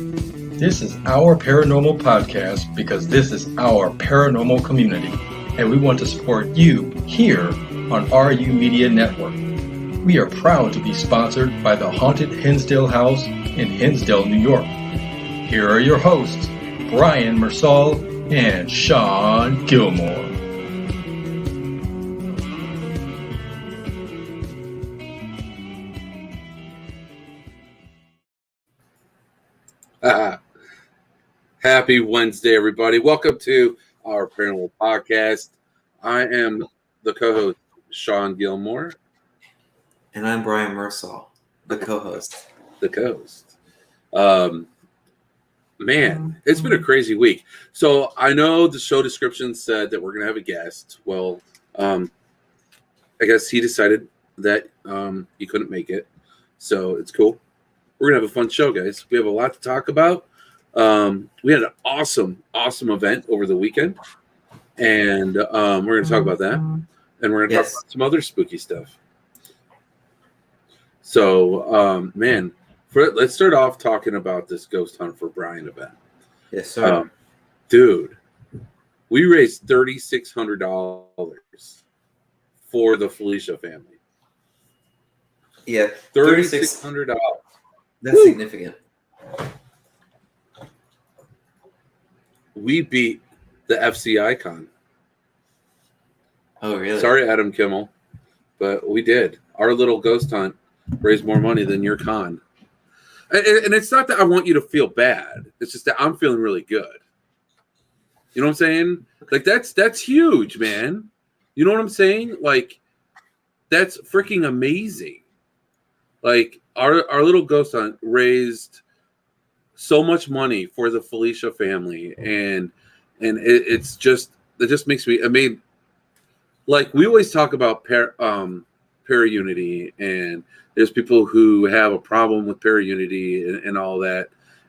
This is our paranormal podcast because this is our paranormal community, and we want to support you here on RU Media Network. We are proud to be sponsored by the Haunted Hinsdale House in Hinsdale, New York. Here are your hosts, Brian Mersall and Sean Gilmore. Happy Wednesday, everybody. Welcome to our Paranormal Podcast. I am the co-host, Sean Gilmore. And I'm Brian Mersall, the co-host. Man, it's been a crazy week. So I know the show description said that we're going to have a guest. Well, I guess he decided that he couldn't make it. So it's cool. We're going to have a fun show, guys. We have a lot to talk about. We had an awesome event over the weekend, and we're going to talk about that, and we're going to talk about some other spooky stuff. So, let's start off talking about this Ghost Hunt for Brian event. Yes, sir. Dude, we raised $3,600 for the Felicia family. Yeah, $3,600. That's significant. We beat the FC Icon. Oh, really? Sorry, Adam Kimmel, but we did. Our little ghost hunt raised more money than your con. And it's not that I want you to feel bad. It's just that I'm feeling really good. You know what I'm saying? Like, that's huge, man. You know what I'm saying? Like, that's freaking amazing. Like, our little ghost hunt raised so much money for the Felicia family, and it just makes me. I mean, like, we always talk about para-unity, and there's people who have a problem with para-unity and all that.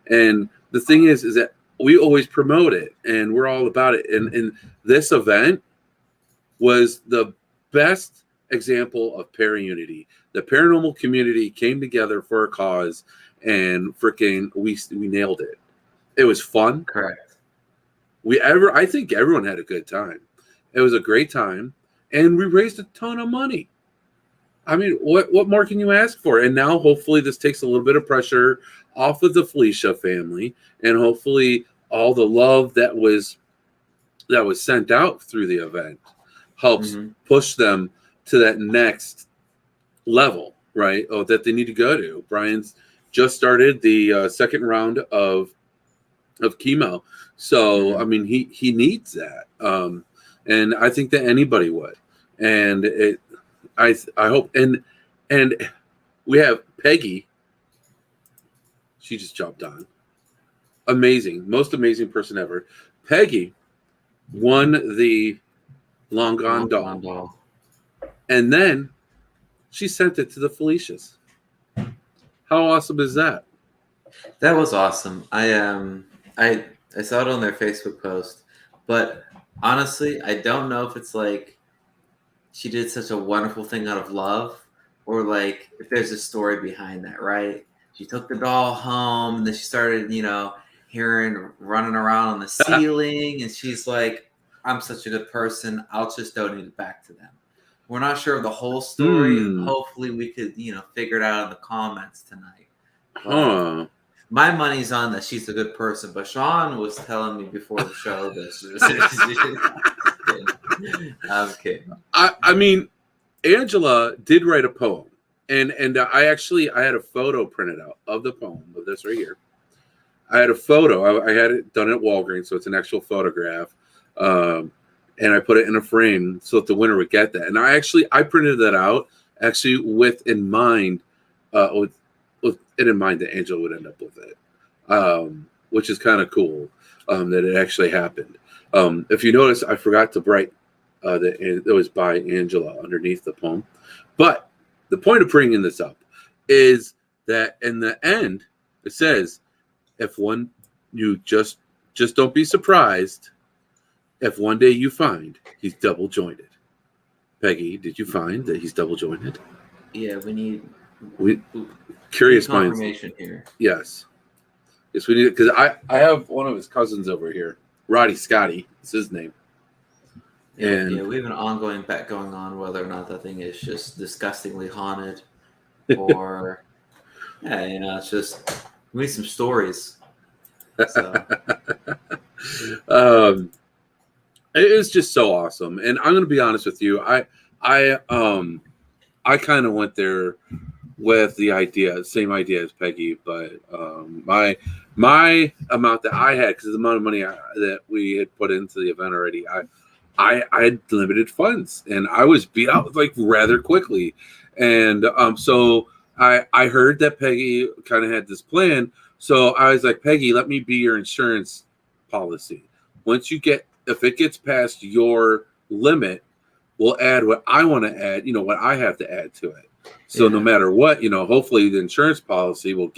And the thing is that we always promote it, and we're all about it. And this event was the best example of para-unity. The paranormal community came together for a cause, and freaking we nailed it. It was fun. Correct. I think everyone had a good time. It was a great time, and we raised a ton of money. I mean, what more can you ask for? And now hopefully this takes a little bit of pressure off of the Felicia family, and hopefully all the love that was sent out through the event helps push them to that next level, right? Oh, that they need to go to. Brian's just started the second round of chemo, so I mean he needs that, and I think that anybody would, and I hope, and we have Peggy. She just jumped on. Amazing, most amazing person ever. Peggy won the Long Gone doll, and then she sent it to the Felicias. How awesome is that? That was awesome. I saw it on their Facebook post, but honestly, I don't know if it's like she did such a wonderful thing out of love, or like if there's a story behind that, right? She took the doll home, and then she started, hearing running around on the ceiling, and she's like, "I'm such a good person. I'll just donate it back to them." We're not sure of the whole story. Hopefully we could, figure it out in the comments tonight. My money's on that she's a good person, but Sean was telling me before the show that I'm kidding. I mean, Angela did write a poem, and I had a photo printed out of the poem of this right here. I had a photo. I had it done at Walgreens, so it's an actual photograph. And I put it in a frame so that the winner would get that. And I printed that out actually with it in mind that Angela would end up with it, which is kind of cool that it actually happened. If you notice, I forgot to write that it was by Angela underneath the poem. But the point of bringing this up is that in the end, it says, you just don't be surprised if one day you find he's double jointed. Peggy, did you find that he's double jointed? Yeah, we need curious confirmation here. Yes. Yes, we need it because I have one of his cousins over here, Roddy Scotty. It's his name. Yeah, we have an ongoing bet going on whether or not that thing is just disgustingly haunted, or it's just we need some stories. So. It is just so awesome, and I'm going to be honest with you. I kind of went there with the same idea as Peggy, but my amount that I had, because of the amount of money that we had put into the event already, I had limited funds, and I was beat out like rather quickly, and so I heard that Peggy kind of had this plan, so I was like, Peggy, let me be your insurance policy. If it gets past your limit, we'll add what I want to add, what I have to add to it. So no matter what, hopefully the insurance policy will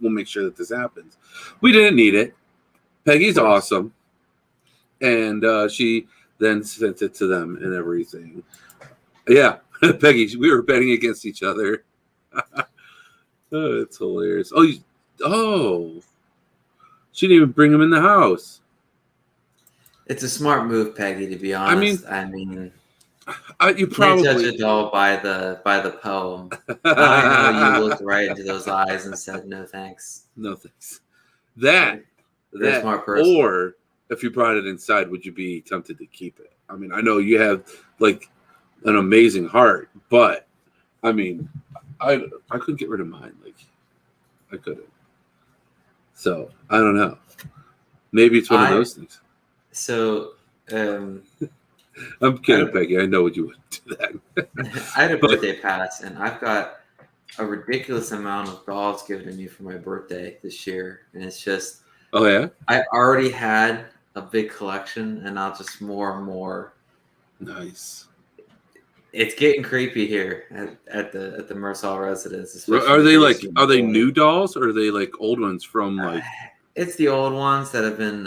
make sure that this happens. We didn't need it. Peggy's awesome. And she then sent it to them and everything. Yeah, Peggy, we were betting against each other. Oh, it's hilarious. Oh, she didn't even bring him in the house. It's a smart move, Peggy, to be honest. I mean you probably can't judge a doll by the poem. I know you looked right into those eyes and said, "No thanks." No thanks. That smart person. Or if you brought it inside, would you be tempted to keep it? I mean, I know you have like an amazing heart, but I mean, I couldn't get rid of mine. Like I couldn't. So I don't know. Maybe it's one of those things. So, I'm kidding, Peggy. I know what you would do that. I had a birthday pass, and I've got a ridiculous amount of dolls given to me for my birthday this year, and it's just. Oh yeah. I already had a big collection, and now just more and more. Nice. It's getting creepy here at the Mersal residence. Are they new dolls, or are they like old ones from like? It's the old ones that have been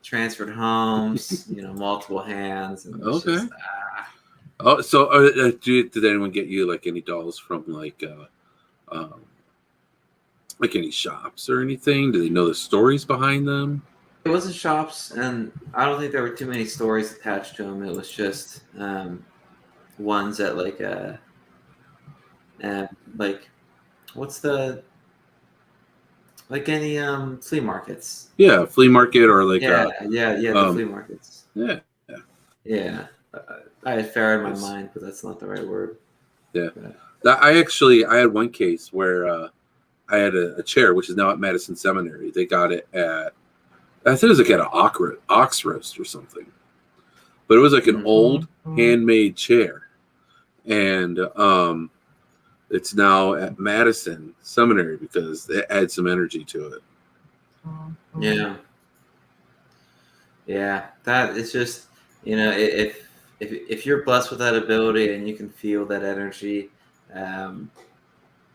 transferred homes, multiple hands. And okay. Just, Oh, so did anyone get you like any dolls from like any shops or anything? Do they know the stories behind them? It wasn't shops, and I don't think there were too many stories attached to them. It was just ones at what's the any flea markets? Yeah, flea market or like the flea markets. Yeah. I had fair in my mind, but that's not the right word. Yeah, I had one case where I had a chair, which is now at Madison Seminary. They got it at, I think it was like at an ox roast or something, but it was like an old handmade chair, and it's now at Madison Seminary because they add some energy to it. Yeah, that it's just if you're blessed with that ability and you can feel that energy,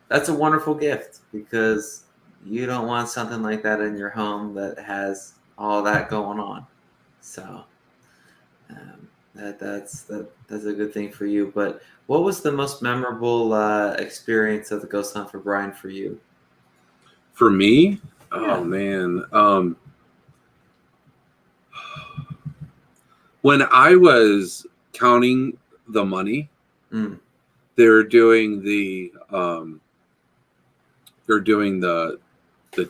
that's a wonderful gift, because you don't want something like that in your home that has all that going on. So that's a good thing for you. But what was the most memorable experience of the Ghost Hunt for Brian for you? For me? Oh man. When I was counting the money, they were doing the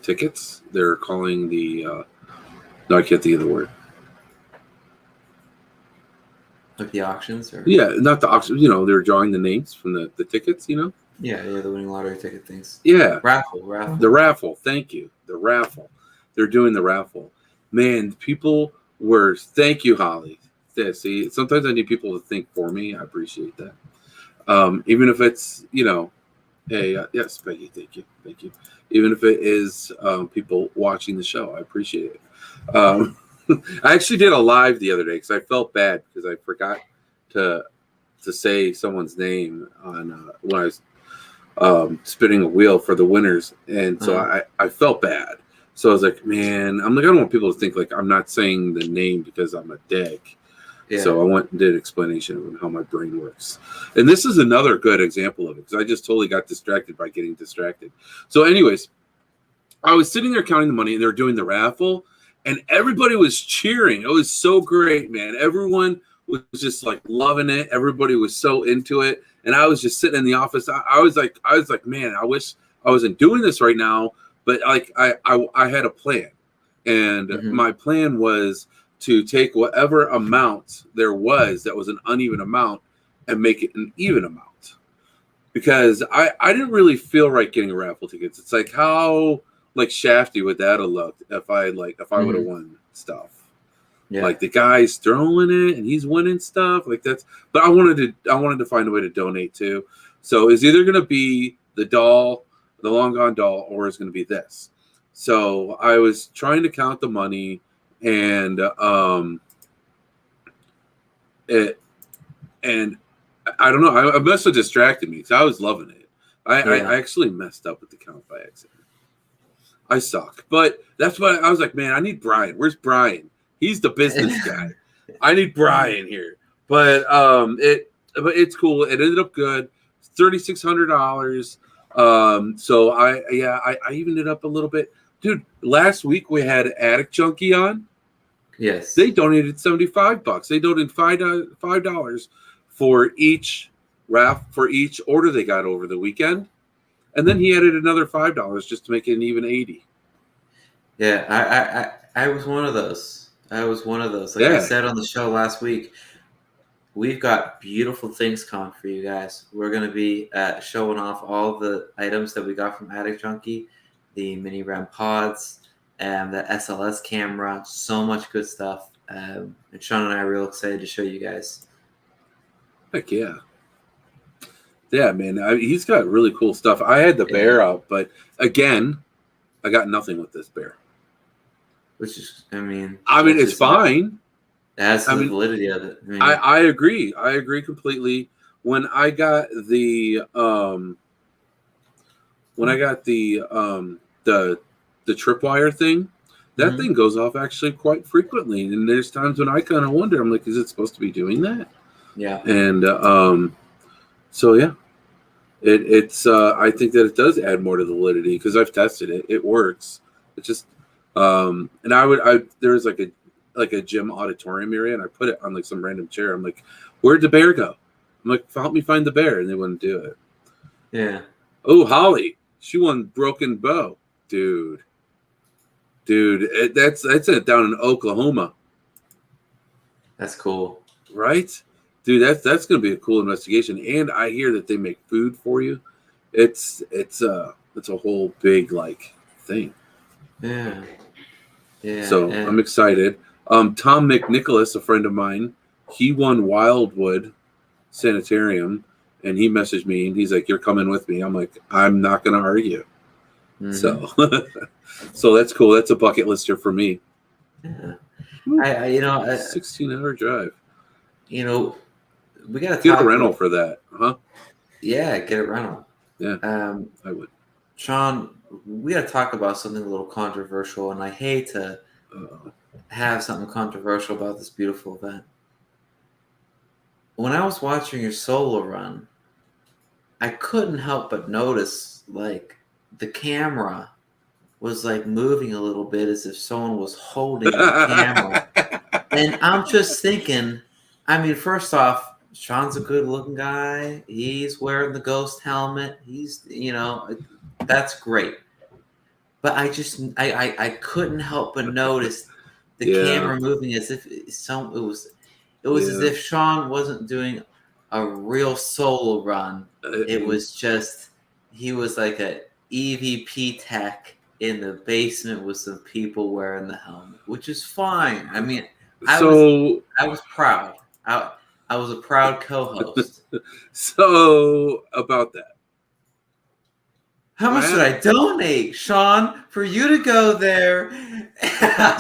tickets. They're calling the no, I can't think of the word. Like the auctions, or not the auctions. They're drawing the names from the tickets. Yeah, the winning lottery ticket things. Yeah, raffle. The raffle. Thank you. The raffle. They're doing the raffle. Man, people were. Thank you, Holly. See, sometimes I need people to think for me. I appreciate that. Even if it's hey, yes, Peggy. Thank you. Even if it is people watching the show, I appreciate it. I actually did a live the other day because I felt bad because I forgot to say someone's name on when I was spinning a wheel for the winners, and so I felt bad. So I was like, man, I don't want people to think like I'm not saying the name because I'm a dick. Yeah. So I went and did an explanation of how my brain works. And this is another good example of it because I just totally got distracted by getting distracted. So anyways, I was sitting there counting the money, and they were doing the raffle, and everybody was cheering. It was so great, man. Everyone was just like loving it. Everybody was so into it, and I was just sitting in the office. I was like, man, I wish I wasn't doing this right now, but like I had a plan, and my plan was to take whatever amount there was that was an uneven amount and make it an even amount, because I didn't really feel right getting raffle tickets. It's like, how like shafty would that have looked if I would have won stuff. Yeah. Like the guy's throwing it and he's winning stuff like that's. But I wanted to find a way to donate too. So it's either going to be the doll, the long gone doll, or it's going to be this. So I was trying to count the money, and I don't know. I must have distracted me because I was loving it. I actually messed up with the count by accident. I suck, but that's why I was like, man, I need Brian. Where's Brian? He's the business guy. I need Brian here. But it's cool. It ended up good. $3,600. So I evened it up a little bit, dude. Last week we had Attic Junkie on. Yes, they donated $75. They donated $5 for each order they got over the weekend. And then he added another $5 just to make it an even 80. Yeah, I was one of those. Like I said on the show last week, we've got beautiful things coming for you guys. We're going to be showing off all the items that we got from Attic Junkie, the mini RAM pods, and the SLS camera. So much good stuff. And Sean and I are real excited to show you guys. Heck yeah. Yeah, man, he's got really cool stuff. I had the bear out, but again, I got nothing with this bear. Which is, I mean, it's fine. That's the validity of it. I agree. I agree completely. When I got the tripwire thing, that thing goes off actually quite frequently, and there's times when I kind of wonder. I'm like, is it supposed to be doing that? Yeah. And so yeah, it's I think that it does add more to the validity because I've tested it. It works. It's just and there was like a gym auditorium area, and I put it on like some random chair. I'm like, where'd the bear go? I'm like, help me find the bear, and they wouldn't do it. Yeah. Oh, Holly, she won Broken Bow, dude. That's it down in Oklahoma. That's cool, right? Dude, that's going to be a cool investigation. And I hear that they make food for you. It's a whole big like thing. Yeah. So I'm excited. Tom McNicholas, a friend of mine, he won Wildwood Sanitarium, and he messaged me and he's like, "You're coming with me." I'm like, "I'm not going to argue." So that's cool. That's a bucket lister for me. Yeah. 16-hour drive. We got to get a rental for that, huh? Yeah, get a rental. Yeah, I would. Sean, we got to talk about something a little controversial, and I hate to have something controversial about this beautiful event. When I was watching your solo run, I couldn't help but notice, like, the camera was, like, moving a little bit as if someone was holding the camera. And I'm just thinking, I mean, first off, Sean's a good-looking guy. He's wearing the ghost helmet. He's, that's great. But I couldn't help but notice the camera moving as if it was as if Sean wasn't doing a real solo run. It was just he was like a EVP tech in the basement with some people wearing the helmet, which is fine. I mean, I was proud. I was a proud co-host. So about that. How much did I donate, Sean, for you to go there?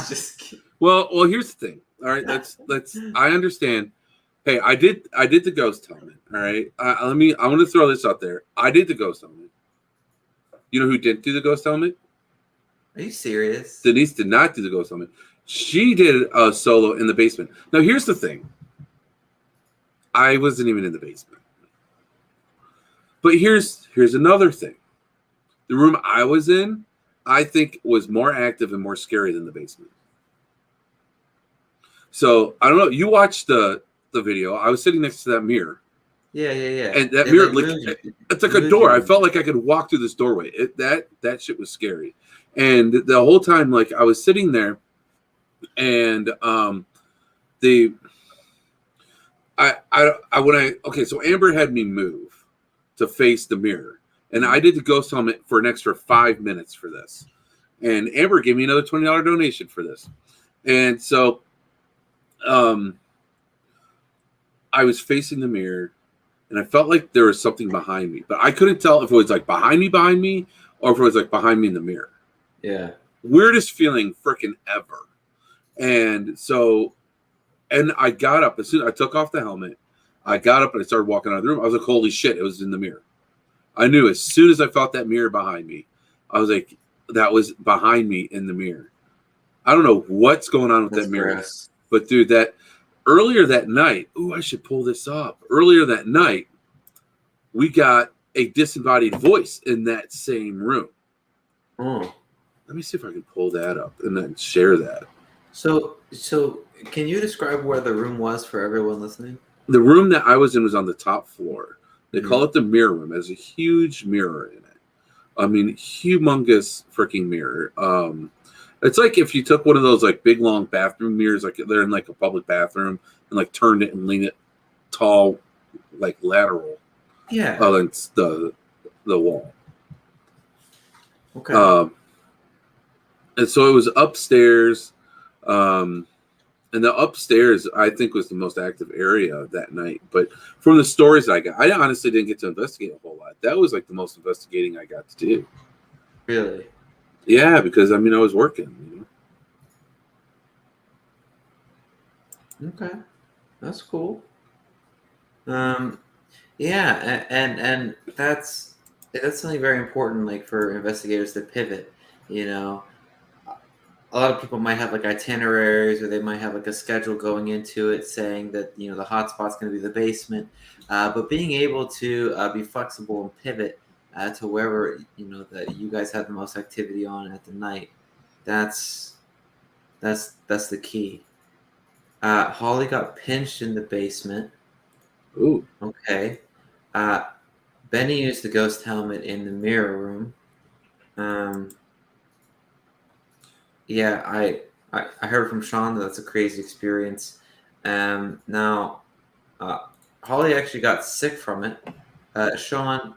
Just kidding. Well, here's the thing. All right, let's. I understand. Hey, I did the ghost helmet. All right, I want to throw this out there. I did the ghost helmet. You know who didn't do the ghost helmet? Are you serious? Denise did not do the ghost helmet. She did a solo in the basement. Now, here's the thing. I wasn't even in the basement. But here's another thing. The room I was in, I think was more active and more scary than the basement. So I don't know. You watched the video. I was sitting next to that mirror. Yeah. And that It, mirror, like, it's like a door. I felt like I could walk through this doorway. That shit was scary. And the whole time, like I was sitting there, and so Amber had me move to face the mirror, and I did the ghost helmet for an extra 5 minutes for this, and Amber gave me another $20 donation for this, and so, I was facing the mirror, and I felt like there was something behind me, but I couldn't tell if it was like behind me, or if it was like behind me in the mirror. Yeah. Weirdest feeling freaking ever. And so, and I got up as soon as I took off the helmet. I got up and I started walking out of the room. I was like, holy shit, it was in the mirror. I knew as soon as I felt that mirror behind me, I was like, that was behind me in the mirror. I don't know what's going on with that mirror. Gross. But dude, that earlier that night, I should pull this up. Earlier that night, we got a disembodied voice in that same room. Oh. Let me see if I can pull that up and then share that. So can you describe where the room was for everyone listening? The room that I was in was on the top floor. They call it the mirror room. It has a huge mirror in it. I mean, humongous freaking mirror. It's like if you took one of those like big long bathroom mirrors, like they're in like a public bathroom, and like turned it and leaned it tall, like lateral. Yeah. Against the wall. Okay. And so it was upstairs. And the upstairs, I think, was the most active area that night. But from the stories that I got, I honestly didn't get to investigate a whole lot. That was like the most investigating I got to do. Really? Yeah, because I mean, I was working. Okay, that's cool. Yeah, and that's something very important, like for investigators to pivot. A lot of people might have like itineraries, or they might have like a schedule going into it saying that the hotspot's going to be the basement, but being able to be flexible and pivot to wherever that you guys have the most activity on at the night, that's the key. Holly got pinched in the basement. Ooh. Okay. Benny used the ghost helmet in the mirror room. Yeah, I heard from Sean that that's a crazy experience. Now, Holly actually got sick from it. Sean,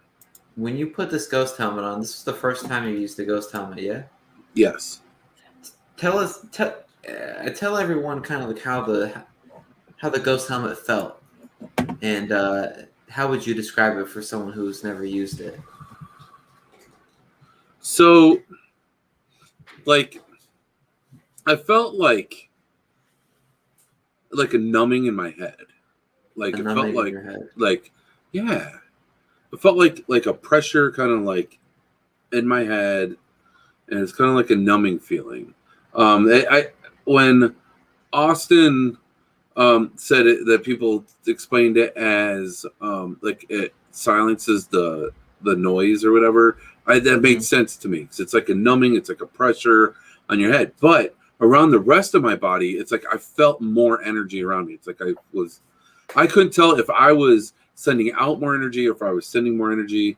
when you put this ghost helmet on, this is the first time you used the ghost helmet, yeah? Yes. Tell everyone kind of like how the ghost helmet felt, and how would you describe it for someone who's never used it? So, like, I felt like a numbing in my head. Like it felt like yeah. It felt like a pressure kind of like in my head, and it's kind of like a numbing feeling. When Austin said it, that people explained it as like it silences the noise or whatever. That made sense to me, because it's like a numbing, it's like a pressure on your head, but around the rest of my body, it's like I felt more energy around me. It's like I couldn't tell if I was sending out more energy or if I was sending more energy,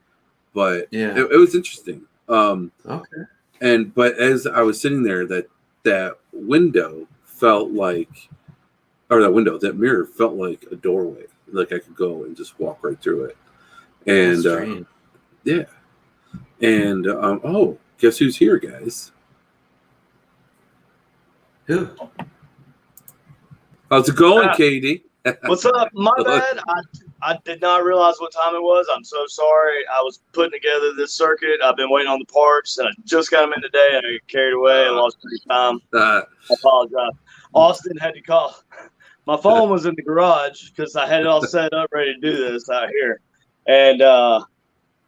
but yeah, it was interesting. Okay. But as I was sitting there, that window felt like, that mirror felt like a doorway. Like I could go and just walk right through it. And yeah. And guess who's here, guys? Who? How's it going, Katie? What's up? My bad. I did not realize what time it was. I'm so sorry. I was putting together this circuit. I've been waiting on the parts, and I just got them in today, and I got carried away and lost time. I apologize. Austin had to call. My phone was in the garage because I had it all set up, ready to do this out here. And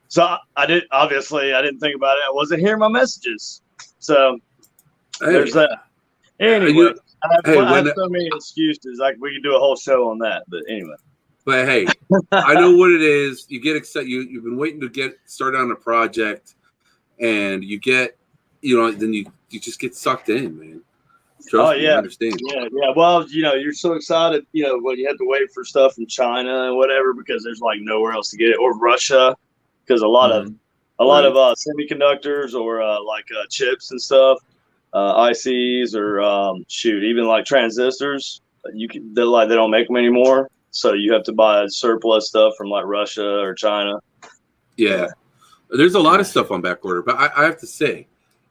so I didn't think about it. I wasn't hearing my messages. So there's that. Anyway, I have so many excuses. We could do a whole show on that. But anyway. But hey, I know what it is. You get excited. You've been waiting to get started on a project, and you then you just get sucked in, man. Trust me, I understand. Yeah. Well, you're so excited, when you have to wait for stuff from China and whatever because there's like nowhere else to get it, or Russia, because a lot of semiconductors or chips and stuff, ICs or even like transistors, they don't make them anymore, so you have to buy surplus stuff from like Russia or China. Yeah, there's a lot of stuff on back order, but I have to say,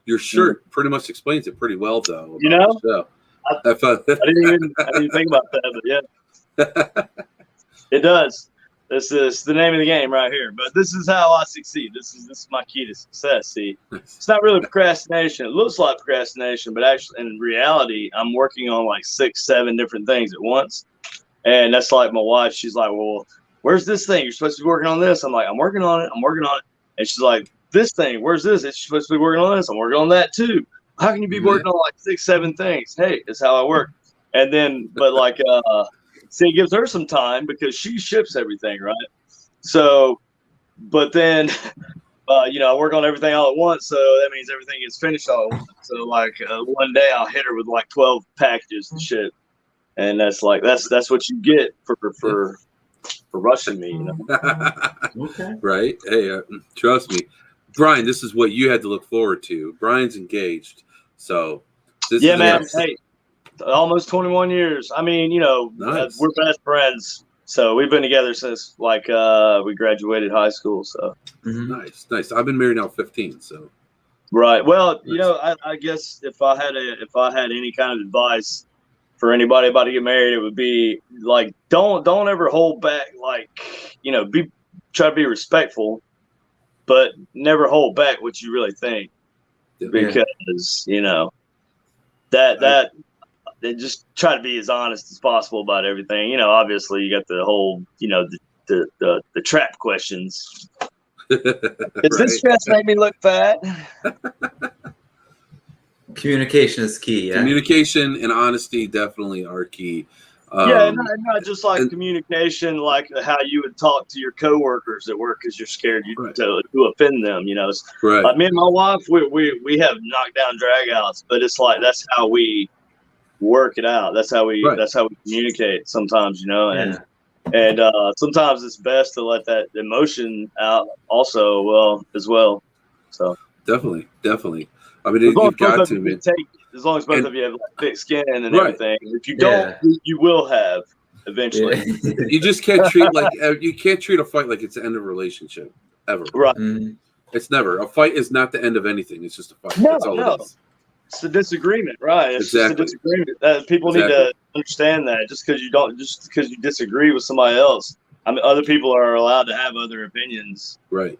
your shirt pretty much explains it pretty well, though. I didn't even think about that, but yeah, it does. This is the name of the game right here. But this is how I succeed. This is my key to success. See, it's not really procrastination. It looks like procrastination, but actually, in reality, I'm working on like 6, 7 different things at once. And that's like my wife. She's like, "Well, where's this thing? You're supposed to be working on this." I'm like, "I'm working on it. I'm working on it." And she's like, "This thing, where's this? It's supposed to be working on this. I'm working on that too. How can you be working on like 6, 7 things?" Hey, it's how I work. And then, see, it gives her some time because she ships everything, right? So, but then, I work on everything all at once, so that means everything gets finished all at once. So, one day I'll hit her with like 12 packages and shit, and that's what you get for rushing me, Okay. Right? Hey, trust me, Brian. This is what you had to look forward to. Brian's engaged, so man. Hey, almost 21 years. I mean, nice. We're best friends. So we've been together since we graduated high school. So nice. I've been married now 15. So right. Well, I guess if I had any kind of advice for anybody about to get married, it would be like don't ever hold back. Try to be respectful, but never hold back what you really think, because that. They just try to be as honest as possible about everything. Obviously you got the whole, the trap questions. Does this dress make me look fat? Communication is key. Yeah. Communication and honesty definitely are key. Not just like communication, like how you would talk to your coworkers at work because you're scared to offend them. Right. Like me and my wife, we have knockdown dragouts, but it's like that's how we work it out. That's how we communicate sometimes, and sometimes it's best to let that emotion out also as well. So definitely. I mean, you've got to, man. As long as both of you have like thick skin and everything. If you don't, you will have eventually. Yeah. You just can't treat a fight like it's the end of a relationship ever. Right. It's never. A fight is not the end end of anything. It's just a fight. No, That's all it is. It's a disagreement, right? It's just a disagreement. People need to understand that. Just because you disagree with somebody else, I mean, other people are allowed to have other opinions, right?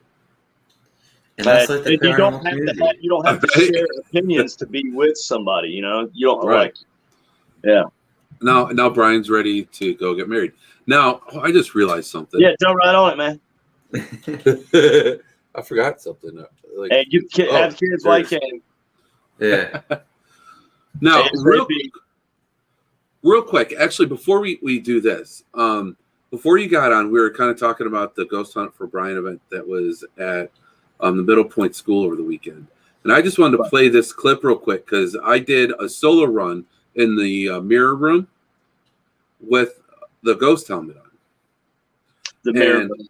And that's like the you don't have to share opinions to be with somebody. You don't Now Brian's ready to go get married. Now I just realized something. Yeah, jump right on it, man. I forgot something. Hey, you have kids while you can. Yeah. Now, real quick, actually, before we do this, before you got on, we were kind of talking about the Ghost Hunt for Brian event that was at the Middle Point School over the weekend. And I just wanted to play this clip real quick because I did a solo run in the mirror room with the ghost helmet on. The mirror room.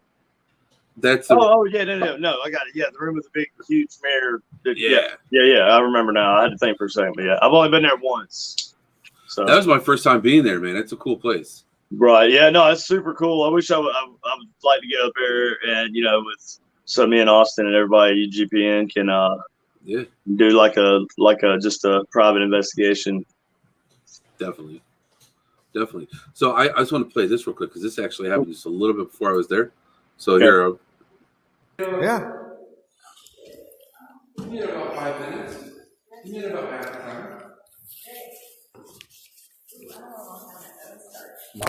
That's no, I got it. Yeah, the room with the big, huge mirror. Yeah. I remember now. I had to think for a second, but yeah, I've only been there once. So that was my first time being there, man. It's a cool place. Right. Yeah. No, it's super cool. I wish I would like to get up there and with me and Austin and everybody at UGPN can do like a just a private investigation. Definitely. So I just want to play this real quick because this actually happened just a little bit before I was there. So here. Yeah. You need about 5 minutes. You need about half the time.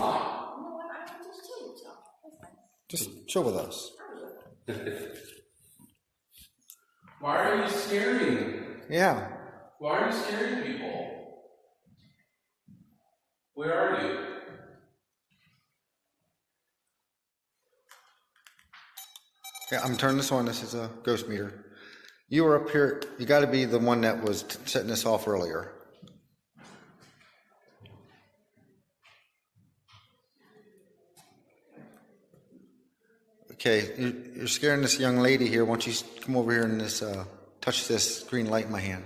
Mom? Just chill with us. Why are you scaring? Yeah. Why are you scaring people? Where are you? Yeah, I'm turning this on. This is a ghost meter. You were up here. You got to be the one that was setting this off earlier. Okay, you're scaring this young lady here. Why don't you come over here and touch this green light in my hand?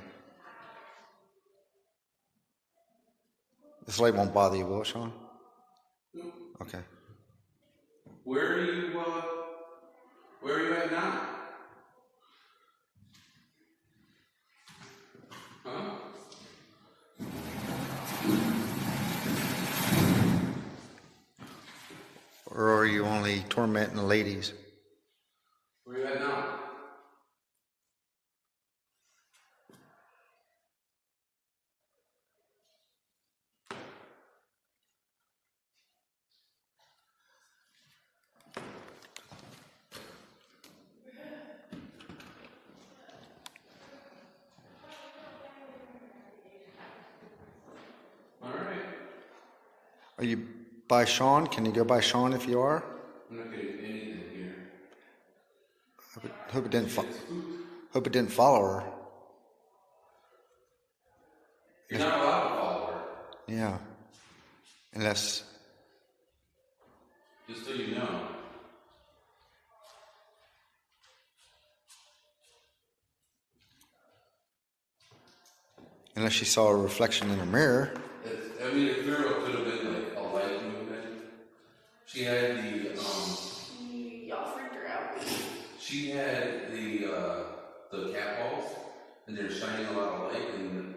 This light won't bother you, will it, Sean? No. Okay. Where are you at now? Huh? Or are you only tormenting the ladies? Where are you at now? All right. Are you by Sean? Can you go by Sean if you are? I'm not getting anything here. Hope it didn't follow her. You're not allowed to follow her. Yeah. Unless. Just so you know. Unless she saw a reflection in a mirror. It very well could have been like a light movement. She had Y'all freaked her out. She had the cat balls, and they're shining a lot of light, and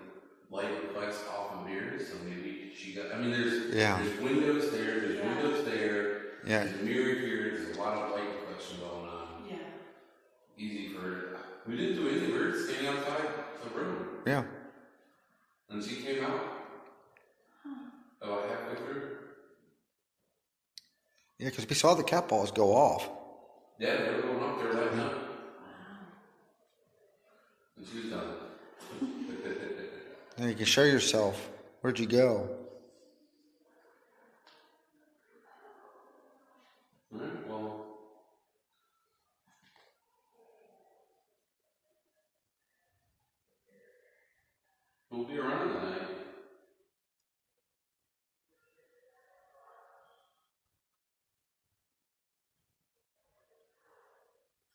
light reflects off of mirrors. So maybe she got. There's windows there. There's windows there. Yeah. There's a mirror here. There's a lot of light reflection going on. Yeah. Easy for her. We didn't do anything. We were standing outside the room. Yeah. And she came out. About halfway through. Yeah, because we saw the cat balls go off. Yeah, they were going up there right now. And she was done. Now you can show yourself. Where'd you go? Alright, well. We'll be around tonight.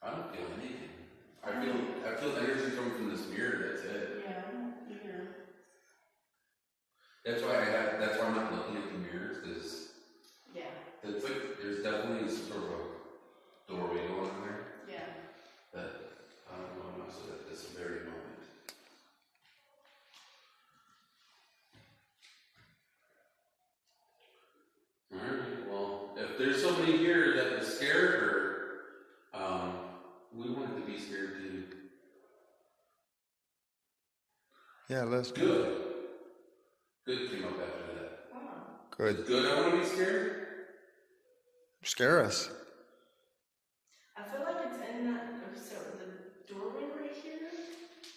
I don't feel anything. I feel energy coming from this mirror, that's it. Yeah, either. That's why I'm not looking at the mirrors, because it's like there's definitely sort of a doorway going on there. Yeah. That I don't know much at this very moment. Alright, well, if there's somebody here that was scared her, we wanted to be scared too. Yeah, let's go. Good. Good came up after that. Oh. Good. Good, I want to be scared? Scare us. I feel like it's in that, so the doorway right here,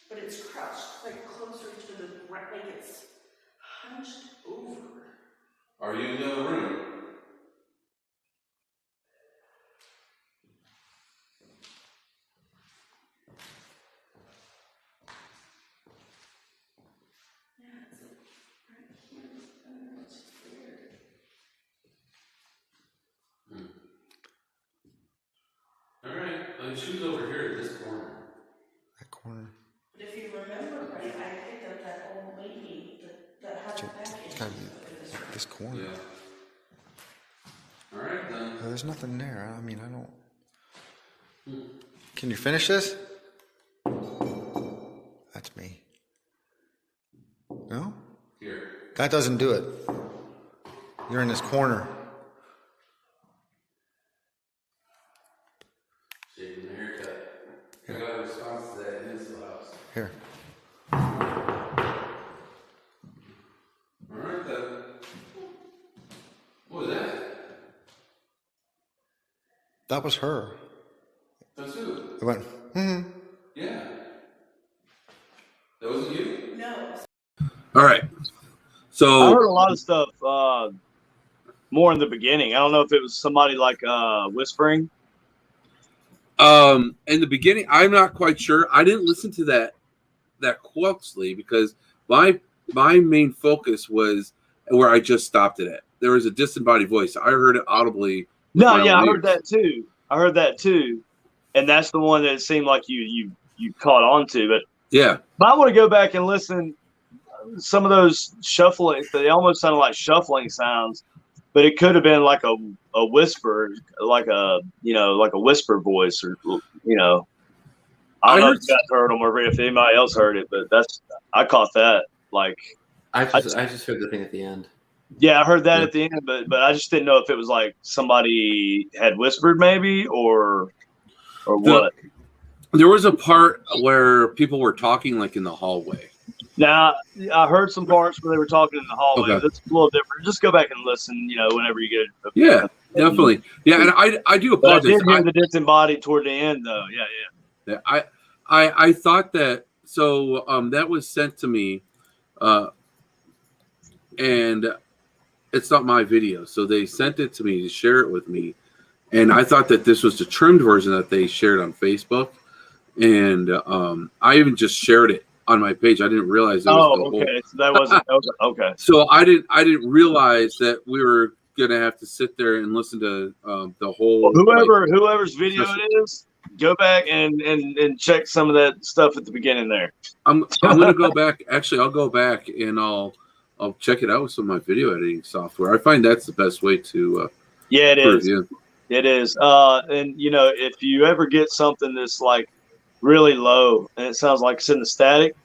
but it's crouched like closer to the right, like it's hunched over. Are you in the other room? Yeah, it's like right here. I don't know, it's just weird. Alright, she was over here at this corner. That corner. But if you remember right, I picked up that old lady that had a back It's issue. gotta be this corner. Yeah. Alright then. There's nothing there. I mean, I don't. Can you finish this? That's me. No? Here. That doesn't do it. You're in this corner. Shaving the haircut. I got a response to that in the house. Here. Alright then. What was that? That was her. That's who? It went, Yeah. That wasn't you? No. Alright. I So heard a lot of stuff more in the beginning. I don't know if it was somebody like whispering. In the beginning, I'm not quite sure. I didn't listen to that closely because my main focus was where I just stopped it at. There was a disembodied voice. I heard it audibly. No, yeah, I heard that too. And that's the one that it seemed like you caught on to. But yeah, I want to go back and listen. Some of those shuffling, they almost sounded like shuffling sounds, but it could have been like a whisper, like a whisper voice, or I don't know if you guys heard them or if anybody else heard it, but I caught that. Like I just heard the thing at the end. Yeah, I heard that at the end, but I just didn't know if it was like somebody had whispered maybe or what. There was a part where people were talking like in the hallway. Now, I heard some parts where they were talking in the hallway. Okay. That's a little different. Just go back and listen, whenever you get it. Yeah, definitely. Yeah, and I do apologize. But I did hear the disembodied toward the end, though. Yeah. I thought that, so that was sent to me, and it's not my video. So they sent it to me to share it with me. And I thought that this was the trimmed version that they shared on Facebook. And I even just shared it on my page. I didn't realize it was the whole. So that wasn't okay. So I didn't realize that we were gonna have to sit there and listen to the whole. Well, whoever's video it is, go back and check some of that stuff at the beginning there. I'm gonna go back. Actually, I'll go back and I'll check it out with some of my video editing software. I find that's the best way to. Yeah, it is. It is. And if you ever get something that's like really low and it sounds like it's in the static,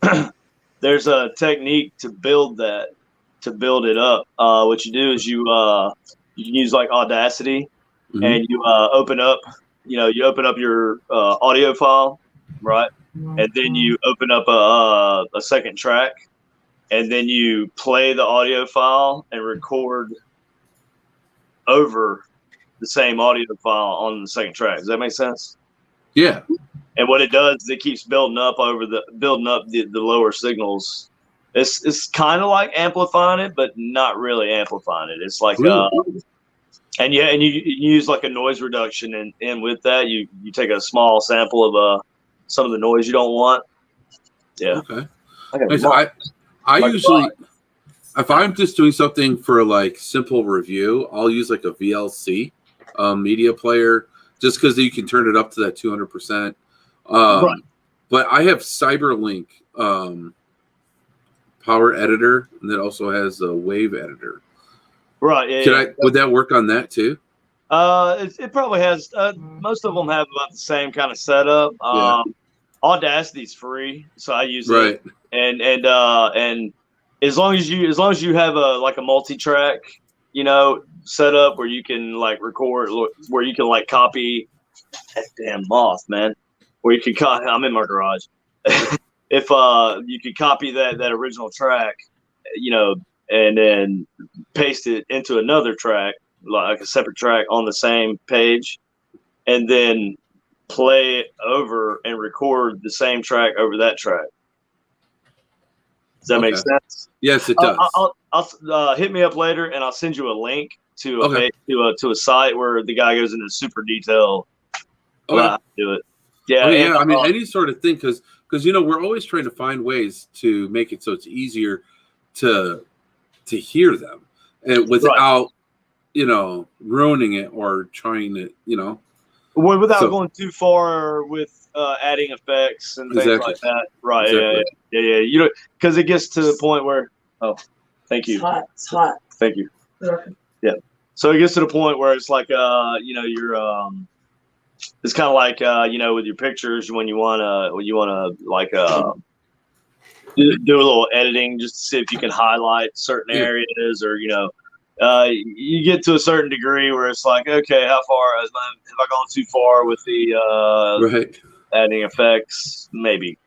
there's a technique to build it up. What you do is you can use like Audacity, and you open up your audio file, right? And then you open up a second track, and then you play the audio file and record over the same audio file on the second track. Does that make sense? Yeah. And what it does is it keeps building up the lower signals. It's kind of like amplifying it, but not really amplifying it. It's like and you use like a noise reduction, and with that you take a small sample of some of the noise you don't want. Yeah. Okay. I usually, if I'm just doing something for like simple review, I'll use like a VLC media player, just because you can turn it up to that 200%. Right. But I have Cyberlink power editor, and that also has a wave editor. Right. Yeah, would that work on that too? It probably has. Most of them have about the same kind of setup. Audacity's free, so I use it. And as long as you have a multi-track, set up where you can like record, where you can like copy that damn moth, man. Where you can I'm in my garage. If you could copy that original track, and then paste it into another track, like a separate track on the same page, and then play it over and record the same track over that track. Does that make sense? Yes, it does. I'll hit me up later, and I'll send you a link to a site where the guy goes into super detail about how to do it. Yeah, I mean, any sort of thing, because we're always trying to find ways to make it so it's easier to hear them, and without ruining it or trying to without going too far with adding effects and things like that. Right. Exactly. Yeah. Because it gets to the point where thank you. It's hot. Thank you. Yeah. So it gets to the point where it's like you're it's kind of like with your pictures when you wanna like do a little editing just to see if you can highlight certain areas, or you get to a certain degree where it's like, okay, how far have I gone too far with the adding effects? Maybe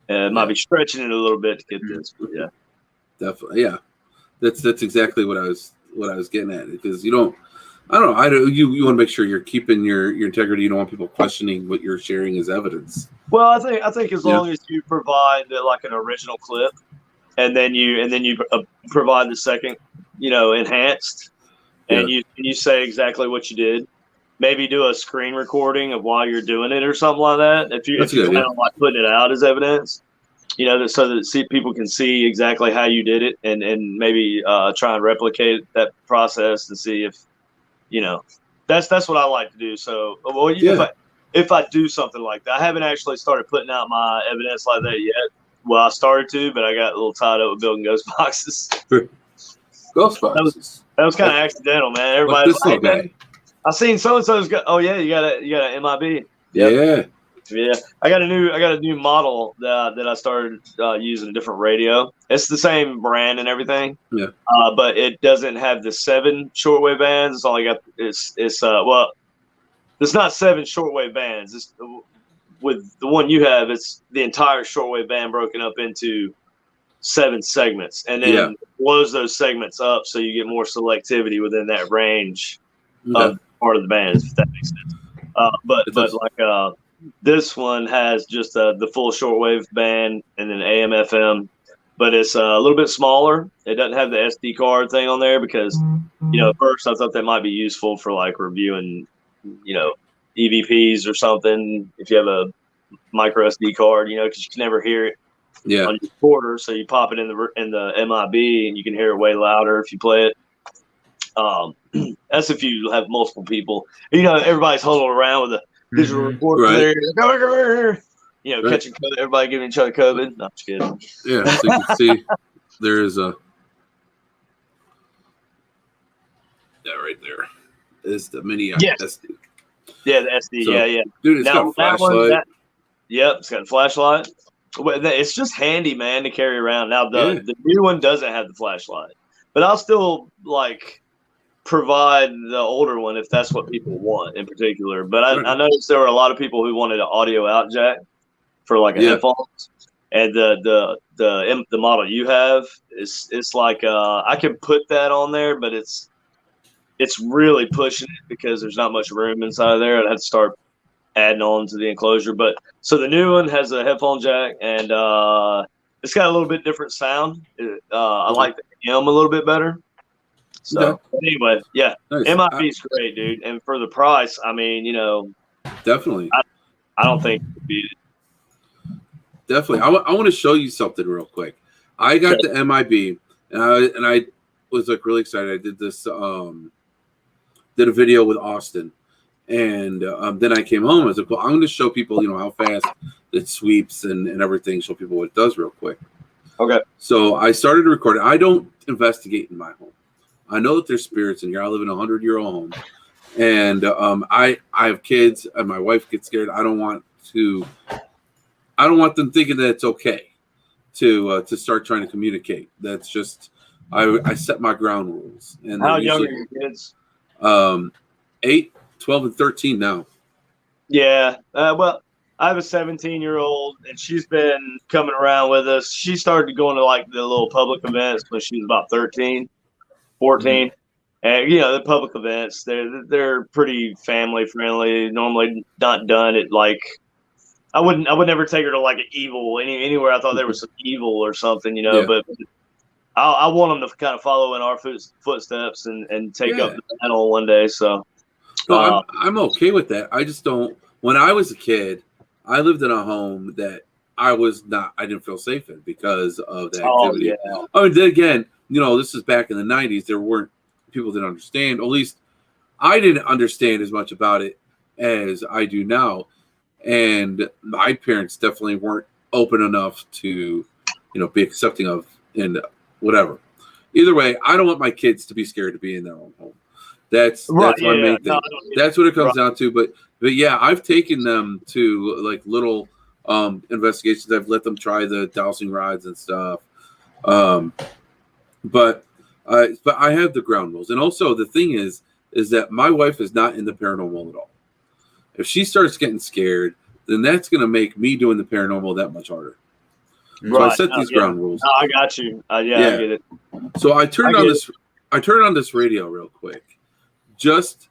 might be stretching it a little bit to get this, but yeah, definitely, yeah. That's exactly what I was getting at, because you want to make sure you're keeping your integrity. You don't want people questioning what you're sharing as evidence. Well, I think as long as you provide like an original clip, and then you provide the second, enhanced, and you say exactly what you did, maybe do a screen recording of while you're doing it or something like that. If you plan on like putting it out as evidence, so that people can see exactly how you did it, and maybe try and replicate that process to see if that's what I like to do. So, if I do something like that, I haven't actually started putting out my evidence like that yet. Well, I started to, but I got a little tied up with building ghost boxes. Ghost boxes. That was kind of accidental, man. Everybody's like, hey, man, I seen so and so's got. Oh yeah, you got an MIB. Yep. Yeah. I got a new model that I started using, a different radio. It's the same brand and everything. Yeah. But it doesn't have the 7 shortwave bands. It's only got it's not 7 shortwave bands. With the one you have, it's the entire shortwave band broken up into 7 segments, and then blows those segments up so you get more selectivity within that range of part of the band, if that makes sense. But this one has just the full shortwave band and then AM FM, but it's a little bit smaller. It doesn't have the SD card thing on there because at first I thought that might be useful for like reviewing EVPs or something if you have a micro SD card, because you can never hear it on your recorder. So you pop it in the MIB and you can hear it way louder if you play it. That's if you have multiple people. Everybody's huddled around with a digital recorder player. Catching COVID, everybody giving each other COVID. No, I'm just kidding. Yeah, so you can see there is that right there is the mini SD. Yeah, the SD. So, yeah. Dude, it's got a flashlight. It's got a flashlight. It's just handy, man, to carry around. Now, the new one doesn't have the flashlight, but I'll still provide the older one if that's what people want in particular. But I noticed there were a lot of people who wanted an audio out jack for like a headphones, and the model you have it's like I can put that on there, but it's really pushing it because there's not much room inside of there. I'd have to start adding on to the enclosure. But so the new one has a headphone jack, and it's got a little bit different sound. I like the M a little bit better. So anyway, nice. MIB's great, dude. And for the price, I mean, definitely. I don't think it would beat it. Definitely. I want to show you something real quick. I got the MIB, and I was really excited. I did this did a video with Austin, and then I came home. I was like, well, I'm going to show people, how fast it sweeps and everything. Show people what it does real quick. Okay. So I started recording. I don't investigate in my home. I know that there's spirits in here. I live in a 100-year-old home, and I have kids, and my wife gets scared. I don't want them thinking that it's okay to start trying to communicate. That's just I set my ground rules. And how young are your kids? 8, 12, and 13 now. Yeah. Well, I have a 17-year-old, and she's been coming around with us. She started going to the little public events when she was about 13. 14, and the public events they're pretty family friendly. Normally not done at I would never take her to an evil anywhere I thought there was some evil or something, but I want them to kind of follow in our footsteps and take up the mantle one day. So no, I'm okay with that. I just don't. When I was a kid, I lived in a home that I didn't feel safe in because of the activity. I mean, then again, this is back in the 90s. People didn't understand. At least I didn't understand as much about it as I do now. And my parents definitely weren't open enough to, be accepting of and whatever. Either way, I don't want my kids to be scared to be in their own home. That's my main thing. That's what it comes down to. But yeah, I've taken them to little investigations. I've let them try the dowsing rods and stuff. But I have the ground rules. And also the thing is that my wife is not in the paranormal at all. If she starts getting scared, then that's going to make me doing the paranormal that much harder. So I set these ground rules. No, I got you. I get it. So I turned on this radio real quick, just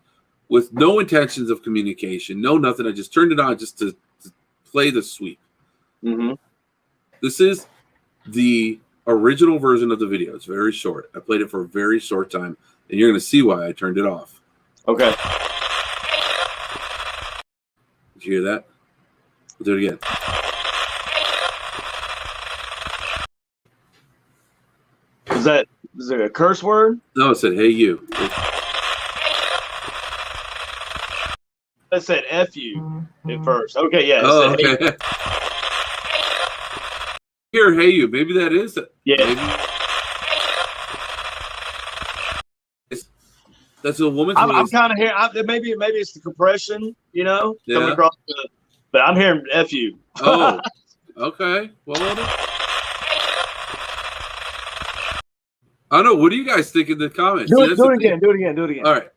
with no intentions of communication, no nothing. I just turned it on just to play the sweep. Mm-hmm. This is the original version of the video. It's very short. I played it for a very short time, and you're going to see why I turned it off. Okay. you hear that? We'll do it again. Is there a curse word? No, it said, "Hey, you." It said "F you" at first. Okay, yeah. It Oh, said, okay. "Hey." Here, "Hey, you." Maybe that is it. Yeah. Maybe. That's a woman's I'm voice. kind of hearing. Maybe it's the compression, coming Yeah. across but I'm hearing "F you." Oh, okay. Well, I don't know. What do you guys think in the comments? Do See, it that's the thing. again. Do it again. All right.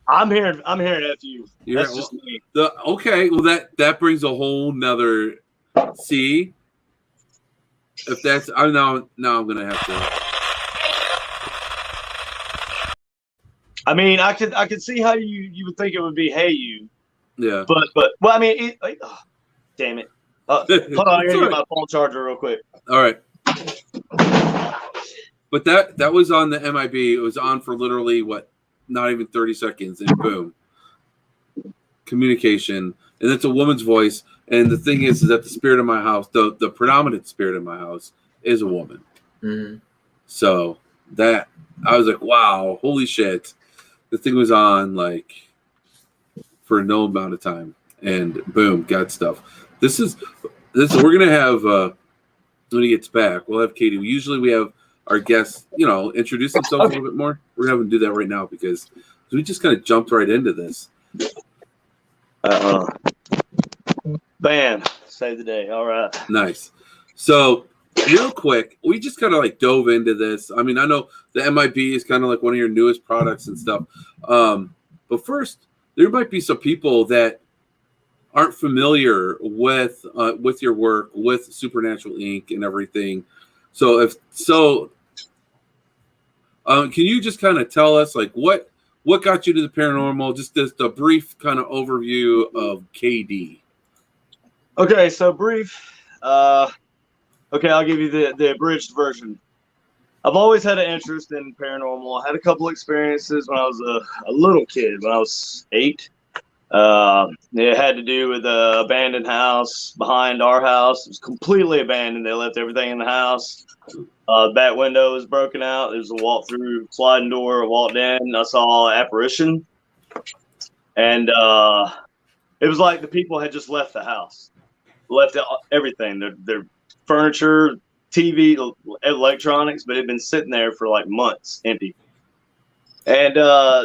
I'm hearing "F you." You're- That's just me. Okay. Well, that brings a whole nother. See, if that's now I'm gonna have to. I mean, I could see how you would think it would be "Hey you," Yeah. but well, I mean, damn it. Hold on, I gotta It's all get right. my phone charger real quick. All right. But that was on the MIB. It was on for literally not even 30 seconds, and boom, communication. And it's a woman's voice. And the thing is that the spirit of my house, the predominant spirit of my house, is a woman. Mm-hmm. So that I was like, wow, holy shit! The thing was on like for no amount of time, and boom, got stuff. This is we're gonna have when he gets back. We'll have Katie. Usually we have our guests, introduce themselves a little bit more. We're going to do that right now because we just kind of jumped right into this. Bam. Save the day. All right. Nice. So real quick, we just kind of like dove into this. I mean, I know the MIB is kind of like one of your newest products and stuff. But first, there might be some people that aren't familiar with your work, with Supernatural Inc. and everything. So can you just kind of tell us like what got you to the paranormal? Just a brief kind of overview of KD. Okay, so brief. Okay, I'll give you the abridged version. I've always had an interest in paranormal. I had a couple experiences when I was a little kid, when I was 8. It had to do with an abandoned house behind our house. It was completely abandoned. They left everything in the house. Back window was broken out. There was a walk-through sliding door. I walked in. I saw an apparition. And it was like the people had just left the house. Left everything. Their furniture, TV, electronics, but it had been sitting there for like months empty. And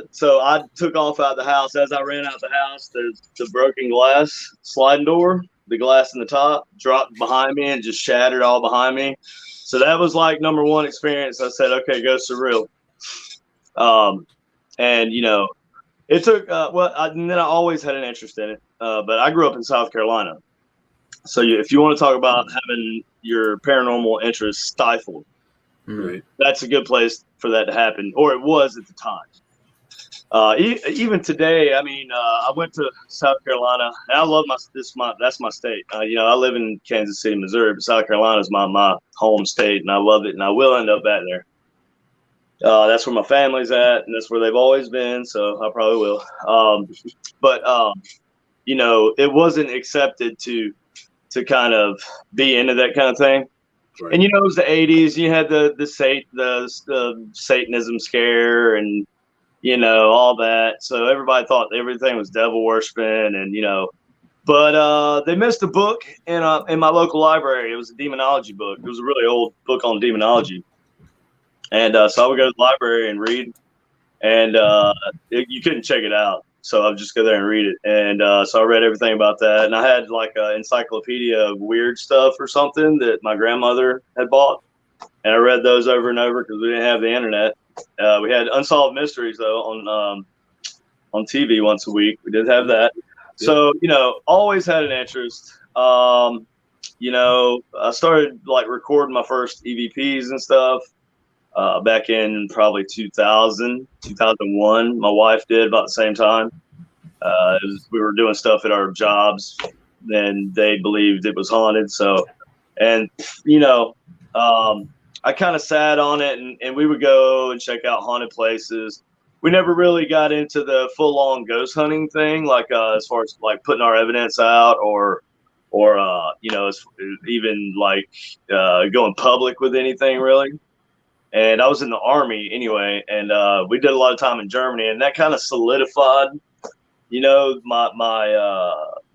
so I took off out the house. As I ran out the house, the broken glass sliding door, the glass in the top, dropped behind me and just shattered all behind me. So that was like number one experience. I said, okay, go surreal. And, it took, and then I always had an interest in it. But I grew up in South Carolina. So if you want to talk about having your paranormal interest stifled, right, that's a good place for that to happen, or it was at the time. Even today, I mean, I went to South Carolina, and I love that's my state. I live in Kansas City, Missouri, but South Carolina is my home state, and I love it, and I will end up back there. That's where my family's at, and that's where they've always been, so I probably will. But it wasn't accepted to kind of be into that kind of thing. Right. And it was the 80s. You had the Satanism scare and all that. So everybody thought everything was devil worshiping, and but they missed a book in my local library. It was a demonology book. It was a really old book on demonology, and so I would go to the library and read, and you couldn't check it out. So I would just go there and read it. And so I read everything about that. And I had like an encyclopedia of weird stuff or something that my grandmother had bought. And I read those over and over because we didn't have the internet. We had Unsolved Mysteries, though, on TV once a week. We did have that. So, always had an interest. I started like recording my first EVPs and stuff. Back in probably 2001, my wife did about the same time. We were doing stuff at our jobs, and they believed it was haunted. So, and I kind of sat on it, and we would go and check out haunted places. we never really got into the full on ghost hunting thing, like as far as like putting our evidence out or even like going public with anything really. And I was in the Army anyway, and we did a lot of time in Germany, and that kind of solidified,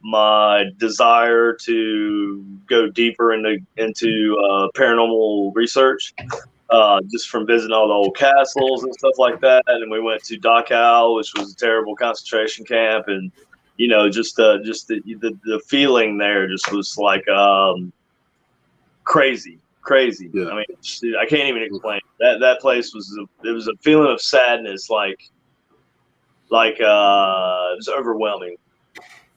my desire to go deeper into paranormal research, just from visiting all the old castles and stuff like that. And we went to Dachau, which was a terrible concentration camp, and just the feeling there just was like crazy. Yeah. I mean, I can't even explain it. That place was a feeling of sadness, like it was overwhelming.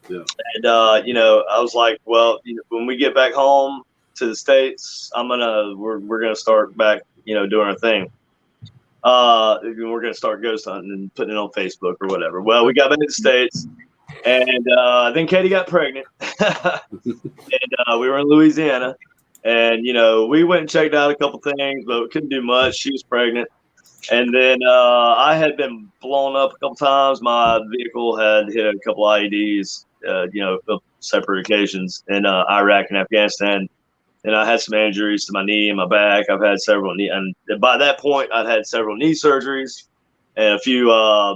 Yeah. And I was like, well, when we get back home to the States, we're gonna start back, doing our thing. We're gonna start ghost hunting and putting it on Facebook or whatever. Well, we got back to the States, and then Katie got pregnant, and we were in Louisiana. And, we went and checked out a couple things, but we couldn't do much. She was pregnant. And then I had been blown up a couple times. My vehicle had hit a couple IEDs, separate occasions in Iraq and Afghanistan. And I had some injuries to my knee and my back. I've had several and by that point, I'd had several knee surgeries and a few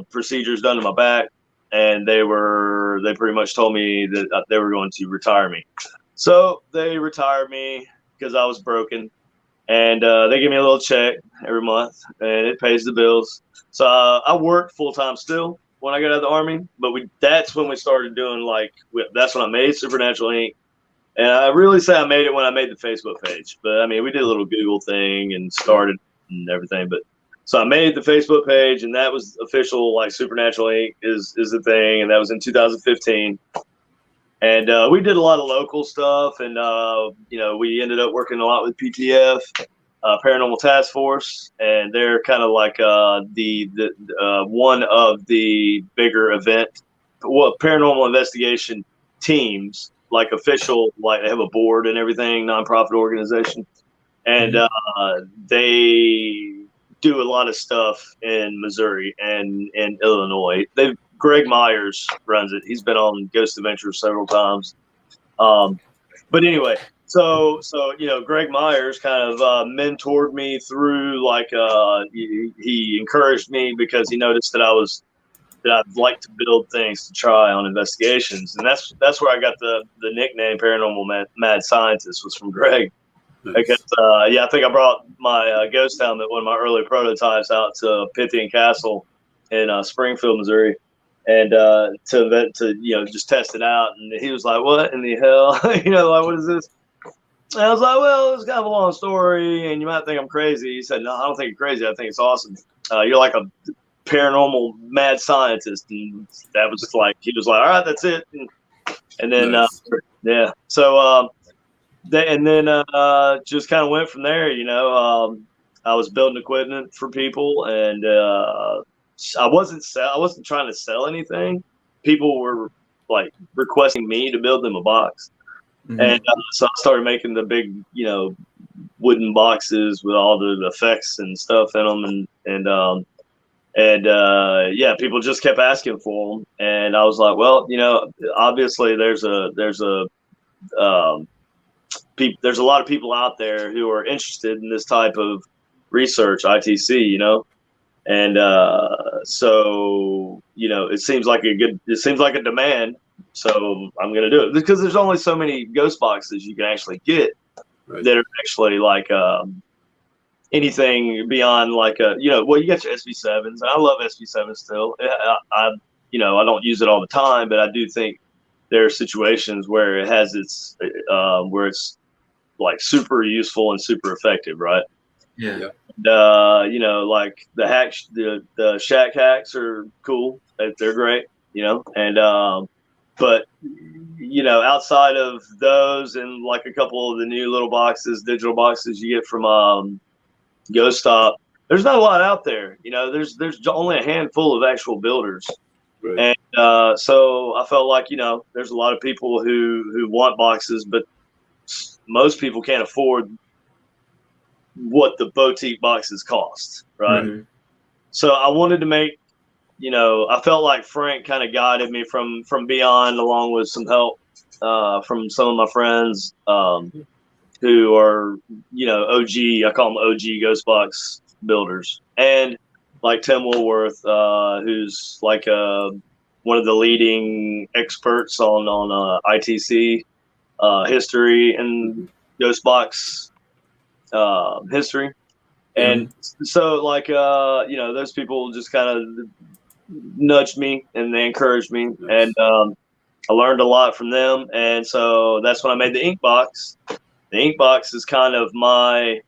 procedures done to my back. And they pretty much told me that they were going to retire me. So they retired me because I was broken, and they give me a little check every month, and it pays the bills. So I worked full time still when I got out of the Army, but that's when we started doing that's when I made Supernatural Inc. And I really say I made it when I made the Facebook page, but I mean we did a little Google thing and started and everything. But so I made the Facebook page, and that was official. Like Supernatural Inc. is the thing, and that was in 2015. And we did a lot of local stuff, and we ended up working a lot with PTF, Paranormal Task Force, and they're kind of like the one of the bigger paranormal investigation teams, like official, like they have a board and everything, nonprofit organization, and they do a lot of stuff in Missouri and in Illinois. Greg Myers runs it. He's been on Ghost Adventures several times. But anyway, so Greg Myers kind of mentored me through, he encouraged me because he noticed that I'd like to build things to try on investigations, and that's where I got the nickname Paranormal Mad Scientist was from Greg. Nice. Because I think I brought my ghost helmet, one of my early prototypes, out to Pythian Castle in Springfield, Missouri. And to just test it out, and he was like, "What in the hell? What is this?" And I was like, "Well, it's kind of a long story, and you might think I'm crazy." He said, "No, I don't think you're crazy. I think it's awesome. You're like a paranormal mad scientist." And that was just like, he was like, "All right, that's it." And then nice. So just kind of went from there. I was building equipment for people, and I wasn't trying to sell anything. People were like requesting me to build them a box, and so I started making the big, wooden boxes with all the effects and stuff in them, and people just kept asking for them, and I was like, well, obviously there's a lot of people out there who are interested in this type of research, ITC, and so it seems like a demand, so I'm gonna do it because there's only so many ghost boxes you can actually get that are actually like anything beyond like you get your SV7s, and I love SV7s still. I don't use it all the time, but I do think there are situations where it has its where it's like super useful and super effective, right? Yeah. And, like the shack hacks are cool. They're great, and, but, outside of those and like a couple of the new little digital boxes you get from Ghost Stop, there's not a lot out there. There's only a handful of actual builders. Right. And so I felt like, there's a lot of people who want boxes, but most people can't afford what the boutique boxes cost, right? So I wanted to make I felt like Frank kind of guided me from beyond, along with some help from some of my friends who are, OG. I call them OG Ghost Box builders, and like Tim Woolworth, who's like one of the leading experts on ITC history and Ghost Box history. And so, like, those people just kind of nudged me and they encouraged me, and I learned a lot from them. And so that's when I made the ink box. The ink box is kind of my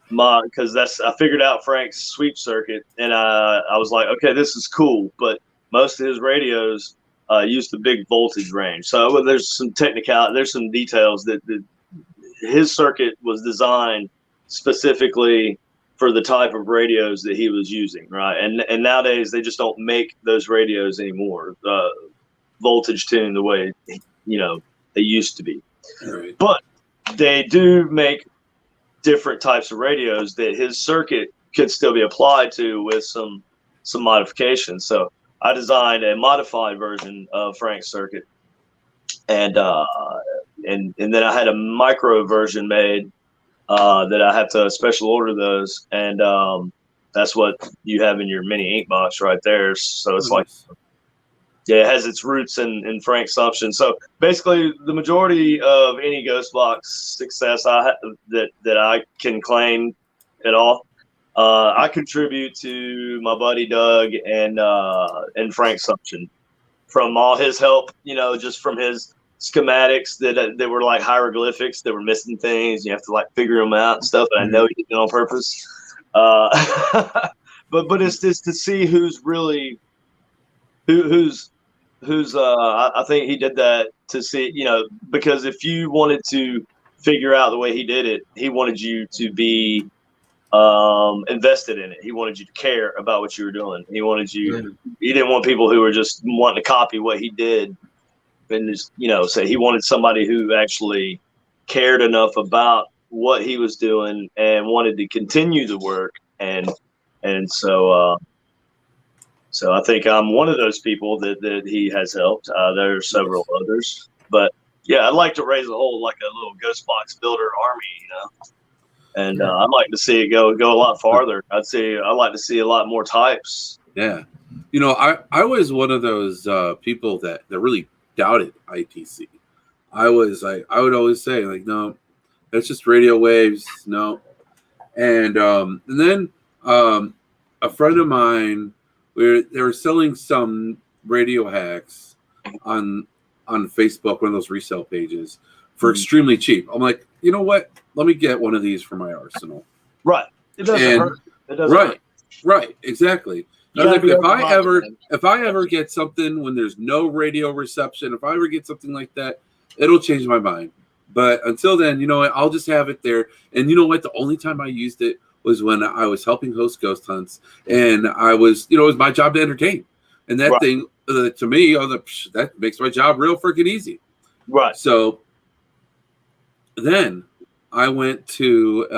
because I figured out Frank's sweep circuit, and I was like, okay, this is cool, but most of his radios use the big voltage range. So there's some there's some details that his circuit was designed specifically for the type of radios that he was using, right? And nowadays they just don't make those radios anymore, voltage tuned the way they used to be. Right. But they do make different types of radios that his circuit could still be applied to with some modifications. So I designed a modified version of Frank's circuit, and then I had a micro version made that I have to special order those, and that's what you have in your mini ink box right there. So it's like, it has its roots in Frank's option. So basically, the majority of any Ghost Box success that I can claim at all, I contribute to my buddy Doug and Frank's option, from all his help, just from his schematics that were like hieroglyphics that were missing things. You have to like figure them out and stuff. And I know he did it on purpose. But it's just to see who's really who's I think he did that to see, because if you wanted to figure out the way he did it, he wanted you to be invested in it. He wanted you to care about what you were doing. He wanted you. He didn't want people who were just wanting to copy what he did. And just, say he wanted somebody who actually cared enough about what he was doing and wanted to continue the work. And so I think I'm one of those people that he has helped. There are several others, but yeah, I'd like to raise a whole, like a little Ghost Box builder army, and I'd like to see it go a lot farther. I'd like to see a lot more types. Yeah. I was one of those people that really doubted ITC. I would always say, like, no, that's just radio waves. No. And then a friend of mine, they were selling some radio hacks on Facebook, one of those resale pages, for extremely cheap. I'm like, you know what? Let me get one of these for my arsenal. Right. It doesn't hurt. It doesn't hurt. Right. Exactly. I was like, if I ever get something when there's no radio reception, if I ever get something like that, it'll change my mind. But until then, I'll just have it there. And you know what? The only time I used it was when I was helping host ghost hunts, and I was, it was my job to entertain. And that thing, to me, that makes my job real freaking easy. Right. So then I went to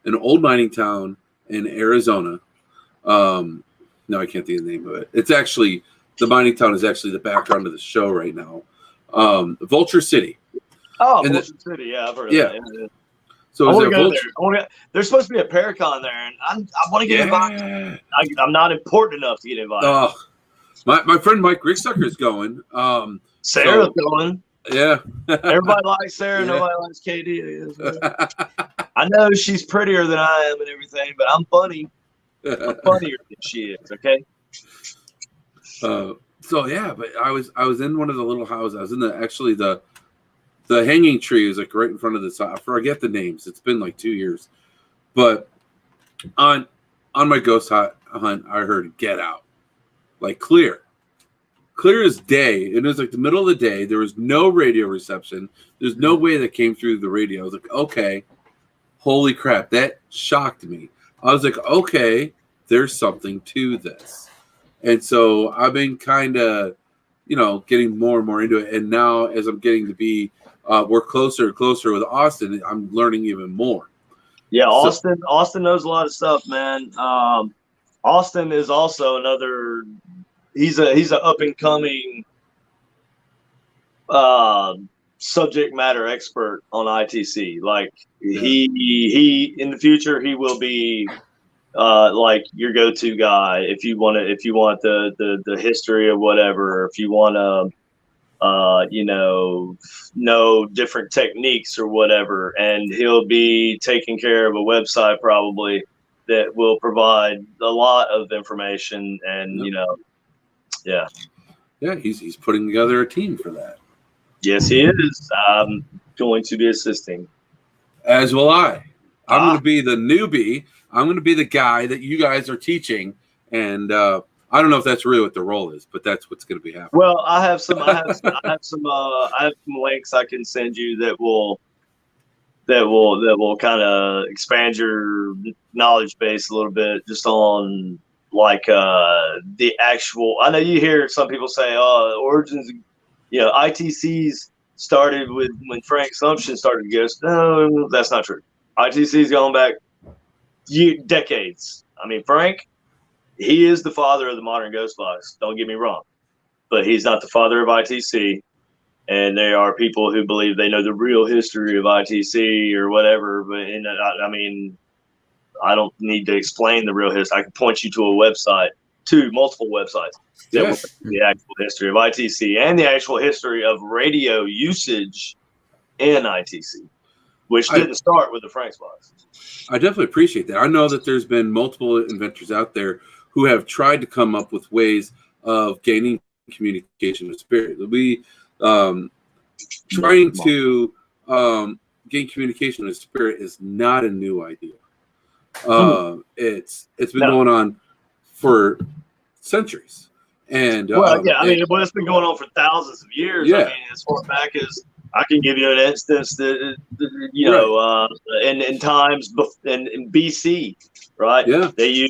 an old mining town in Arizona. No, I can't think of the name of it. It's actually, the mining town is actually the background of the show right now. Vulture City. Oh, Vulture City. Yeah, I've heard of that. Yeah. So I want to go there. There's supposed to be a Paracon there, and I want to get invited. I'm not important enough to get invited. My friend Mike Ricksucker is going. Sarah's going. Yeah. Everybody likes Sarah. Yeah. Nobody likes KD. I know she's prettier than I am and everything, but I'm funny. I'm funnier than she is. Okay. So yeah, but I was in one of the little houses. I was in the hanging tree is like right in front of this. I forget the names. It's been like 2 years, but on my ghost hunt, I heard "Get Out," like clear as day. It was like the middle of the day. There was no radio reception. There's no way that came through the radio. I was like, okay, holy crap, that shocked me. I was like, okay, there's something to this. And so I've been kind of, getting more and more into it. And now as I'm getting to be, we're closer and closer with Austin, I'm learning even more. Yeah, Austin knows a lot of stuff, man. Austin is also another. He's an up and coming subject matter expert on ITC. Like he in the future he will be like your go-to guy if you want the history of whatever, if you want to know different techniques or whatever, and he'll be taking care of a website probably that will provide a lot of information and he's putting together a team for that. Yes, he is. I'm going to be assisting. As will I. I'm going to be the newbie. I'm going to be the guy that you guys are teaching, and I don't know if that's really what the role is, but that's what's going to be happening. Well, I have some links I can send you that will kind of expand your knowledge base a little bit, just on like the actual. I know you hear some people say, "Oh, origins." ITCs started with when Frank Sumption started to Ghost. No, that's not true. ITC's going back decades. I mean, Frank, he is the father of the modern ghost box. Don't get me wrong, but he's not the father of ITC. And there are people who believe they know the real history of ITC or whatever. But I mean, I don't need to explain the real history. I can point you to multiple websites. That the actual history of ITC and the actual history of radio usage in ITC, which didn't start with the Frank's box. I definitely appreciate that. I know that there's been multiple inventors out there who have tried to come up with ways of gaining communication with spirit. We trying to gain communication with spirit is not a new idea. It's been going on for centuries. And it's been going on for thousands of years. I mean, as far back as I can give you an instance that in times in BC, right? Yeah, they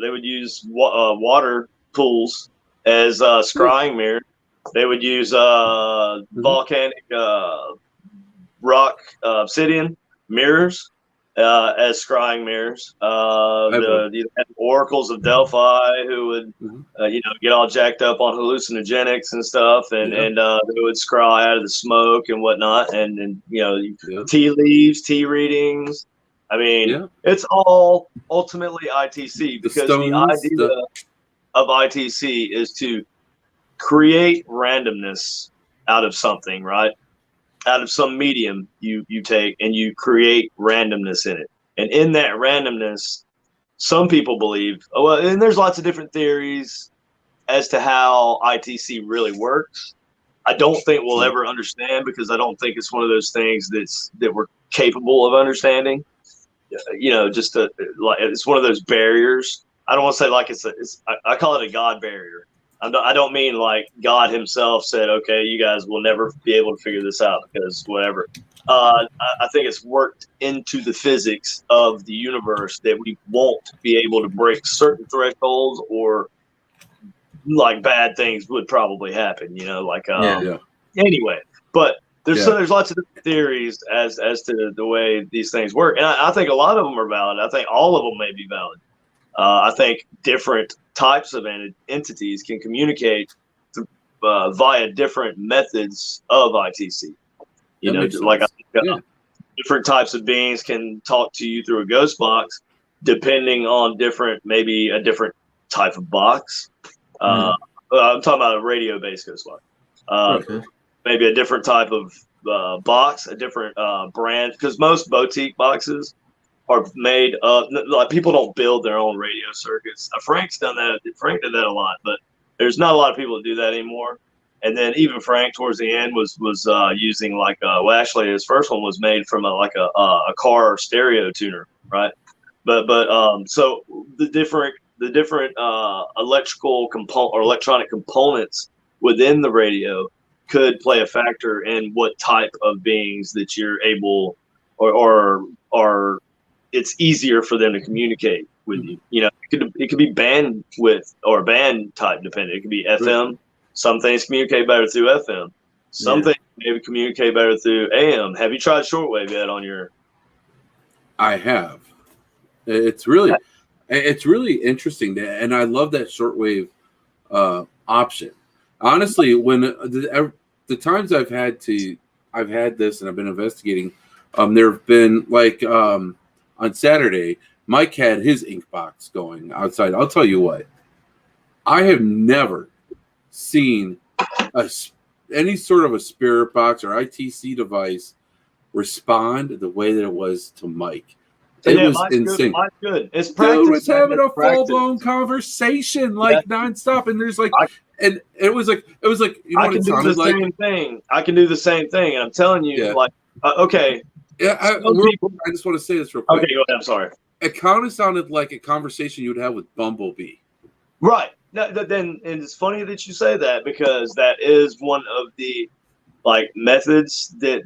would use water pools as scrying mirrors. They would use volcanic rock obsidian mirrors as scrying mirrors. The oracles of Delphi who would get all jacked up on hallucinogenics and stuff, and they would scry out of the smoke and whatnot, and tea leaves, tea readings. I mean, it's all ultimately ITC, because the idea of ITC is to create randomness out of something, right? Out of some medium you take and you create randomness in it. And in that randomness, some people believe, and there's lots of different theories as to how ITC really works. I don't think we'll ever understand, because I don't think it's one of those things that we're capable of understanding. It's one of those barriers. I don't want to say like I call it a God barrier. I don't mean like God himself said, okay, you guys will never be able to figure this out because whatever. I think it's worked into the physics of the universe that we won't be able to break certain thresholds, or like bad things would probably happen, anyway. But there's lots of different theories as to the way these things work. And I think a lot of them are valid. I think all of them may be valid. I think different types of entities can communicate via different methods of ITC. Different types of beings can talk to you through a ghost box, depending on maybe a different type of box. I'm talking about a radio-based ghost box. Maybe a different type of box, a different brand, because most boutique boxes are made of, like, people don't build their own radio circuits. Frank's done that. Frank did that a lot, but there's not a lot of people that do that anymore. And then even Frank towards the end was using actually his first one was made from a car stereo tuner, right? But so the different electrical component or electronic components within the radio could play a factor in what type of beings that you're able or it's easier for them to communicate with you. It could be bandwidth or band type dependent. It could be FM. Some things communicate better through FM. Some things maybe communicate better through AM. Have you tried shortwave yet on your? I have. It's really, It's really interesting, and I love that shortwave option. Honestly, when the times I've had this and I've been investigating, there have been like on Saturday, Mike had his ink box going outside. I'll tell you what, I have never seen any sort of a spirit box or ITC device respond the way that it was to Mike. It was insane. Mike's good. It's practice. Dude was having a full-blown conversation, like nonstop, and there's like, and it was like, you know what it sounded like? I can do the same thing, and I'm telling you, okay. Yeah, I just want to say this real quick. Okay, go ahead. I'm sorry. It kind of sounded like a conversation you would have with Bumblebee. Right. Then it's funny that you say that, because that is one of the methods that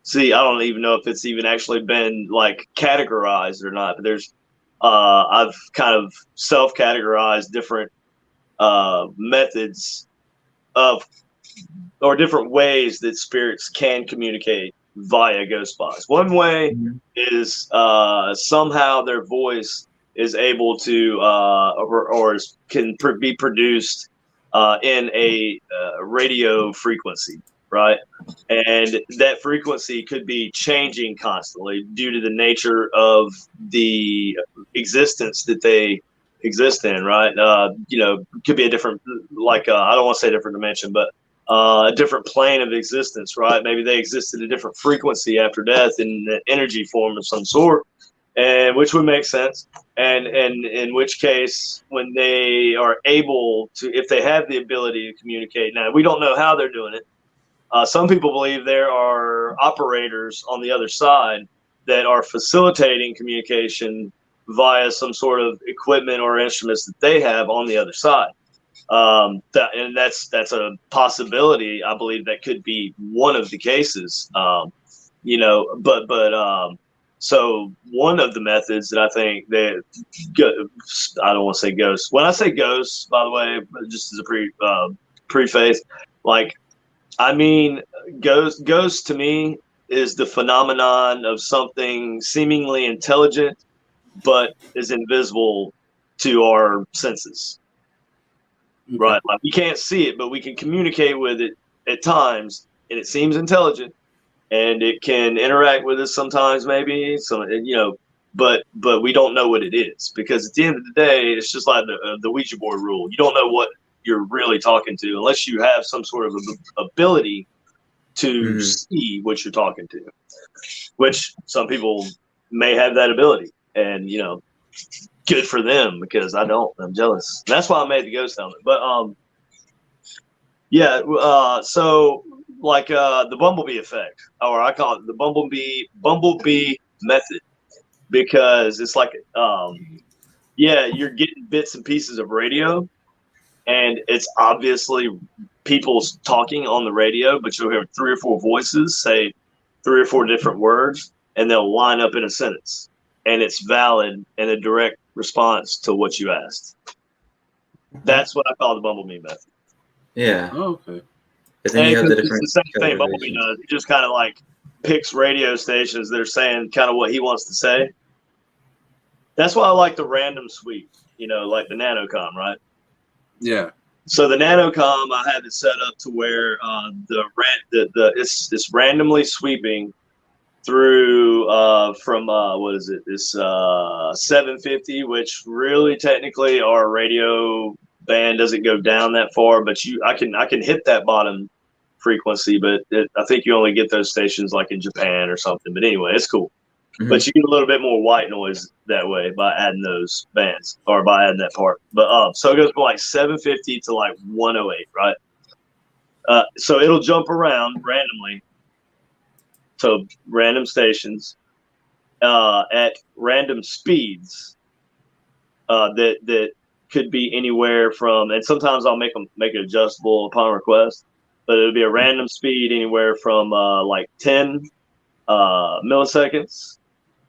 see, I don't even know if it's even actually been categorized or not, but there's I've kind of self-categorized different methods or different ways that spirits can communicate via ghost box. One way is somehow their voice is able to can be produced in a radio frequency. Right. And that frequency could be changing constantly due to the nature of the existence that they exist in. Right. Could be a different, I don't want to say different dimension, but a different plane of existence. Right. Maybe they exist at a different frequency after death in an energy form of some sort, and which would make sense. And in which case, when they are able to, if they have the ability to communicate, now we don't know how they're doing it. Some people believe there are operators on the other side that are facilitating communication via some sort of equipment or instruments that they have on the other side. And that's a possibility. I believe that could be one of the cases. So one of the methods that I think that I don't want to say ghosts. When I say ghosts, by the way, just as a preface, I mean, ghost to me is the phenomenon of something seemingly intelligent, but is invisible to our senses. Okay. Right? We can't see it, but we can communicate with it at times, and it seems intelligent, and it can interact with us sometimes, maybe. So but we don't know what it is, because at the end of the day, it's just like the Ouija board rule. You don't know what you're really talking to unless you have some sort of ability to see what you're talking to, which some people may have that ability, and good for them, because I don't. I'm jealous. And that's why I made the ghost helmet. But so the bumblebee effect, or I call it the bumblebee method, because it's you're getting bits and pieces of radio. And it's obviously people talking on the radio, but you'll hear 3 or 4 voices say 3 or 4 different words, and they'll line up in a sentence. And it's valid and a direct response to what you asked. That's what I call the bumblebee method. Yeah. Oh, okay. But then you have it's the same thing Bumblebee does. He just kind of picks radio stations that are saying kind of what he wants to say. That's why I like the random sweep, like the nanocom, right? Yeah. So the nanocom, I had it set up to where it's randomly sweeping through from what is it? This 750, which really technically our radio band doesn't go down that far, but I can hit that bottom frequency, but I think you only get those stations in Japan or something. But anyway, it's cool. Mm-hmm. But you get a little bit more white noise that way by adding those bands, or by adding that part. But so it goes from 750 to 108, right? So it'll jump around randomly to random stations at random speeds that could be anywhere from, and sometimes I'll make it adjustable upon request, but it'll be a random speed anywhere from 10 milliseconds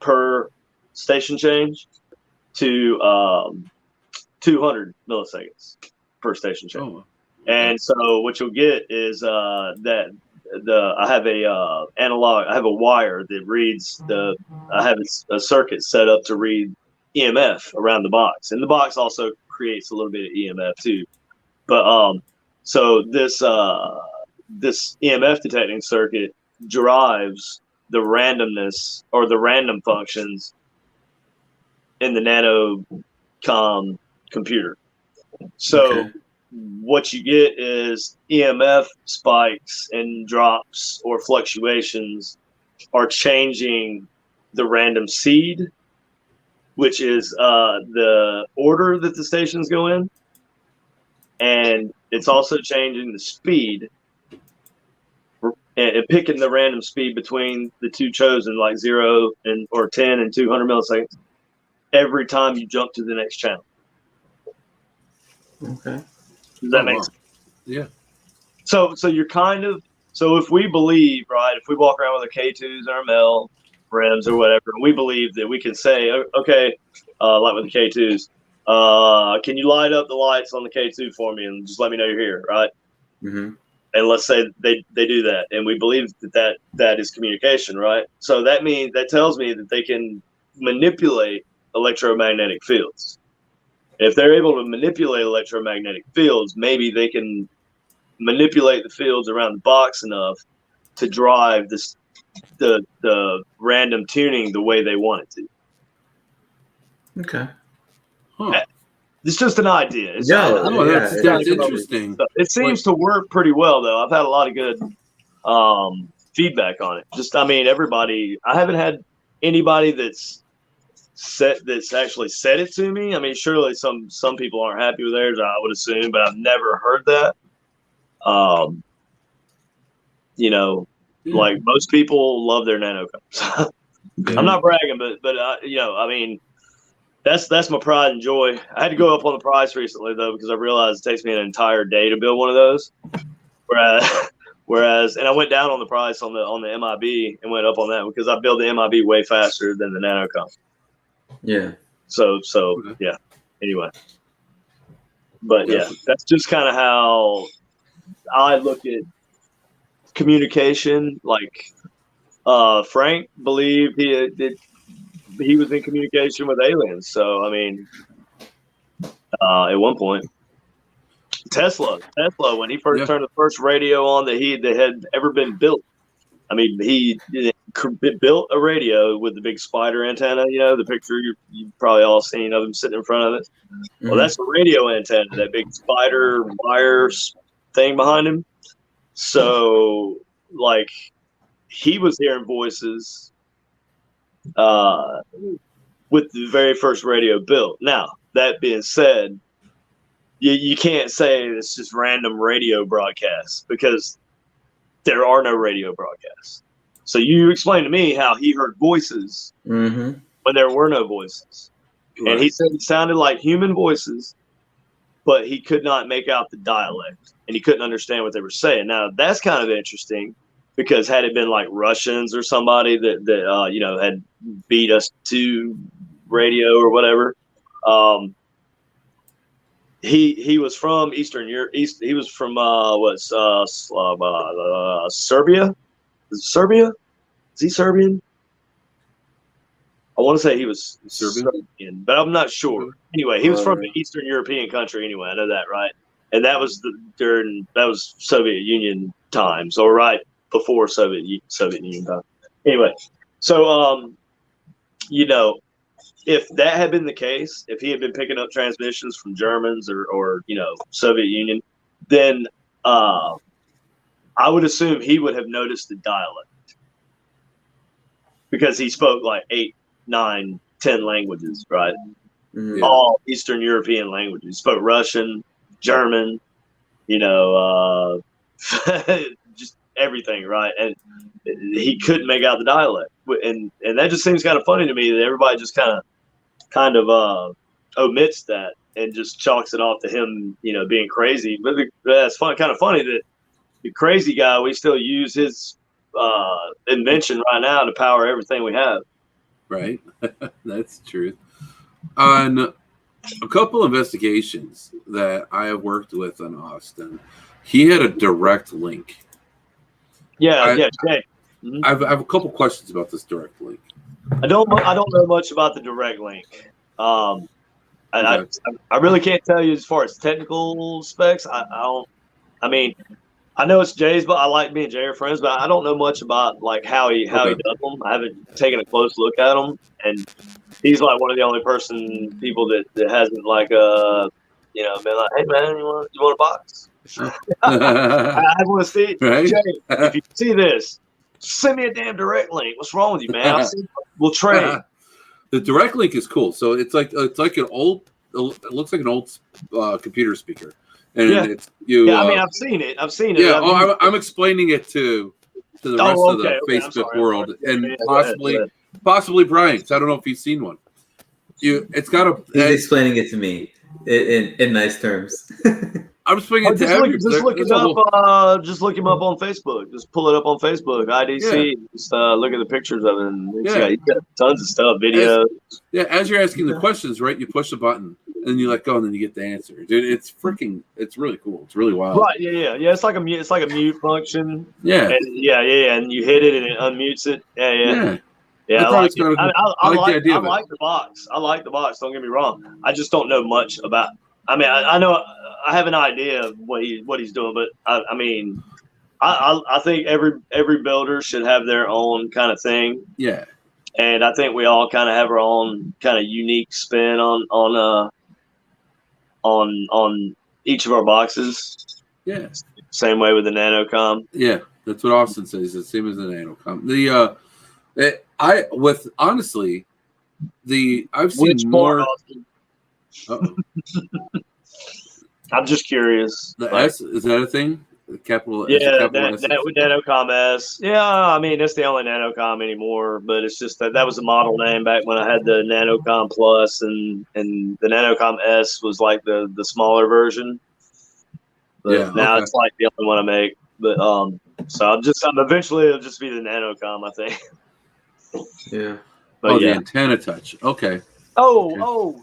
per station change to 200 milliseconds per station change. Oh. And so what you'll get is I have a analog. I have a wire that reads I have a circuit set up to read EMF around the box, and the box also creates a little bit of EMF too. But so this EMF detecting circuit derives the randomness or the random functions in the nanocom computer. So what you get is EMF spikes and drops or fluctuations are changing the random seed, which is the order that the stations go in. And it's also changing the speed and picking the random speed between the two chosen, like 0 or 10 and 200 milliseconds, every time you jump to the next channel. Okay. Does that make sense? Yeah. So you're kind of, so if we believe, right, if we walk around with our K2s and our Mel REMs or whatever, we believe that we can say, okay, like with the K2s, can you light up the lights on the K2 for me and just let me know you're here, right? Mm-hmm. And let's say they do that, and we believe that is communication, right? So that tells me that they can manipulate electromagnetic fields. If they're able to manipulate electromagnetic fields, maybe they can manipulate the fields around the box enough to drive the random tuning the way they want it to. Okay. Huh. It's just an idea. That's interesting. It seems to work pretty well, though. I've had a lot of good feedback on it. Just, I mean, everybody. I haven't had anybody that's actually said it to me. I mean, surely some people aren't happy with theirs, I would assume, but I've never heard that. Like most people love their nanocoms. I'm not bragging, but I mean, that's my pride and joy. I had to go up on the price recently though, because I realized it takes me an entire day to build one of those. Whereas, and I went down on the price on the MIB and went up on that because I build the MIB way faster than the nanocom. Yeah. So yeah. Anyway, but yeah, that's just kind of how I look at communication. Like Frank believed he was in communication with aliens. So I mean, at one point, Tesla, when he first turned the first radio on that had ever been built. I mean, he built a radio with the big spider antenna. You know, the picture you've probably all seen of him sitting in front of it. Mm-hmm. Well, that's a radio antenna, that big spider wire thing behind him. So, like, he was hearing voices with the very first radio built. Now, that being said, you can't say it's just random radio broadcasts because there are no radio broadcasts. So you explain to me how he heard voices when there were no voices. Right. And he said it sounded like human voices, but he could not make out the dialect and he couldn't understand what they were saying. Now, that's kind of interesting because had it been like Russians or somebody that had beat us to radio or whatever, he was from Eastern Europe. He was from Serbia. Is it Serbia? Is he Serbian? I want to say he was Serbian, but I'm not sure. Anyway, he was from an Eastern European country. Anyway, I know that, right? And that was that was Soviet Union times, or right before Soviet Union time. Anyway, so if that had been the case, if he had been picking up transmissions from Germans or Soviet Union, then I would assume he would have noticed the dialect because he spoke like 8, 9, 10 languages, right? Mm-hmm. All Eastern European languages. He spoke Russian, German, just everything, right? And he couldn't make out the dialect, and that just seems kind of funny to me that everybody just kind of omits that and just chalks it off to him, being crazy. But that's kind of funny that the crazy guy, we still use his invention right now to power everything we have. Right. That's true. On a couple investigations that I have worked with in Austin, he had a direct link. Yeah. I have a couple questions about this direct link. I don't know much about the direct link. I really can't tell you as far as technical specs. I don't. I mean, I know it's Jay's, but I like me and Jay are friends, but I don't know much about like how he does them. I haven't taken a close look at them, and he's like one of the only people that hasn't like been like, hey man, you want a box? I want to see right? Jay. If you see this, send me a damn direct link. What's wrong with you, man? We'll trade. The direct link is cool. So it's like an old. It looks like an old computer speaker, and it's you. Yeah, I mean, I've seen it. Yeah, I'm explaining it to the rest of the Facebook world, and possibly Brian. Because I don't know if he's seen one. It's got a. He's explaining it to me in nice terms. I'm explaining it to everybody. Just look him up on Facebook. Just pull it up on Facebook. IDC. Just look at the pictures of it. And he's got tons of stuff, videos. As you're asking the questions, right? You push the button and you let go, and then you get the answer. Dude, it's really cool. It's really wild. Right? Yeah. It's like a mute function. Yeah. And you hit it and it unmutes it. Yeah. Yeah, I like it. I like the box. I like the box. Don't get me wrong. I just don't know much about. I mean, I know I have an idea of what he's doing, but I mean, I think every builder should have their own kind of thing. Yeah. And I think we all kind of have our own kind of unique spin on each of our boxes. Yeah. Same way with the NanoCom. Yeah, that's what Austin says. It's the same as the NanoCom. I've seen more. I'm just curious. The S, is that a thing? The capital. NanoCom S. Yeah, I mean it's the only NanoCom anymore, but it's just that was a model name back when I had the NanoCom Plus, and the NanoCom S was like the smaller version. But now it's like the only one I make. But so eventually it'll just be the NanoCom, I think. Yeah. But the antenna touch. Okay. Well,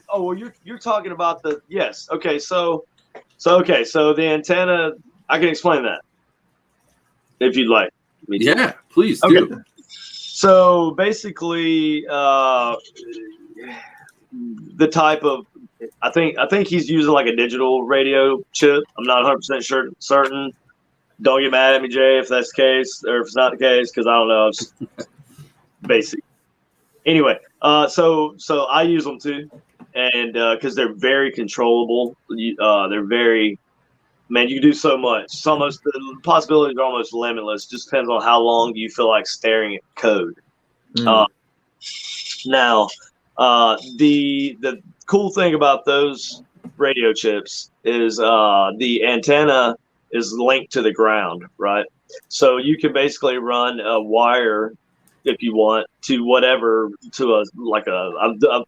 you're talking about the yes. Okay, so the antenna. I can explain that if you'd like me to. Yeah, please do. So basically, the type of I think he's using like a digital radio chip. I'm not 100% certain. Don't get mad at me, Jay, if that's the case, or if it's not the case, because I don't know. It's basic. Anyway, so I use them too, and because they're very controllable, they're very, man, you can do so much. It's almost, the possibilities are almost limitless. Just depends on how long you feel like staring at code. Now, the cool thing about those radio chips is the antenna is linked to the ground, right? So you can basically run a wire if you want to whatever to I've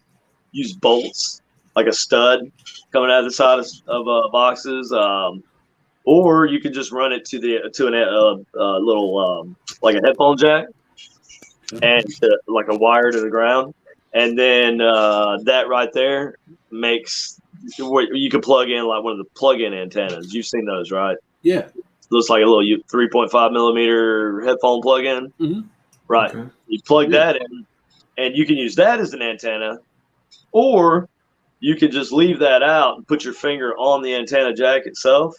used bolts like a stud coming out of the side of boxes, or you can just run it to a little like a headphone jack and like a wire to the ground, and then that right there makes where you can plug in like one of the plug-in antennas. You've seen those, right? Yeah, it looks like a little 3.5 millimeter headphone plug-in. Mm-hmm. Right. Okay. You plug that in, and you can use that as an antenna, or you can just leave that out and put your finger on the antenna jack itself,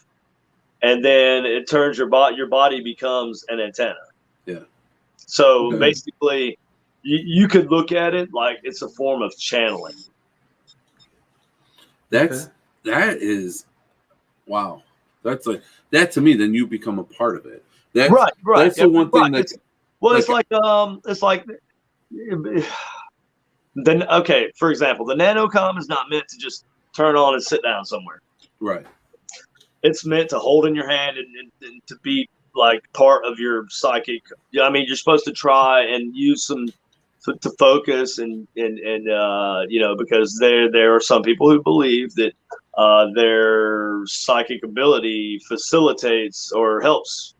and then it turns your body becomes an antenna. Yeah. So basically, you could look at it like it's a form of channeling. That is, wow. That's like that to me. Then you become a part of it. Right. That's the one thing that. Well, it's like then okay. For example, the NanoCom is not meant to just turn on and sit down somewhere. Right. It's meant to hold in your hand and to be like part of your psychic. I mean, you're supposed to try and use some to focus and because there are some people who believe that their psychic ability facilitates or helps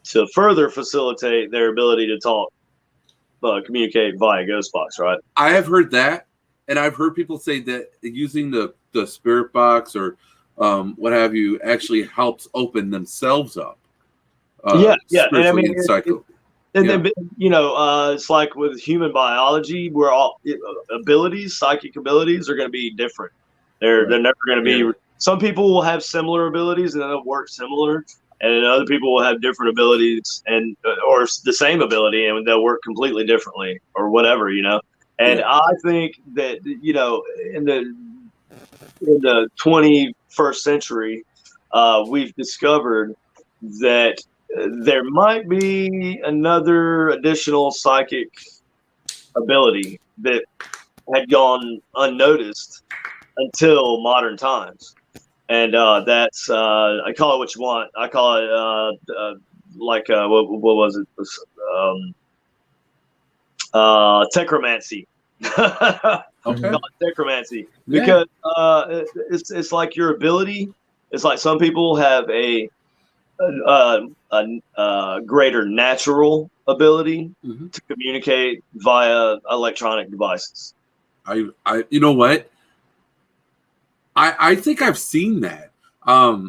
to further facilitate their ability to talk, communicate via ghost box, right? I have heard that, and I've heard people say that using the spirit box or what have you actually helps open themselves up. And I mean, And then, it's like with human biology, where all psychic abilities are going to be different. They're never going to be. Some people will have similar abilities and they'll work similar, and other people will have different abilities and or the same ability and they'll work completely differently or whatever, And I think that in the 21st century, we've discovered that there might be another additional psychic ability that had gone unnoticed until modern times. And that's I call it what you want. I call it what was it? Techromancy. Okay. Techromancy, because it's like your ability. It's like some people have a greater natural ability to communicate via electronic devices. You know what? I think I've seen that. I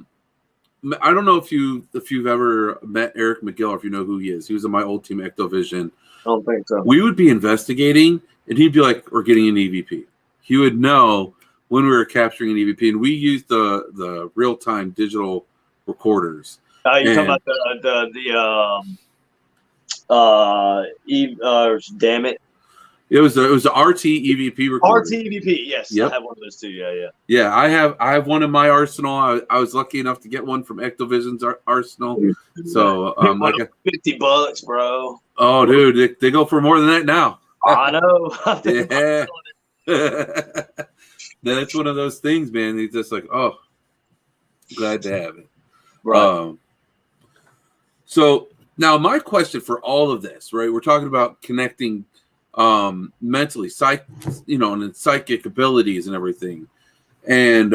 don't know if you've ever met Eric McGill, or if you know who he is. He was in my old team, Ectovision. I don't think so. We would be investigating, and he'd be like, "We're getting an EVP." He would know when we were capturing an EVP, and we used the real-time digital recorders. You talking about damn it. It was the RT EVP recorder. RT EVP, yes. Yep. I have one of those too. Yeah. Yeah, I have one in my arsenal. I was lucky enough to get one from Ectovision's arsenal. So like $50, bro. Oh, dude, they go for more than that now. I know. Yeah. That's one of those things, man. It's just like, oh, glad to have it. Right. So now my question for all of this, right? We're talking about connecting mentally, and psychic abilities and everything. And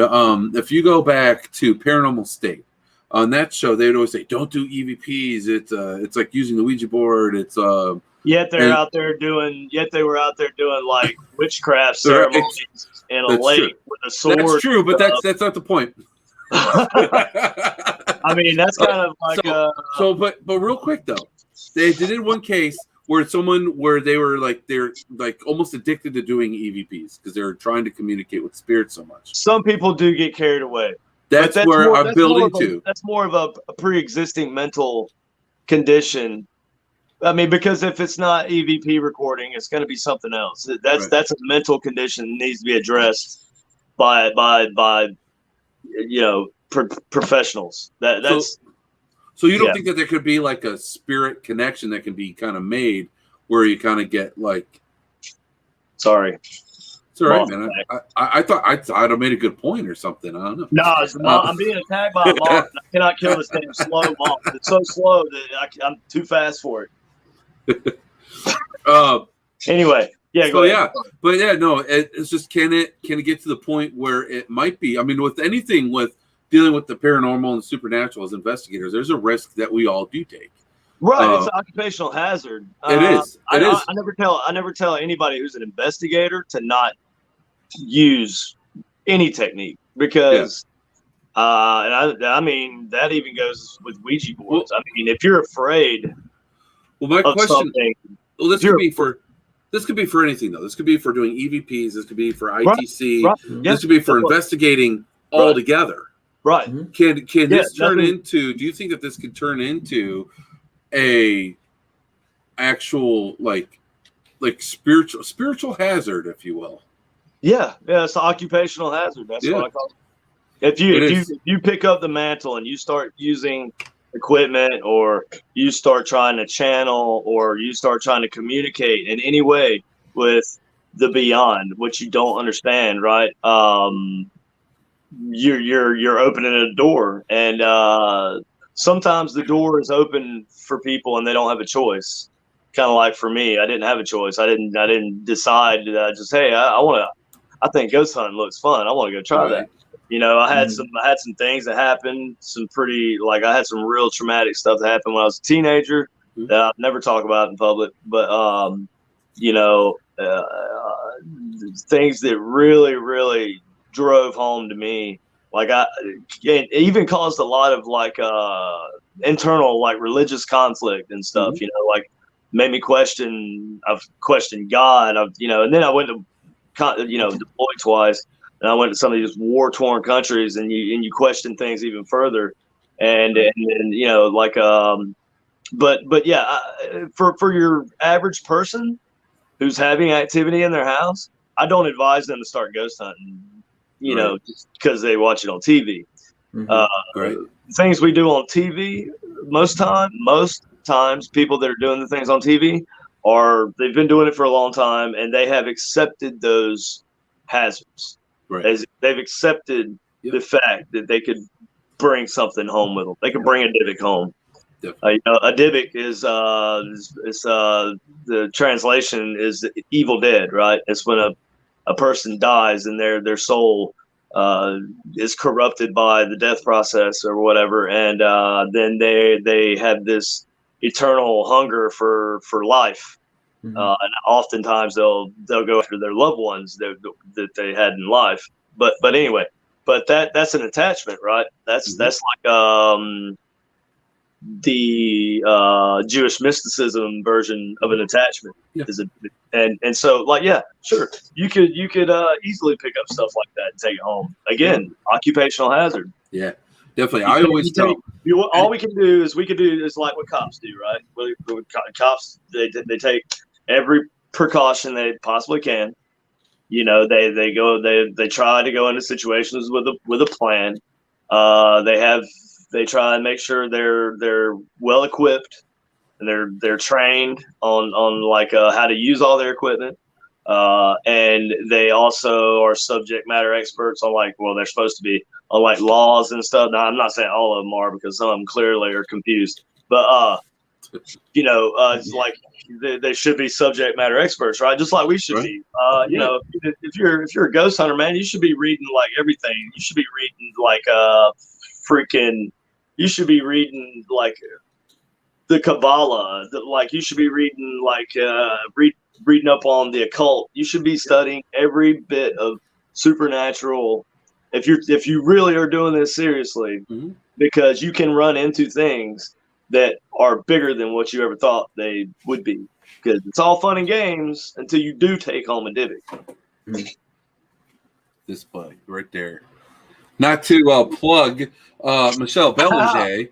if you go back to Paranormal State, on that show, they would always say, "Don't do EVPs. It's like using the Ouija board. It's Yet they were out there doing like witchcraft ceremonies in a lake with a sword. That's true, but that's not the point. I mean, that's kind of like but real quick though, they did one case where they're almost addicted to doing EVPs because they're trying to communicate with spirits so much. Some people do get carried away. That's where I'm building to. That's more of a pre-existing mental condition. I mean, because if it's not EVP recording, it's going to be something else. That's a mental condition that needs to be addressed by professionals. So you don't think that there could be like a spirit connection that can be kind of made where you kind of get like? Sorry. It's all right, man. I thought I made a good point or something. I don't know. No, I'm being attacked by a moth. I cannot kill this damn slow moth. It's so slow that I'm too fast for it. Anyway, go ahead. But no, it's just can it get to the point where it might be? I mean, with anything with dealing with the paranormal and supernatural as investigators, there's a risk that we all do take. Right, it's an occupational hazard. It is. I never tell anybody who's an investigator to not use any technique because, and I mean that even goes with Ouija boards. I mean, if you're afraid, my question. Something, this could be for anything though. This could be for doing EVPs. This could be for ITC. Right. This could be for investigating all together. Right. Can this turn into? Do you think that this could turn into a actual like spiritual hazard, if you will? Yeah, it's an occupational hazard. That's what I call it. If you pick up the mantle and you start using equipment, or you start trying to channel, or you start trying to communicate in any way with the beyond, which you don't understand, right? You're opening a door, and sometimes the door is open for people and they don't have a choice. Kind of like for me, I didn't have a choice. I didn't decide. Hey, I think ghost hunting looks fun. I want to go try that. I had some things that happened. I had some real traumatic stuff that happened when I was a teenager that I've never talk about in public. But things that really, really drove home to me. It even caused a lot of internal religious conflict and stuff. made me question. I've questioned God. And then I went to deployed twice, and I went to some of these war-torn countries, and you question things even further, and but yeah, for your average person who's having activity in their house, I don't advise them to start ghost hunting, just because they watch it on TV. Mm-hmm. Things we do on TV, most times, people that are doing the things on TV they've been doing it for a long time, and they have accepted those hazards. Right. As they've accepted the fact that they could bring something home with them. They could bring a Dybbuk home. A Dybbuk is the translation is evil dead, right? It's when a person dies and their soul is corrupted by the death process or whatever, and then they have this eternal hunger for life, and oftentimes they'll go after their loved ones that they had in life. But anyway, that's an attachment, right? That's like the Jewish mysticism version of an attachment. And so, like, yeah, sure, you could easily pick up stuff like that and take it home. Again, occupational hazard. Yeah, definitely. I always tell all we can do is like what cops do, right? With cops, they take every precaution they possibly can. They try to go into situations with a plan. They try and make sure they're well equipped, and they're trained on like how to use all their equipment. And they also are subject matter experts on they're supposed to be on like laws and stuff. Now, I'm not saying all of them are, because some of them clearly are confused, but it's like they should be subject matter experts, right? Just like we should be. If you're a ghost hunter, man, you should be reading like everything. You should be reading like you should be reading like the Kabbalah. You should be reading reading up on the occult. You should be studying every bit of supernatural. If you really are doing this seriously, because you can run into things that are bigger than what you ever thought they would be. Because it's all fun and games until you do take home a Dybbuk. This plug right there. Not to plug Michelle Belanger,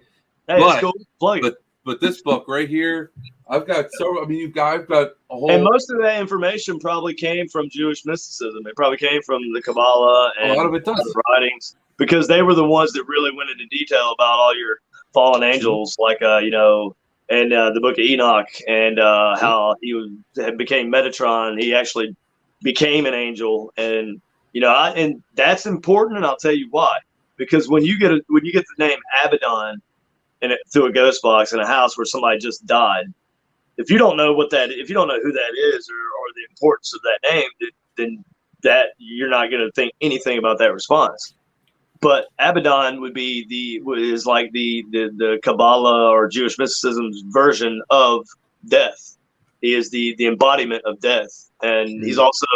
but this book right here, I've got several. I mean, I've got a whole. And most of that information probably came from Jewish mysticism. It probably came from the Kabbalah and a lot of it does. The writings, because they were the ones that really went into detail about all your fallen angels, and the Book of Enoch, and how he became Metatron. He actually became an angel, and and that's important, and I'll tell you why. Because when you get the name Abaddon through a ghost box in a house where somebody just died, if you don't know who that is or the importance of that name, then that you're not going to think anything about that response. But Abaddon is like the Kabbalah or Jewish mysticism's version of death. He is the embodiment of death, and he's also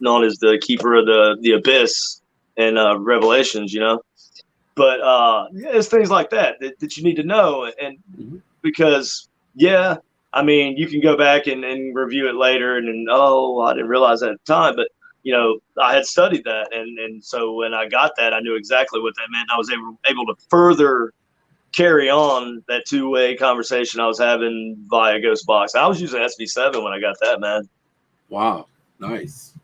known as the keeper of the abyss and Revelations. But it's things like that you need to know, and because I mean, you can go back and review it later, and I didn't realize that at the time, but I had studied that, and so when I got that, I knew exactly what that meant. I was able to further carry on that two-way conversation I was having via Ghost Box. I was using SV7 when I got that, man. Wow, nice.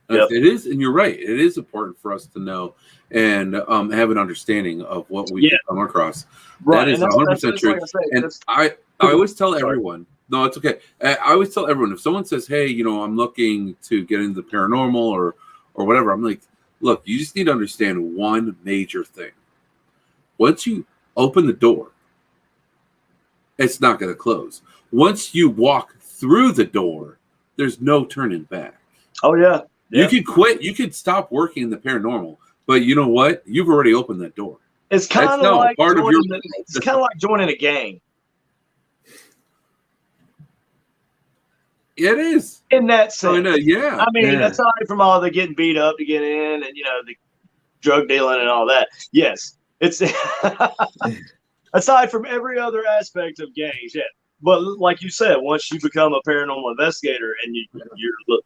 Yep. It is, and you're right. It is important for us to know and have an understanding of what we come across. Right. That is 100% true. And I always tell everyone. No, it's okay. I always tell everyone, if someone says, "Hey, I'm looking to get into the paranormal or whatever," I'm like, "Look, you just need to understand one major thing. Once you open the door, it's not going to close. Once you walk through the door, there's no turning back." Oh yeah. You can quit. You can stop working in the paranormal, but you know what? You've already opened that door. It's kind of like it's kind of like joining a gang. It is in that sense. Yeah. I mean, aside from all the getting beat up to get in, and the drug dealing and all that. Yes, it's aside from every other aspect of gangs. Yeah, but like you said, once you become a paranormal investigator and you're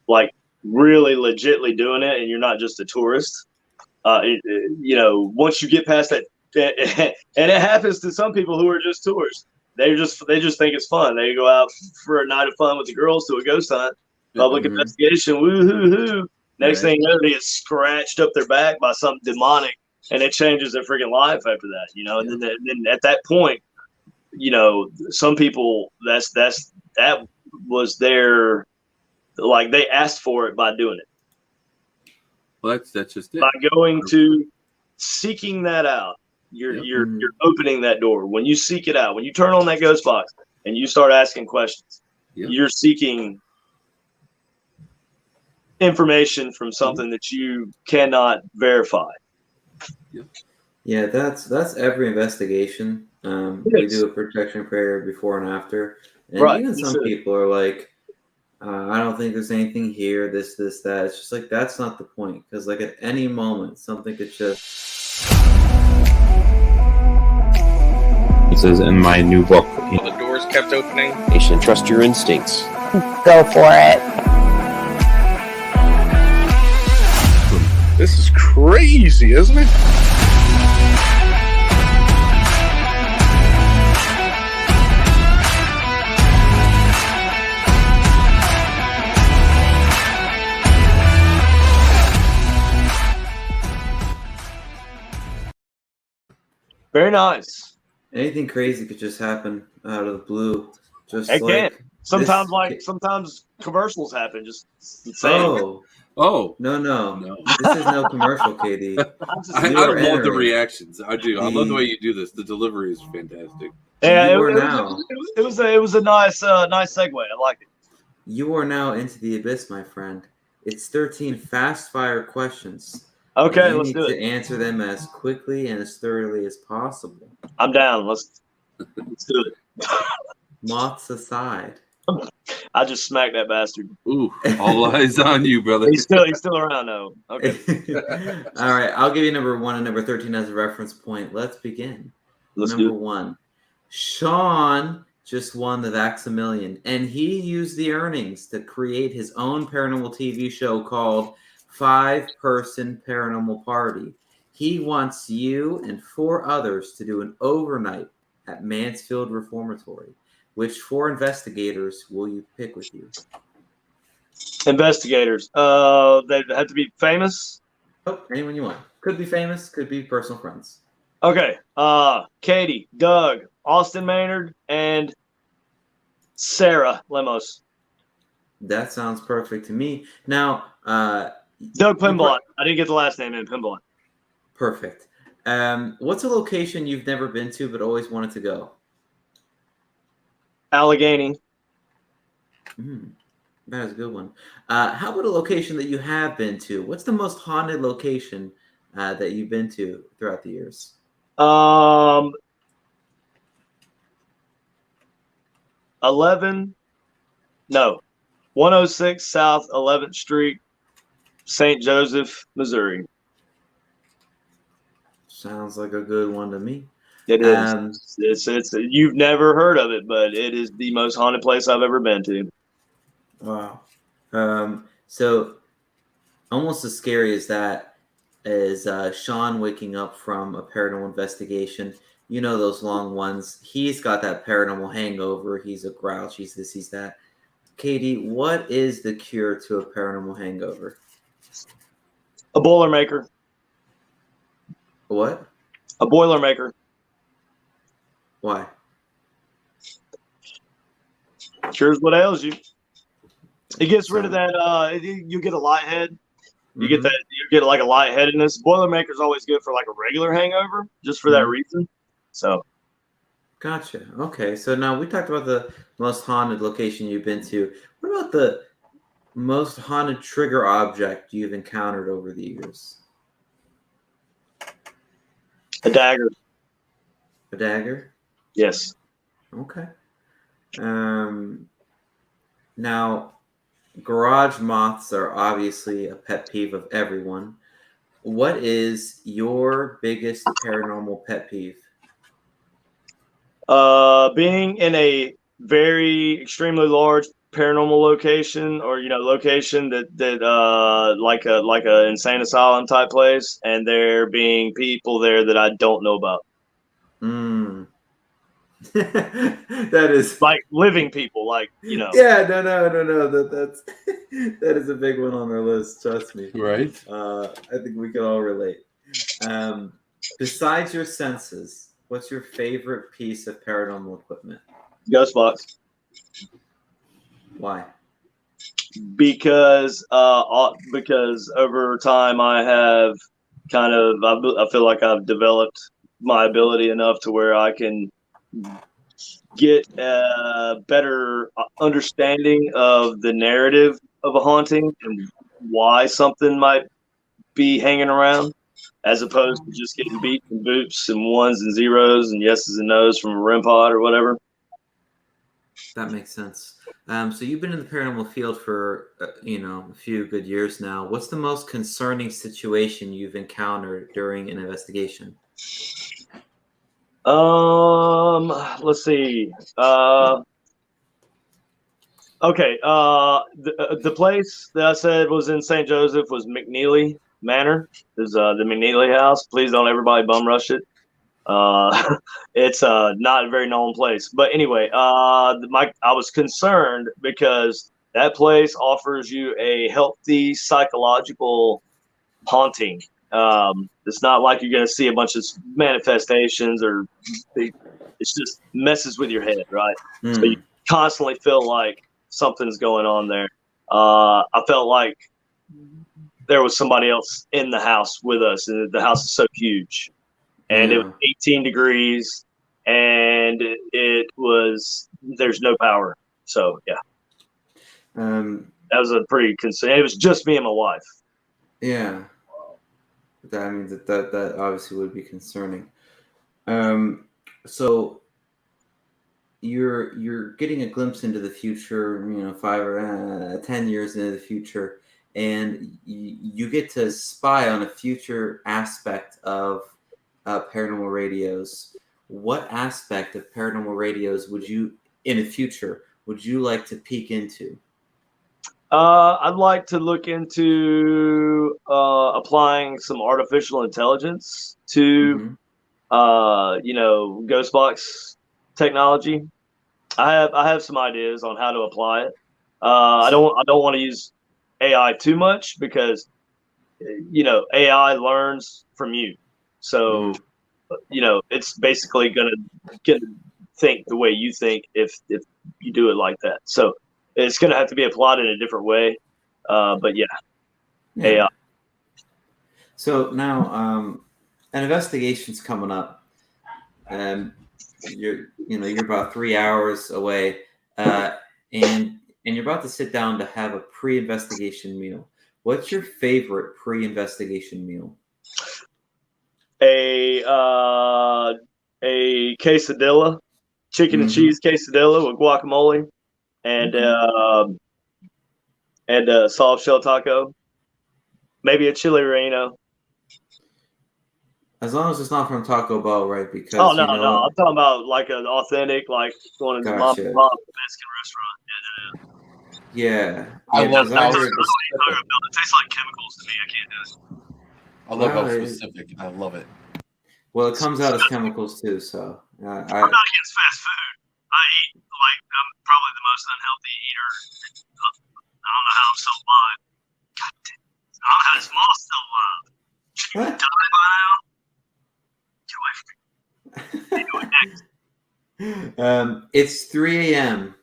like really legitly doing it, and you're not just a tourist, once you get past that, and it happens to some people who are just tourists. They just think it's fun. They go out for a night of fun with the girls to a ghost hunt, public investigation, woo-hoo-hoo. Next thing you know, they get scratched up their back by something demonic, and it changes their freaking life after that. And then at that point, some people that was their, like, they asked for it by doing it. Well, that's just it. By going to seeking that out, you're opening that door. When you seek it out, when you turn on that ghost box and you start asking questions, you're seeking information from something that you cannot verify. Yeah, that's every investigation. We do a protection prayer before and after, and even some people are like, I don't think there's anything here, this, that. It's just like, that's not the point, because like at any moment something could just. It says in my new book, the doors kept opening. You should trust your instincts. Go for it. This is crazy, isn't it? Very nice. Anything crazy could just happen out of the blue. Just it like can. Sometimes commercials happen. Just insane. Oh no! This is no commercial, Katie. I love the reactions. I do. I love the way you do this. The delivery is fantastic. Yeah, it was a nice segue. I like it. You are now into the abyss, my friend. It's 13 fast fire questions. Okay, let's do it. You need to answer them as quickly and as thoroughly as possible. I'm down. Let's do it. Moths aside. I just smacked that bastard. Ooh, all eyes on you, brother. He's still around though. Okay. All right, I'll give you number 1 and number 13 as a reference point. Let's begin. Number 1. Sean just won the Vax-A-Million, and he used the earnings to create his own paranormal TV show called 5-Person Paranormal Party. He wants you and 4 others to do an overnight at Mansfield Reformatory. Which 4 investigators will you pick with you? Investigators. They have to be famous? Oh, anyone you want. Could be famous, could be personal friends. Okay. Katie, Doug, Austin Maynard, and Sarah Lemos. That sounds perfect to me. Now, Doug Pimblott. I didn't get the last name in. Pimblott. Perfect. What's a location you've never been to but always wanted to go? Allegheny. That is a good one. How about a location that you have been to? What's the most haunted location that you've been to throughout the years? 106 South 11th Street, St. Joseph, Missouri. Sounds like a good one to me. It is. It's you've never heard of it, but it is the most haunted place I've ever been to. Wow. So almost as scary as that is Sean waking up from a paranormal investigation. You know those long ones. He's got that paranormal hangover. He's a grouch. He's this, he's that. Katie, what is the cure to a paranormal hangover? A Boilermaker. What? A Boilermaker. Why? Cures what ails you. It gets rid of that. You get a lighthead. You get that. You get like a lightheadedness. Boilermaker's always good for like a regular hangover, just for that reason. So. Gotcha. Okay. So now we talked about the most haunted location you've been to. What about the most haunted trigger object you've encountered over the years? A dagger. A dagger? Yes. Okay. Now, garage moths are obviously a pet peeve of everyone. What is your biggest paranormal pet peeve? Being in a very extremely large paranormal location, or location that like a insane asylum type place, and there being people there that I don't know about. That is like living people, Yeah, no. That's that is a big one on our list. Trust me. Right. I think we can all relate. Besides your senses, what's your favorite piece of paranormal equipment? Ghost box. Why? Because over time I have I feel like I've developed my ability enough to where I can get a better understanding of the narrative of a haunting and why something might be hanging around, as opposed to just getting beats and boops and ones and zeros and yeses and nos from a REM pod or whatever. That makes sense. So you've been in the paranormal field for a few good years now. What's the most concerning situation you've encountered during an investigation? Let's see. Okay. The place that I said was in St. Joseph was McNeely Manor. Is the McNeely house. Please don't everybody bum rush it. It's not a very known place. But anyway, I was concerned because that place offers you a healthy psychological haunting. It's not like you're going to see a bunch of manifestations or it's just messes with your head, right? So you constantly feel like something's going on there. I felt like there was somebody else in the house with us, and the house is so huge. And it was 18 degrees, and there's no power. So, yeah. That was a pretty concern. It was just me and my wife. Yeah. That means that obviously would be concerning. So you're getting a glimpse into the future, 5 or 10 years into the future, and you get to spy on a future aspect of paranormal radios. What aspect of paranormal radios would you like to peek into? I'd like to look into applying some artificial intelligence to, ghost box technology. I have some ideas on how to apply it. I don't want to use AI too much because AI learns from you, so it's basically gonna think the way you think if you do it like that. So it's gonna have to be applied in a different way. But yeah. AI. So now, an investigation's coming up, and you're about 3 hours away, and you're about to sit down to have a pre-investigation meal. What's your favorite pre-investigation meal? A quesadilla, chicken and cheese quesadilla with guacamole, and soft shell taco, maybe a chili relleno. As long as it's not from Taco Bell, right? Because no, I'm talking about like an authentic, like going to mom and pop Mexican restaurant. Yeah. I love how it tastes like chemicals to me. I can't do it. I love how specific. I love it. Well, it comes out as chemicals too, so I'm not against fast food. I'm probably the most unhealthy eater. I don't know how I'm still alive. God damn. I don't know how this mall's still alive. Should you die by now? Get away from me. It's 3 a.m.,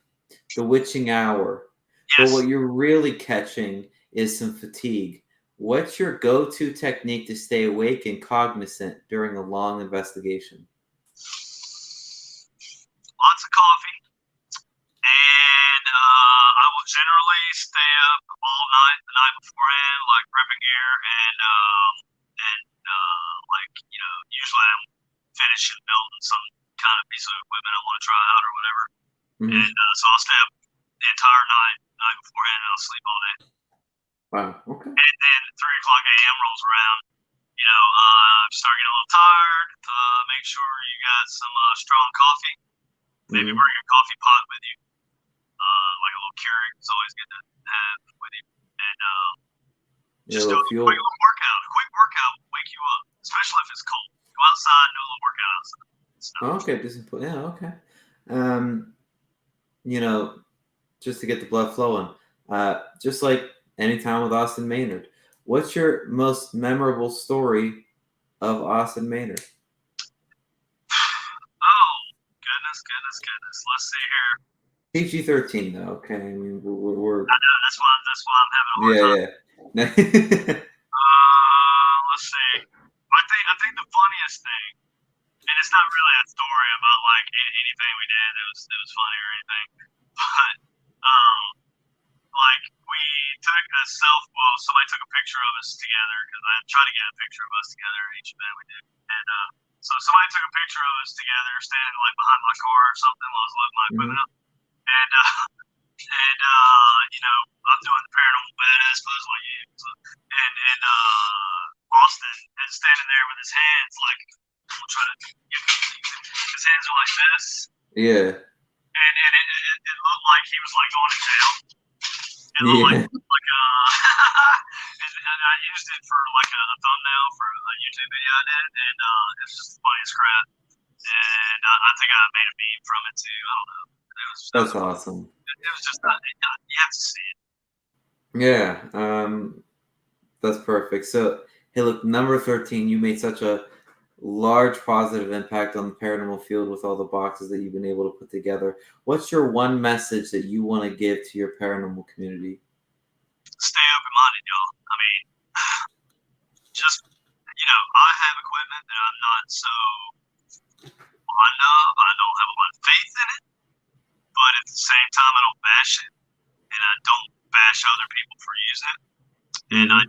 the witching hour. Yes. But what you're really catching is some fatigue. What's your go-to technique to stay awake and cognizant during a long investigation? Lots of coffee. And I will generally stay up all night, the night beforehand, like prepping gear and usually I'm finishing building some kind of piece of equipment I want to try out or whatever. And so I'll stay up the entire night beforehand, and I'll sleep all day. Wow. Okay. And then 3 o'clock a.m. rolls around. Start getting a little tired. Make sure you got some strong coffee. Maybe bring a coffee pot with you, like a little Keurig. It's always good to have with you. And just do a quick little workout. A quick workout will wake you up, especially if it's cold. Go outside and do a little workout outside. Okay. You know, just to get the blood flowing, just like any time with Austin Maynard. What's your most memorable story of Austin Maynard? Oh, goodness. Let's see here. PG-13 though, okay. I mean, we're I know that's why I'm having a hard time. Yeah. Let's see. I think the funniest thing, and it's not really a story about like anything we did that was funny or anything, but like we took somebody took a picture of us together because I tried to get a picture of us together at each event we did, and so somebody took a picture of us together standing like behind my car or something while I was loading my equipment up, and you know, I'm doing the paranormal badass pose like you, and Austin is standing there with his hands like, I'm trying to get his hands are like this. Yeah. And it looked like he was like going to jail. It looked like and I used it for like a thumbnail for a YouTube video I did, and it's just the funniest crap. And I think I made a meme from it too. I don't know. That's awesome. It was just you have to see it. Yeah, that's perfect. So, hey, look, number 13, you made such a large positive impact on the paranormal field with all the boxes that you've been able to put together. What's your one message that you want to give to your paranormal community? Stay open-minded, y'all. I mean, just, you know, I have equipment that I'm not so fond of. I don't have a lot of faith in it, but at the same time, I don't bash it, and I don't bash other people for using it, and I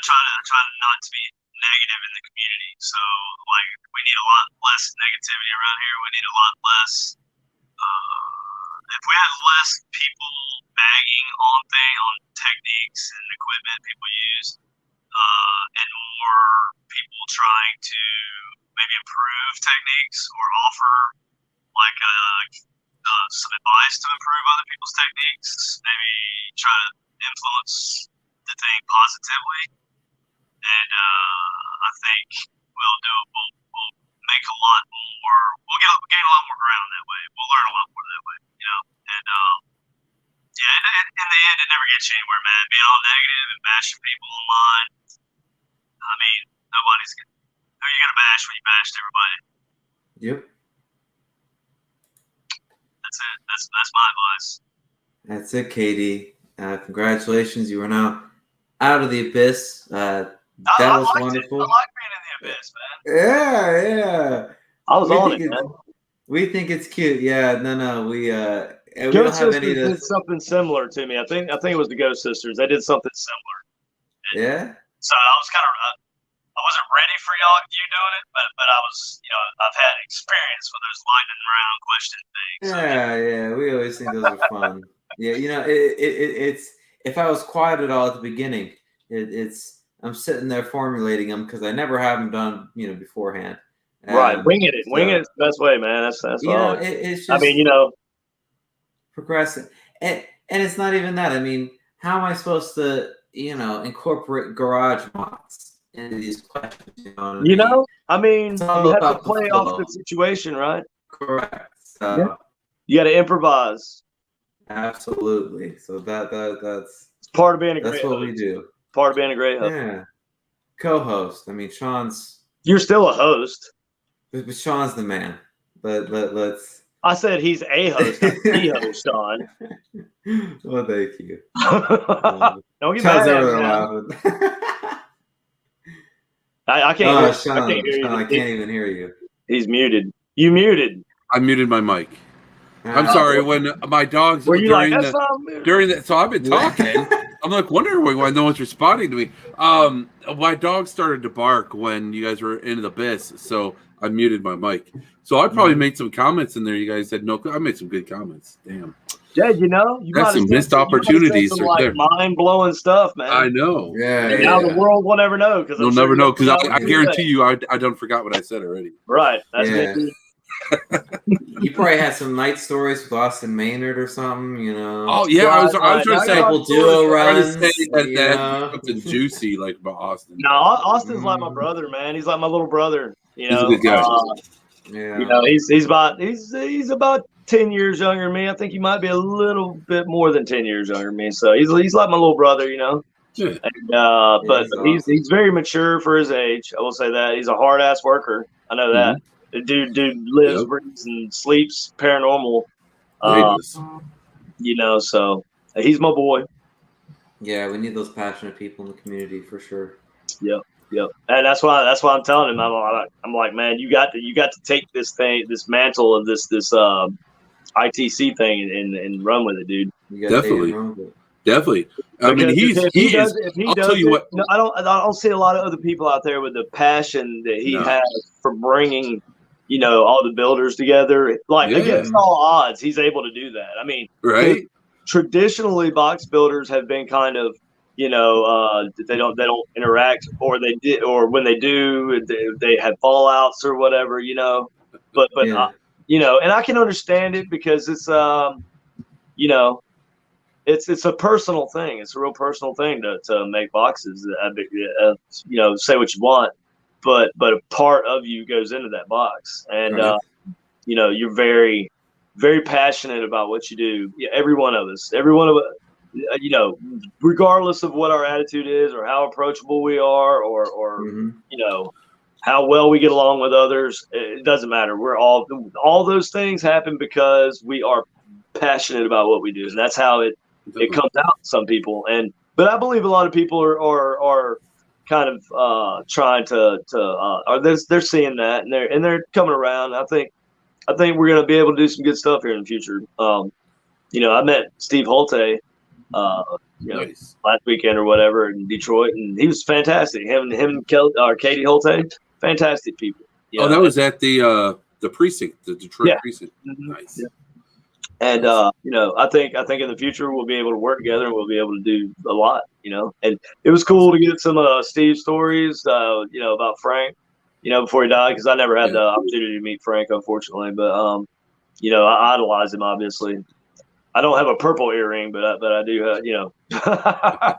try not to be negative in the community. So, like, we need a lot less negativity around here. We need a lot less. If we had less people bagging on techniques and equipment people use, and more people trying to maybe improve techniques or offer like some advice to improve other people's techniques, maybe try to influence the thing positively. And I think we'll make a lot more. We'll gain a lot more ground that way. We'll learn a lot more that way, you know. And in the end, it never gets you anywhere, man. Being all negative and bashing people online. I mean, nobody's gonna. Who are you gonna bash when you bashed everybody? Yep. That's it. That's my advice. That's it, Katie. Congratulations, you are now out of the abyss. That was wonderful. I like being in the abyss, man. Yeah. I was on it, man. We think it's cute. Yeah, no. We don't Ghost have Sisters any of this. did something similar to me. I think it was the Ghost Sisters. They did something similar. Yeah. So I was kind of I wasn't ready for you doing it, but I was, you know, I've had experience with those lightning round question things. Yeah. We always think those are fun. Yeah, you know, it's if I was quiet at all at the beginning, it's I'm sitting there formulating them because I never have them done, you know, beforehand. Right, winging it is the best way, man. That's you know, it's just. I mean, you know, progressive, and it's not even that. I mean, how am I supposed to, you know, incorporate garage mods into these questions? You know I mean, you have to play off the situation, right? Correct. You got to improvise. Absolutely. So that's it's part of being a great host. That's what we do. Part of being a great host. Yeah. Co-host. I mean, Sean's. You're still a host. But Sean's the man. But let's. I said he's a host, not the host, Sean. Well, thank you. Don't get mad at me. I can't. Sean, I can't hear you. I can't even hear you. He's muted. You muted. I muted my mic. I'm sorry. When my dogs were you during like, the so I've been talking. I'm like wondering why no one's responding to me. My dog started to bark when you guys were in the abyss, so I muted my mic. So I probably made some comments in there. You guys said no. I made some good comments. Damn. Yeah, you know, you got some missed opportunities some, like, mind blowing stuff, man. I know. Yeah. And now the world will never know because they'll never know because I guarantee you I don't forgot what I said already. Right. That's me. You probably had some night stories with Austin Maynard or something, you know. Oh yeah, I was trying to say couple duo runs. that something juicy like about Austin. No, Austin's like my brother, man. He's like my little brother. You know, he's a good guy. Yeah. You know, he's about 10 years younger than me. I think he might be a little bit more than 10 years younger than me. So he's like my little brother, you know. Yeah. And, but awesome. he's very mature for his age. I will say that he's a hard ass worker. I know that. The dude lives, breathes, and sleeps paranormal. You know, so he's my boy. Yeah, we need those passionate people in the community for sure. Yep. And that's why I'm telling him. I'm like, man, you got to take this mantle of this ITC thing and run with it, dude. Definitely. I mean, I'll tell you what. No, I don't see a lot of other people out there with the passion that he has for bringing, you know, all the builders together. Like against all odds, he's able to do that. I mean, right? Traditionally, box builders have been kind of, you know, they don't interact, or they did, or when they do, they have fallouts or whatever, you know. But you know, and I can understand it because it's you know, it's a personal thing. It's a real personal thing to make boxes. You know, say what you want, but a part of you goes into that box, and you know, you're very, very passionate about what you do. Yeah, every one of us, you know, regardless of what our attitude is or how approachable we are, or you know, how well we get along with others, it doesn't matter. We're all those things happen because we are passionate about what we do, and that's how it comes out to some people. But I believe a lot of people are kind of trying they're seeing that, and they're coming around. I think we're going to be able to do some good stuff here in the future. You know, I met Steve Holte, you know, last weekend or whatever in Detroit, and he was fantastic. Him and Katie Holte, fantastic people. That was at the precinct, the Detroit precinct. Nice. Yeah. And you know, I think in the future we'll be able to work together and we'll be able to do a lot. You know, and it was cool to get some Steve stories. You know, about Frank. You know, before he died, because I never had the opportunity to meet Frank, unfortunately. But you know, I idolize him. Obviously, I don't have a purple earring, but I do. You know, I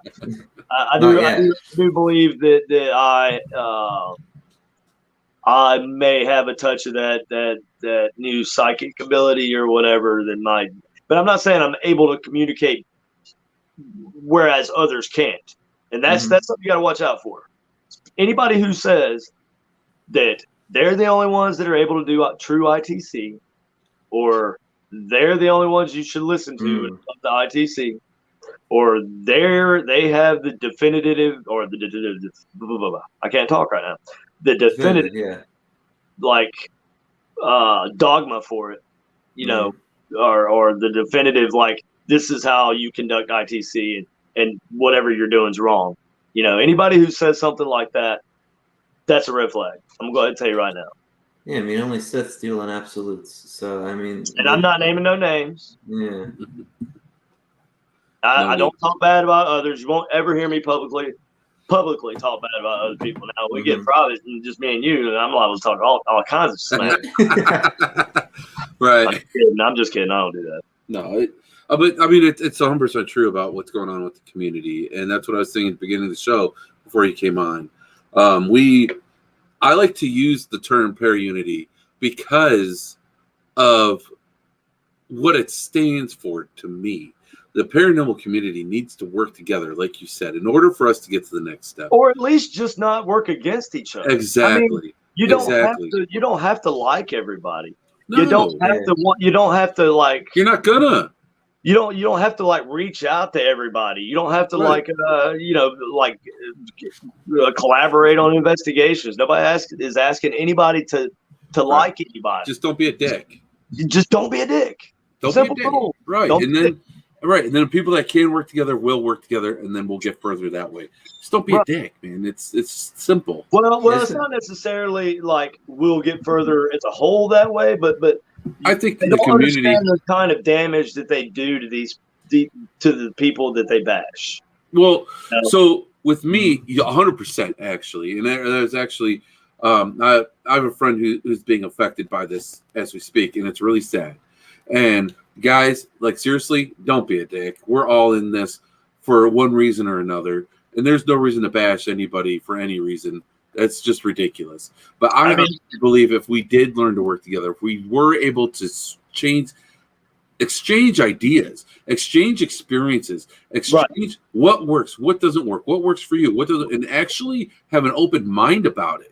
do believe that I may have a touch of that new psychic ability or whatever that might. But I'm not saying I'm able to communicate, whereas others can't, and that's something you got to watch out for. Anybody who says that they're the only ones that are able to do true ITC, or they're the only ones you should listen to when it comes to ITC, or they have the definitive or the I can't talk right now. The definitive, like dogma for it, you know, or the definitive, like, this is how you conduct ITC, and whatever you're doing is wrong. You know, anybody who says something like that, that's a red flag. I'm going to tell you right now. Yeah, I mean, only Siths deal in absolutes. So, I mean... And I'm not naming no names. Yeah. I don't talk bad about others. You won't ever hear me publicly talk bad about other people. Now, we get private, and just me and you, and I'm liable to talk all kinds of smack. Right. I'm just kidding. I don't do that. No, but I mean, it's 100% true about what's going on with the community, and that's what I was saying at the beginning of the show before you came on. I like to use the term para-unity because of what it stands for to me. The paranormal community needs to work together, like you said, in order for us to get to the next step, or at least just not work against each other. Exactly. I mean, you don't have to like everybody. No, you don't have to want. You don't have to like. You're not gonna. You don't have to like reach out to everybody. You don't have to collaborate on investigations. Nobody is asking anybody to like anybody. Just don't be a dick. Just don't be a dick. Simple rule. Right. And then people that can work together will work together, and then we'll get further that way. Just don't be a dick, man. It's simple. Well, it's not necessarily like we'll get further as a whole that way, but I think the community understand the kind of damage that they do to to the people that they bash. Well, so with me, 100% actually, and there's actually I have a friend who's being affected by this as we speak, and it's really sad. And guys, like, seriously, don't be a dick. We're all in this for one reason or another, and there's no reason to bash anybody for any reason. That's just ridiculous. But I believe if we did learn to work together, if we were able to exchange ideas, exchange experiences, exchange what works, what doesn't work, what works for you, what doesn't, and actually have an open mind about it.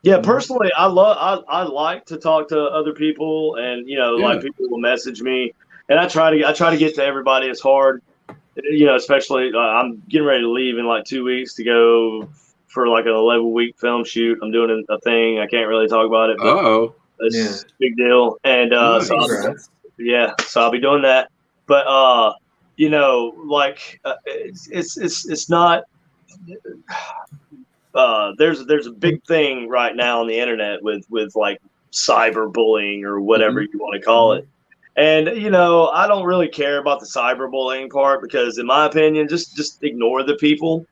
Yeah, personally, I like to talk to other people, and like people will message me, and I try to get to everybody as hard, especially I'm getting ready to leave in like 2 weeks to go for like an 11-week film shoot. I'm doing a thing. I can't really talk about it, but it's a big deal. And so I'll be doing that. But it's not. There's a big thing right now on the internet with like cyberbullying or whatever you want to call it. And, I don't really care about the cyberbullying part because, in my opinion, just ignore the people,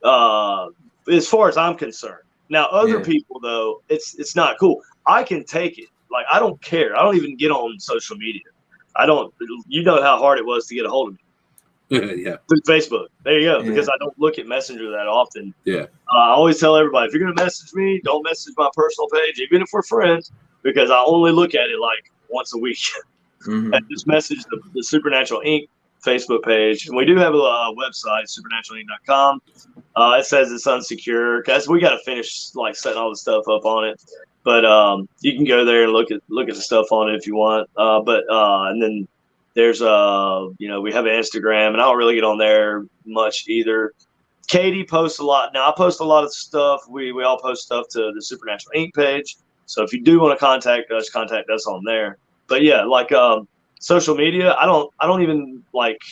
as far as I'm concerned. Now, other people, though, it's not cool. I can take it. Like, I don't care. I don't even get on social media. You know how hard it was to get a hold of me. Through Facebook. There you go. Because I don't look at Messenger that often. I always tell everybody, if you're going to message me, don't message my personal page, even if we're friends, because I only look at it like once a week. And just message the Supernatural Inc. Facebook page. And we do have a website, supernaturalinc.com. It says it's unsecure because we got to finish like setting all the stuff up on it. But you can go there and look at the stuff on it if you want. And then there's we have an Instagram, and I don't really get on there much either. Katie posts a lot. Now I post a lot of stuff. We all post stuff to the Supernatural Inc. page. So if you do want to contact us on there. But yeah, like social media, I don't even like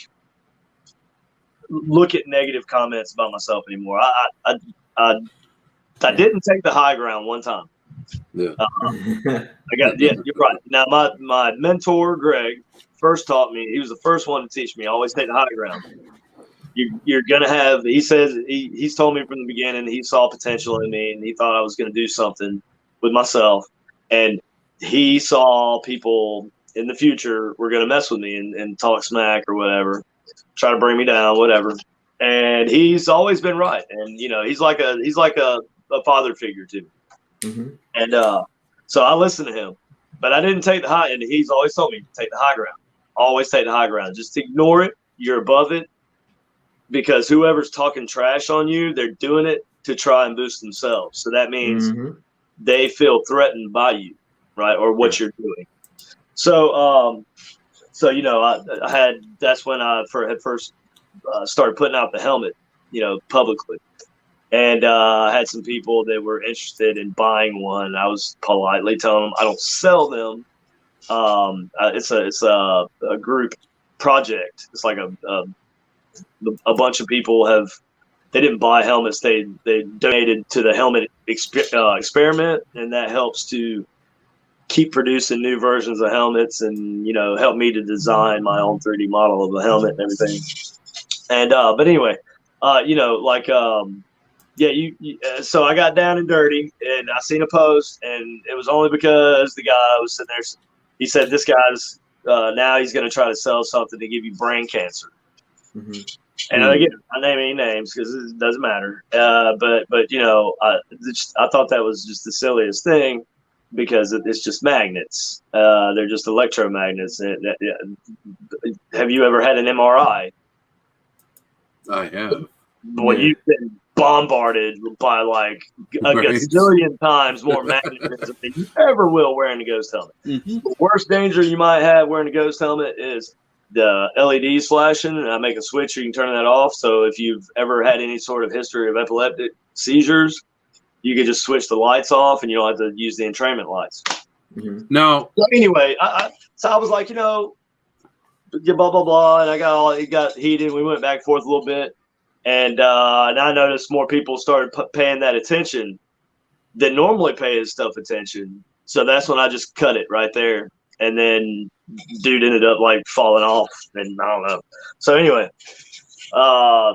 look at negative comments about myself anymore. I didn't take the high ground one time. You're right. Now my mentor Greg first taught me. He was the first one to teach me. Always take the high ground. You're gonna have. He says he's told me from the beginning. He saw potential in me, and he thought I was gonna do something with myself. And he saw people in the future were gonna mess with me and talk smack or whatever, try to bring me down, whatever. And he's always been right. And he's like a father figure too. And so I listened to him, but I didn't take the high. And he's always told me to take the high ground. Always take the high ground. Just ignore it. You're above it. Because whoever's talking trash on you, they're doing it to try and boost themselves. So that means they feel threatened by you, right, or what you're doing. So, I had. That's when I had first started putting out the helmet, publicly, and I had some people that were interested in buying one. I was politely telling them I don't sell them. It's a group project. It's like a bunch of people they didn't buy helmets. They donated to the helmet experiment, and that helps to keep producing new versions of helmets and, help me to design my own 3D model of the helmet and everything. And, but anyway, so I got down and dirty and I seen a post, and it was only because the guy was sitting there. He said, this guy's now he's going to try to sell something to give you brain cancer. And again, I name any names because it doesn't matter. But I thought that was just the silliest thing because it's just magnets. They're just electromagnets. Have you ever had an MRI? I have. Well, you've been bombarded by like a gazillion times more magnetism than you ever will wearing a ghost helmet. The worst danger you might have wearing a ghost helmet is the LEDs flashing, and I make a switch, you can turn that off. So if you've ever had any sort of history of epileptic seizures, you can just switch the lights off, and you don't have to use the entrainment lights. No. So anyway, I was like, blah blah blah, and it got heated. We went back and forth a little bit, and I noticed more people started paying that attention that normally pay his stuff attention. So that's when I just cut it right there. And then dude ended up like falling off, and I don't know. So anyway, I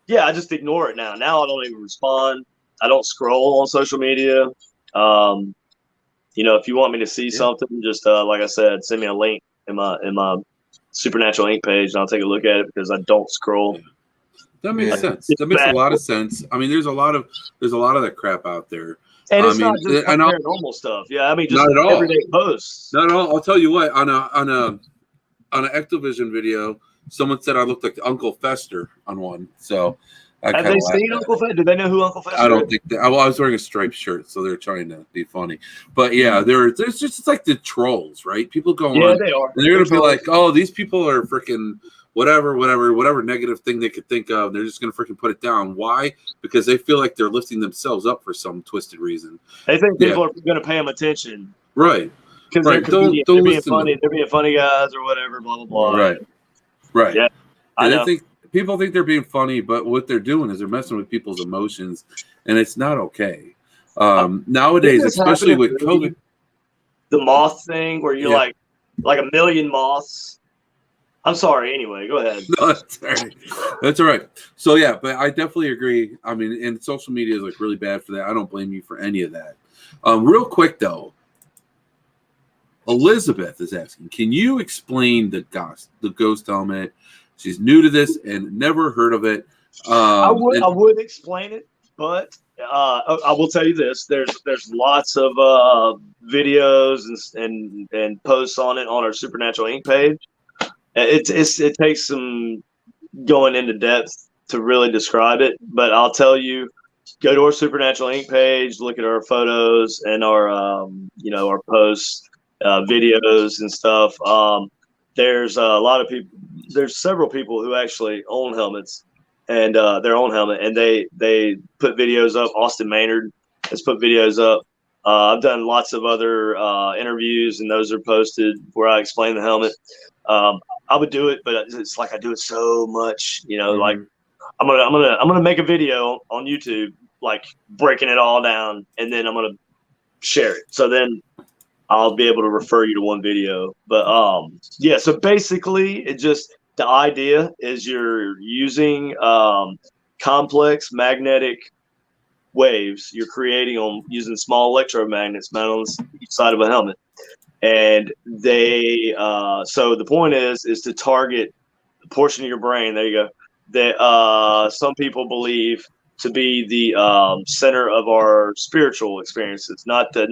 just ignore it now. Now I don't even respond. I don't scroll on social media. If you want me to see something, just like I said, send me a link in my Supernatural Inc. page, and I'll take a look at it because I don't scroll. Yeah. That makes sense. That makes a lot of sense. I mean, there's a lot of that crap out there. And it's not just paranormal stuff. Yeah, I mean, just not at all. Everyday posts. Not at all. I'll tell you what. On an Ectovision video, someone said I looked like Uncle Fester on one. So have they seen Uncle Fester? Do they know who Uncle Fester is? I don't think that. I was wearing a striped shirt, so they're trying to be funny. But yeah, there's just like the trolls, right? People go on. They are. And they're going to be like, oh, these people are freaking whatever negative thing they could think of. They're just going to freaking put it down. Why? Because they feel like they're lifting themselves up for some twisted reason. They think people are going to pay them attention. Right. Because they're being funny. They're being funny guys or whatever, blah, blah, blah. Right. Yeah. People think they're being funny, but what they're doing is they're messing with people's emotions, and it's not okay. Nowadays, especially with COVID. The moth thing where you're like a million moths. I'm sorry. Anyway, go ahead. No, that's all right. That's all right. So yeah, but I definitely agree. I mean, and social media is like really bad for that. I don't blame you for any of that. Real quick though, Elizabeth is asking, can you explain the ghost helmet? She's new to this and never heard of it. I would explain it, but I will tell you this: there's lots of videos and posts on it on our Supernatural Inc. page. It takes some going into depth to really describe it, but I'll tell you, go to our Supernatural Inc. page, look at our photos and our our posts, videos and stuff. There's a lot of people. There's several people who actually own helmets and their own helmet, and they put videos up. Austin Maynard has put videos up. I've done lots of other interviews, and those are posted where I explain the helmet. I would do it, but it's like I do it so much, like I'm gonna make a video on YouTube, like breaking it all down, and then I'm gonna share it. So then I'll be able to refer you to one video. But so basically the idea is you're using complex magnetic waves you're creating on using small electromagnets mounted on each side of a helmet. And they so the point is to target the portion of your brain, there you go, that some people believe to be the center of our spiritual experiences, not what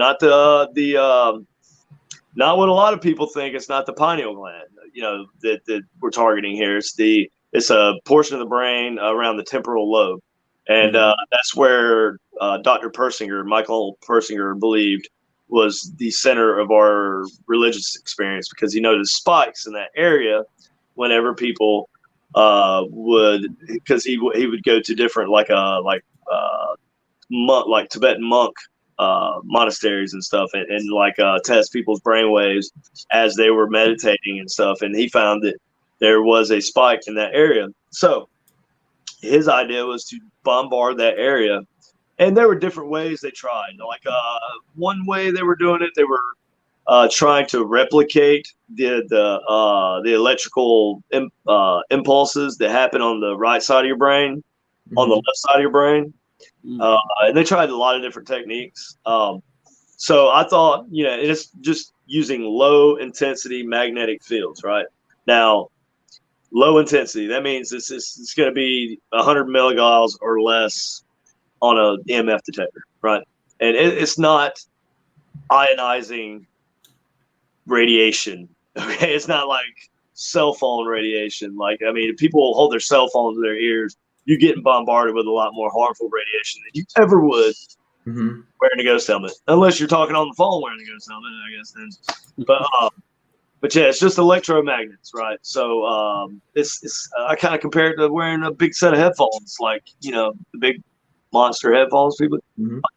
a lot of people think. It's not the pineal gland, that we're targeting here. It's a portion of the brain around the temporal lobe, and that's where Dr. Michael Persinger, believed was the center of our religious experience, because he noticed spikes in that area whenever people because he would go to different like Tibetan monk monasteries and stuff, and test people's brainwaves as they were meditating and stuff, and he found that there was a spike in that area. So his idea was to bombard that area. And there were different ways they tried. Like one way they were doing it, they were trying to replicate the electrical impulses that happen on the right side of your brain, on the left side of your brain. And they tried a lot of different techniques. So I thought, it's just using low intensity magnetic fields, right? Now, low intensity, that means it's going to be 100 milligauss or less on a EMF detector, right? And it's not ionizing radiation. Okay, it's not like cell phone radiation. Like, I mean, if people hold their cell phones to their ears, you're getting bombarded with a lot more harmful radiation than you ever would wearing a ghost helmet, unless you're talking on the phone wearing a ghost helmet, I guess. Then, but yeah, it's just electromagnets, right? So it's I kind of compare it to wearing a big set of headphones, like the big monster headphones people.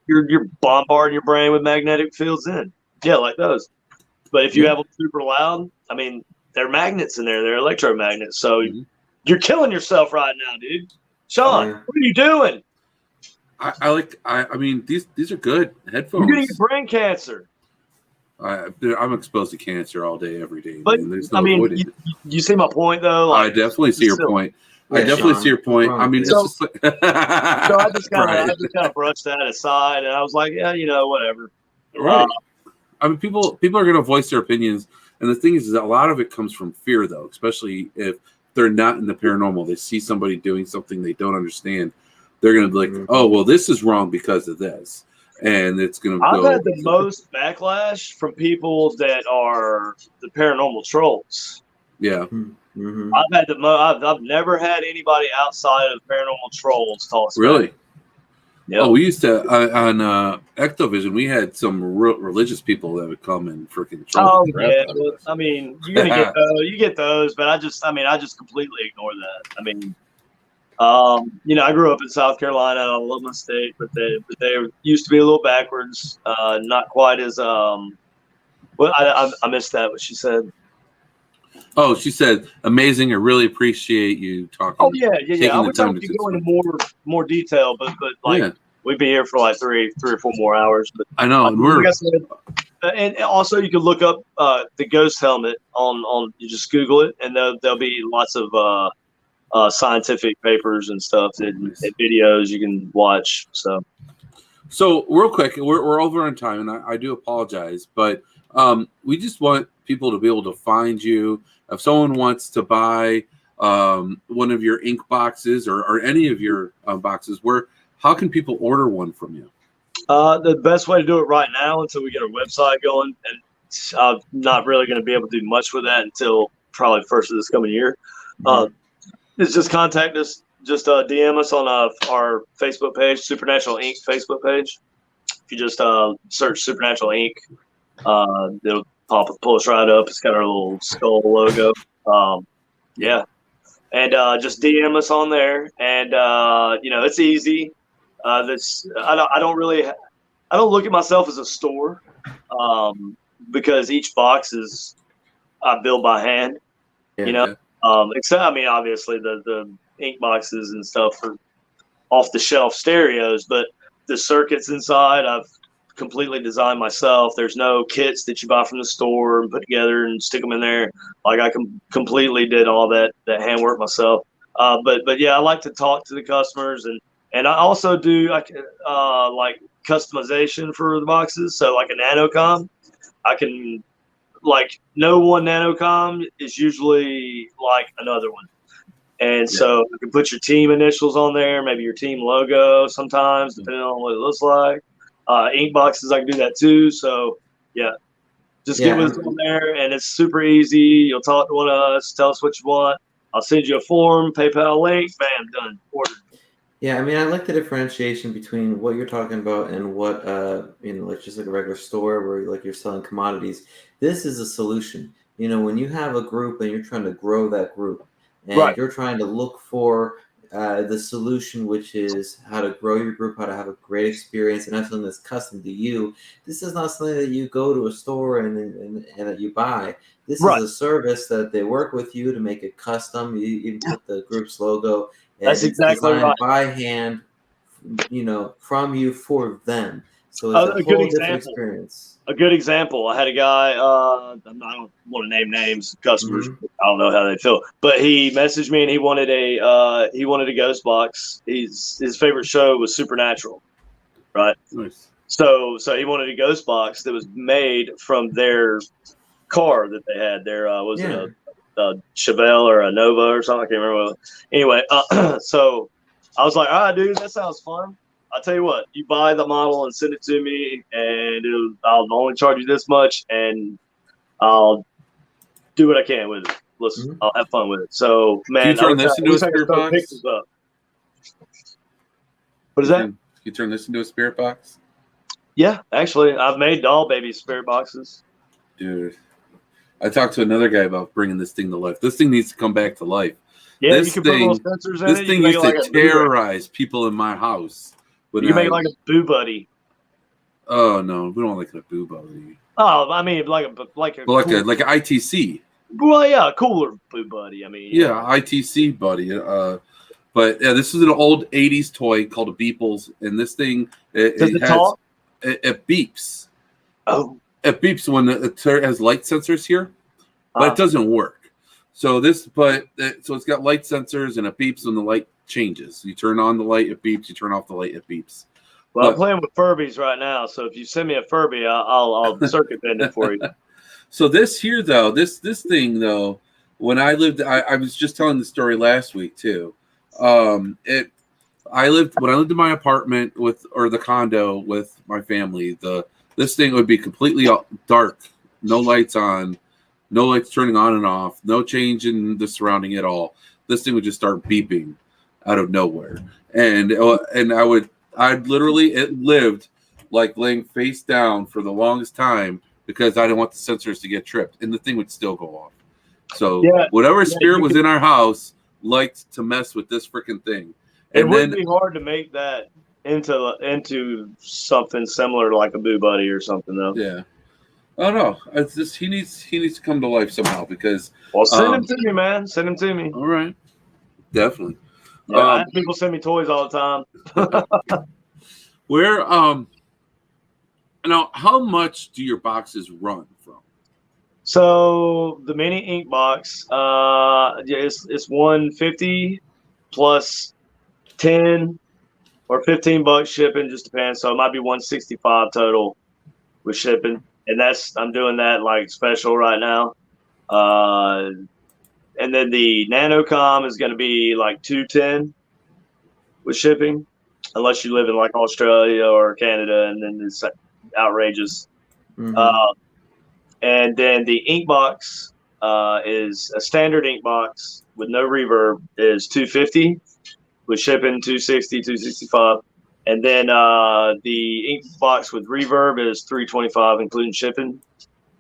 You're bombarding your brain with magnetic fields like those. But if you have them super loud, I mean, they're magnets in there, they're electromagnets, so you're killing yourself right now, dude. Sean, what are you doing? I mean, these are good headphones. You're getting brain cancer. I'm exposed to cancer all day, every day. But man. There's no I mean, you see my point though. I definitely see your point. I definitely Sean, see your point. I mean, So- it's just like, So I just kind Right. of brushed that aside, and I was like, yeah, whatever. Right. I mean, people are going to voice their opinions, and the thing is that a lot of it comes from fear, though. Especially if they're not in the paranormal, they see somebody doing something they don't understand. They're going to be like, "Oh, well, this is wrong because of this," and it's going to I've go. had the most backlash from people that are the paranormal trolls. Yeah. Mm-hmm. I've had I've never had anybody outside of paranormal trolls talk smack. Really? Yep. Oh, we used to on Ectovision. We had some religious people that would come and freaking troll. Oh the crap yeah, out of well, us. I mean, you're gonna get you get those, but I just completely ignore that. I mean, I grew up in South Carolina. I love my state, but they used to be a little backwards, not quite as well. I missed that what she said. Oh, she said, "Amazing. I really appreciate you talking." Oh yeah. taking I the wish time I to could go into more detail, but like Yeah. we'd be here for like three or four more hours. But I know, and like I said, and also you can look up the ghost helmet on you just Google it, and there'll be lots of scientific papers and stuff and videos you can watch. So real quick, we're over on time, and I do apologize, but we just want people to be able to find you. If someone wants to buy one of your ink boxes or any of your boxes, how can people order one from you? The best way to do it right now until we get our website going, and I'm not really going to be able to do much with that until probably first of this coming year, is just contact us. Just DM us on our Facebook page, Supernatural Inc. Facebook page. If you just search Supernatural Inc., it'll pull us right up. It's got our little skull logo. Yeah, and just DM us on there, and it's easy. I don't look at myself as a store, because each box is I build by hand. Except obviously the ink boxes and stuff are off the shelf stereos, but the circuits inside I've completely designed myself. There's no kits that you buy from the store and put together and stick them in there. Like I completely did all that handwork myself. But yeah, I like to talk to the customers, and I also do like customization for the boxes. So like a nanocom, I can no one nanocom is usually like another one. And so you can put your team initials on there, maybe your team logo sometimes, depending on what it looks like. Ink boxes, I can do that too. So, get with us on there, and it's super easy. You'll talk to one of us, tell us what you want. I'll send you a form, PayPal link, bam, done, ordered. Yeah, I mean, I like the differentiation between what you're talking about and what, like just like a regular store where like you're selling commodities. This is a solution. When you have a group and you're trying to grow that group, and you're trying to look for the solution, which is how to grow your group, how to have a great experience, and have something that's custom to you. This is not something that you go to a store and that you buy. This is a service that they work with you to make it custom. You even put the group's logo. And that's exactly right. By hand, from you for them. So it's a whole different experience. A good example. I had a guy. I don't want to name names, customers. I don't know how they feel, but he messaged me and he wanted a ghost box. His favorite show was Supernatural, right? Nice. So he wanted a ghost box that was made from their car that they had. Their was it a Chevelle or a Nova or something? I can't remember. Anyway, so I was like, all right, dude, that sounds fun. I'll tell you what, you buy the model and send it to me, and I'll only charge you this much, and I'll do what I can with it. Listen, I'll have fun with it. So, man, can you turn this into a spirit box? What is that? Can you turn this into a spirit box? Yeah, actually, I've made doll baby spirit boxes. Dude, I talked to another guy about bringing this thing to life. This thing needs to come back to life. Yeah, you can put little sensors in it. This thing used to terrorize people in my house. You can make it like a Boo Buddy. Oh no, we don't like a Boo Buddy. Oh, I mean like an ITC. Well, yeah, a cooler Boo Buddy. I mean, ITC buddy. But yeah, this is an old '80s toy called a Beeples, and this thing it beeps. Oh, it beeps when it has light sensors here, but it doesn't work. So it's got light sensors and it beeps when the light changes. You turn on the light, it beeps. You turn off the light, it beeps. Well, I'm playing with Furbies right now, so if you send me a Furby, I'll circuit bend it for you. So this here, though, this thing, though, when I lived, I was just telling the story last week too. When I lived in my apartment or the condo with my family, this thing would be completely dark, no lights on, no lights turning on and off, no change in the surrounding at all. This thing would just start beeping out of nowhere, and I'd literally, it lived like laying face down for the longest time because I didn't want the sensors to get tripped, and the thing would still go off. So whatever spirit was in our house liked to mess with this freaking thing. It wouldn't be hard to make that into something similar to like a Boo Buddy or something, though. Yeah. Oh no! It's just he needs to come to life somehow because. Well, send him to me, man. Send him to me. All right. Definitely. Yeah, I have people send me toys all the time. Where now, how much do your boxes run from? So the mini ink box, it's $150 plus 10 or $15 shipping, just depends. So it might be $165 total with shipping, and I'm doing that like special right now. And then the NanoCom is going to be like $210 with shipping, unless you live in like Australia or Canada, and then it's outrageous. Mm-hmm. And then the ink box is a standard ink box with no reverb is $250 with shipping, $260, $265. And then the ink box with reverb is $325 including shipping.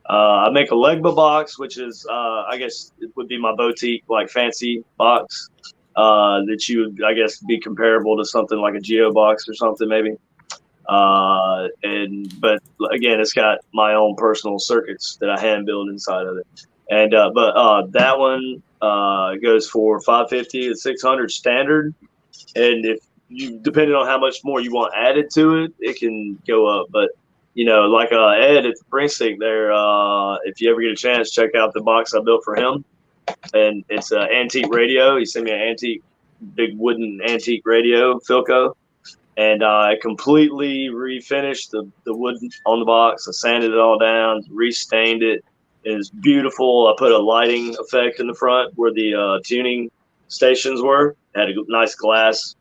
I make a Legba box, which is I guess it would be my boutique like fancy box that you would, I guess, be comparable to something like a Geo box or something maybe. But again, it's got my own personal circuits that I hand build inside of it. And but that one goes for $550 to $600 standard. And if you, depending on how much more you want added to it, it can go up. But you know, like Ed at the Precinct there, if you ever get a chance, check out the box I built for him. And it's an antique radio. He sent me an antique, big wooden antique radio, Philco. And I completely refinished the wood on the box. I sanded it all down, restained it. It's beautiful. I put a lighting effect in the front where the tuning stations were. Had a nice glass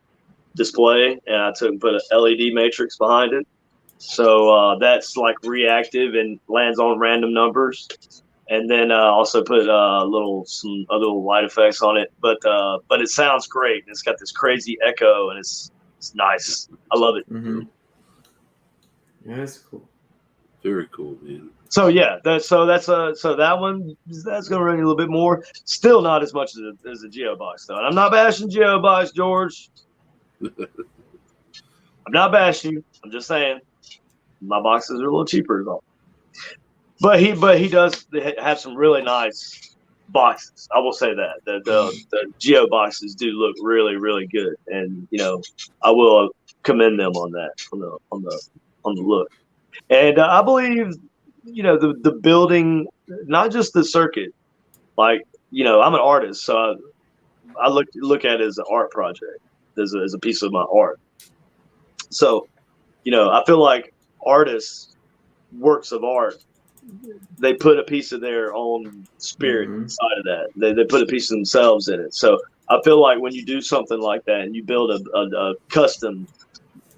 display, and I took and put an LED matrix behind it. So that's like reactive and lands on random numbers. And then also put some other light effects on it. But it sounds great. It's got this crazy echo, and it's nice. I love it. Mm-hmm. Yeah, that's cool. Very cool, man. So yeah, so that one that's gonna run you a little bit more. Still not as much as a Geo box though. And I'm not bashing Geo box, George. I'm not bashing you. I'm just saying my boxes are a little cheaper though. But he does have some really nice boxes. I will say that the Geo boxes do look really, really good, and you know I will commend them on that on the look. And I believe you know the building, not just the circuit. Like you know I'm an artist, so I look at it as an art project, as a piece of my art. So you know I feel like artists' works of art, they put a piece of their own spirit inside of that. They put a piece of themselves in it. So I feel like when you do something like that and you build a custom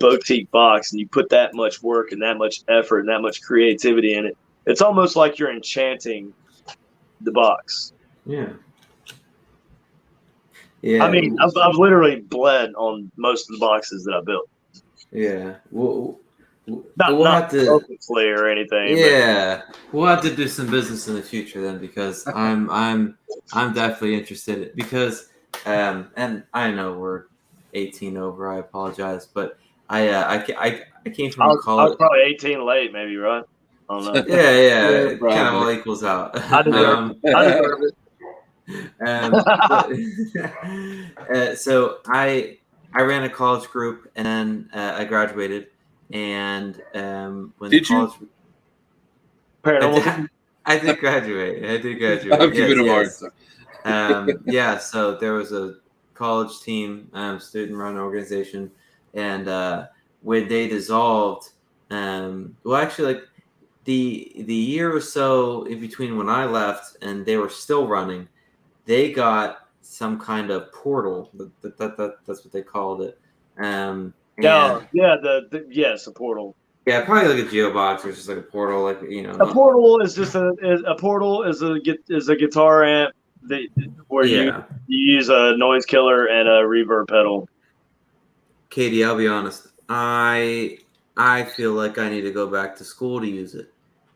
boutique box and you put that much work and that much effort and that much creativity in it, it's almost like you're enchanting the box. Yeah. Yeah. I mean, I've literally bled on most of the boxes that I built. Yeah. We'll not to play or anything. Yeah, we'll have to do some business in the future then, because I'm definitely interested because and I know we're 18 over. I apologize, but I came from college. I was probably 18 late, maybe, right? I don't know. Yeah, it kind of all equals out. I deserve it. So I ran a college group, and then I graduated. And when did college, you? Paranormal. I did graduate. I'm giving him hard time. Yeah, so there was a college team, student-run organization, and when they dissolved, well, actually, like the year or so in between when I left and they were still running, they got some kind of portal. That's what they called it. And Yeah, yes, a portal. yeah, probably like a geobox or just like a portal, like A portal is just a portal is a guitar amp where you use a noise killer and a reverb pedal. Katie, I'll be honest. I feel like I need to go back to school to use it.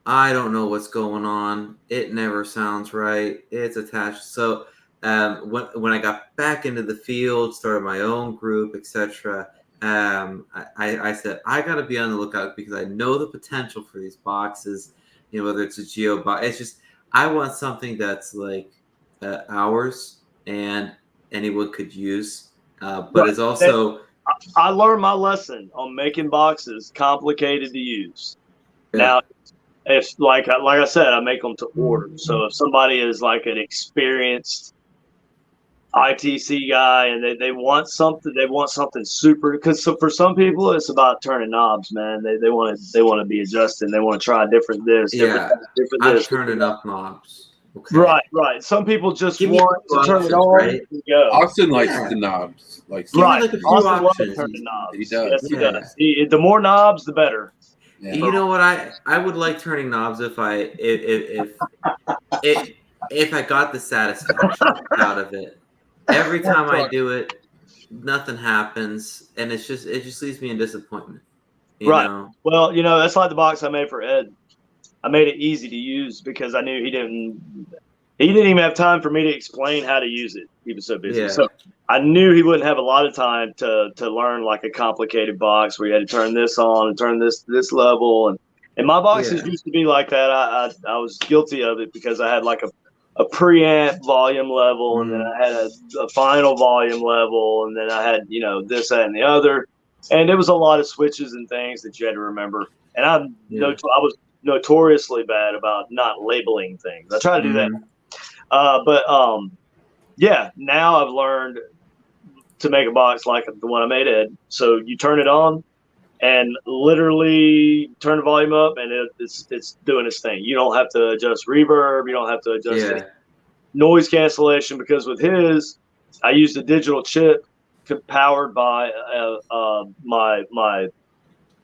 I don't know what's going on. It never sounds right. It's attached. So when I got back into the field, started my own group, etc. I said I got to be on the lookout because I know the potential for these boxes. Whether it's a geo box, it's just I want something that's like ours and anyone could use, but it's also. I learned my lesson on making boxes complicated to use. Yeah. Now, if like I said, I make them to order. So if somebody is like an experienced ITC guy and they want something super, because for some people it's about turning knobs, man. They want to be adjusted. They want to try different different I've turned enough knobs. Okay. Right. Some people just want to turn it on, right? And go. Austin likes the knobs. Right. Like a few Austin loves options. turning knobs. He does. Yes, he does. The more knobs, the better. Yeah. You know what? I would like turning knobs if I got the satisfaction out of it. Every time I do it, nothing happens, and it just leaves me in disappointment. You know? Well, that's like the box I made for Ed. I made it easy to use because I knew he didn't even have time for me to explain how to use it. He was so busy. Yeah. So I knew he wouldn't have a lot of time to learn like a complicated box where you had to turn this on and turn this level. And my boxes used to be like that. I was guilty of it because I had like a preamp volume level, and then I had a final volume level, and then I had, this, that, and the other. And there was a lot of switches and things that you had to remember. And I was notoriously bad about not labeling things. I try to do that. Now I've learned to make a box like the one I made, Ed. So you turn it on and literally turn the volume up, and it's doing its thing. You don't have to adjust reverb. You don't have to adjust any noise cancellation, because with his, I used a digital chip powered by my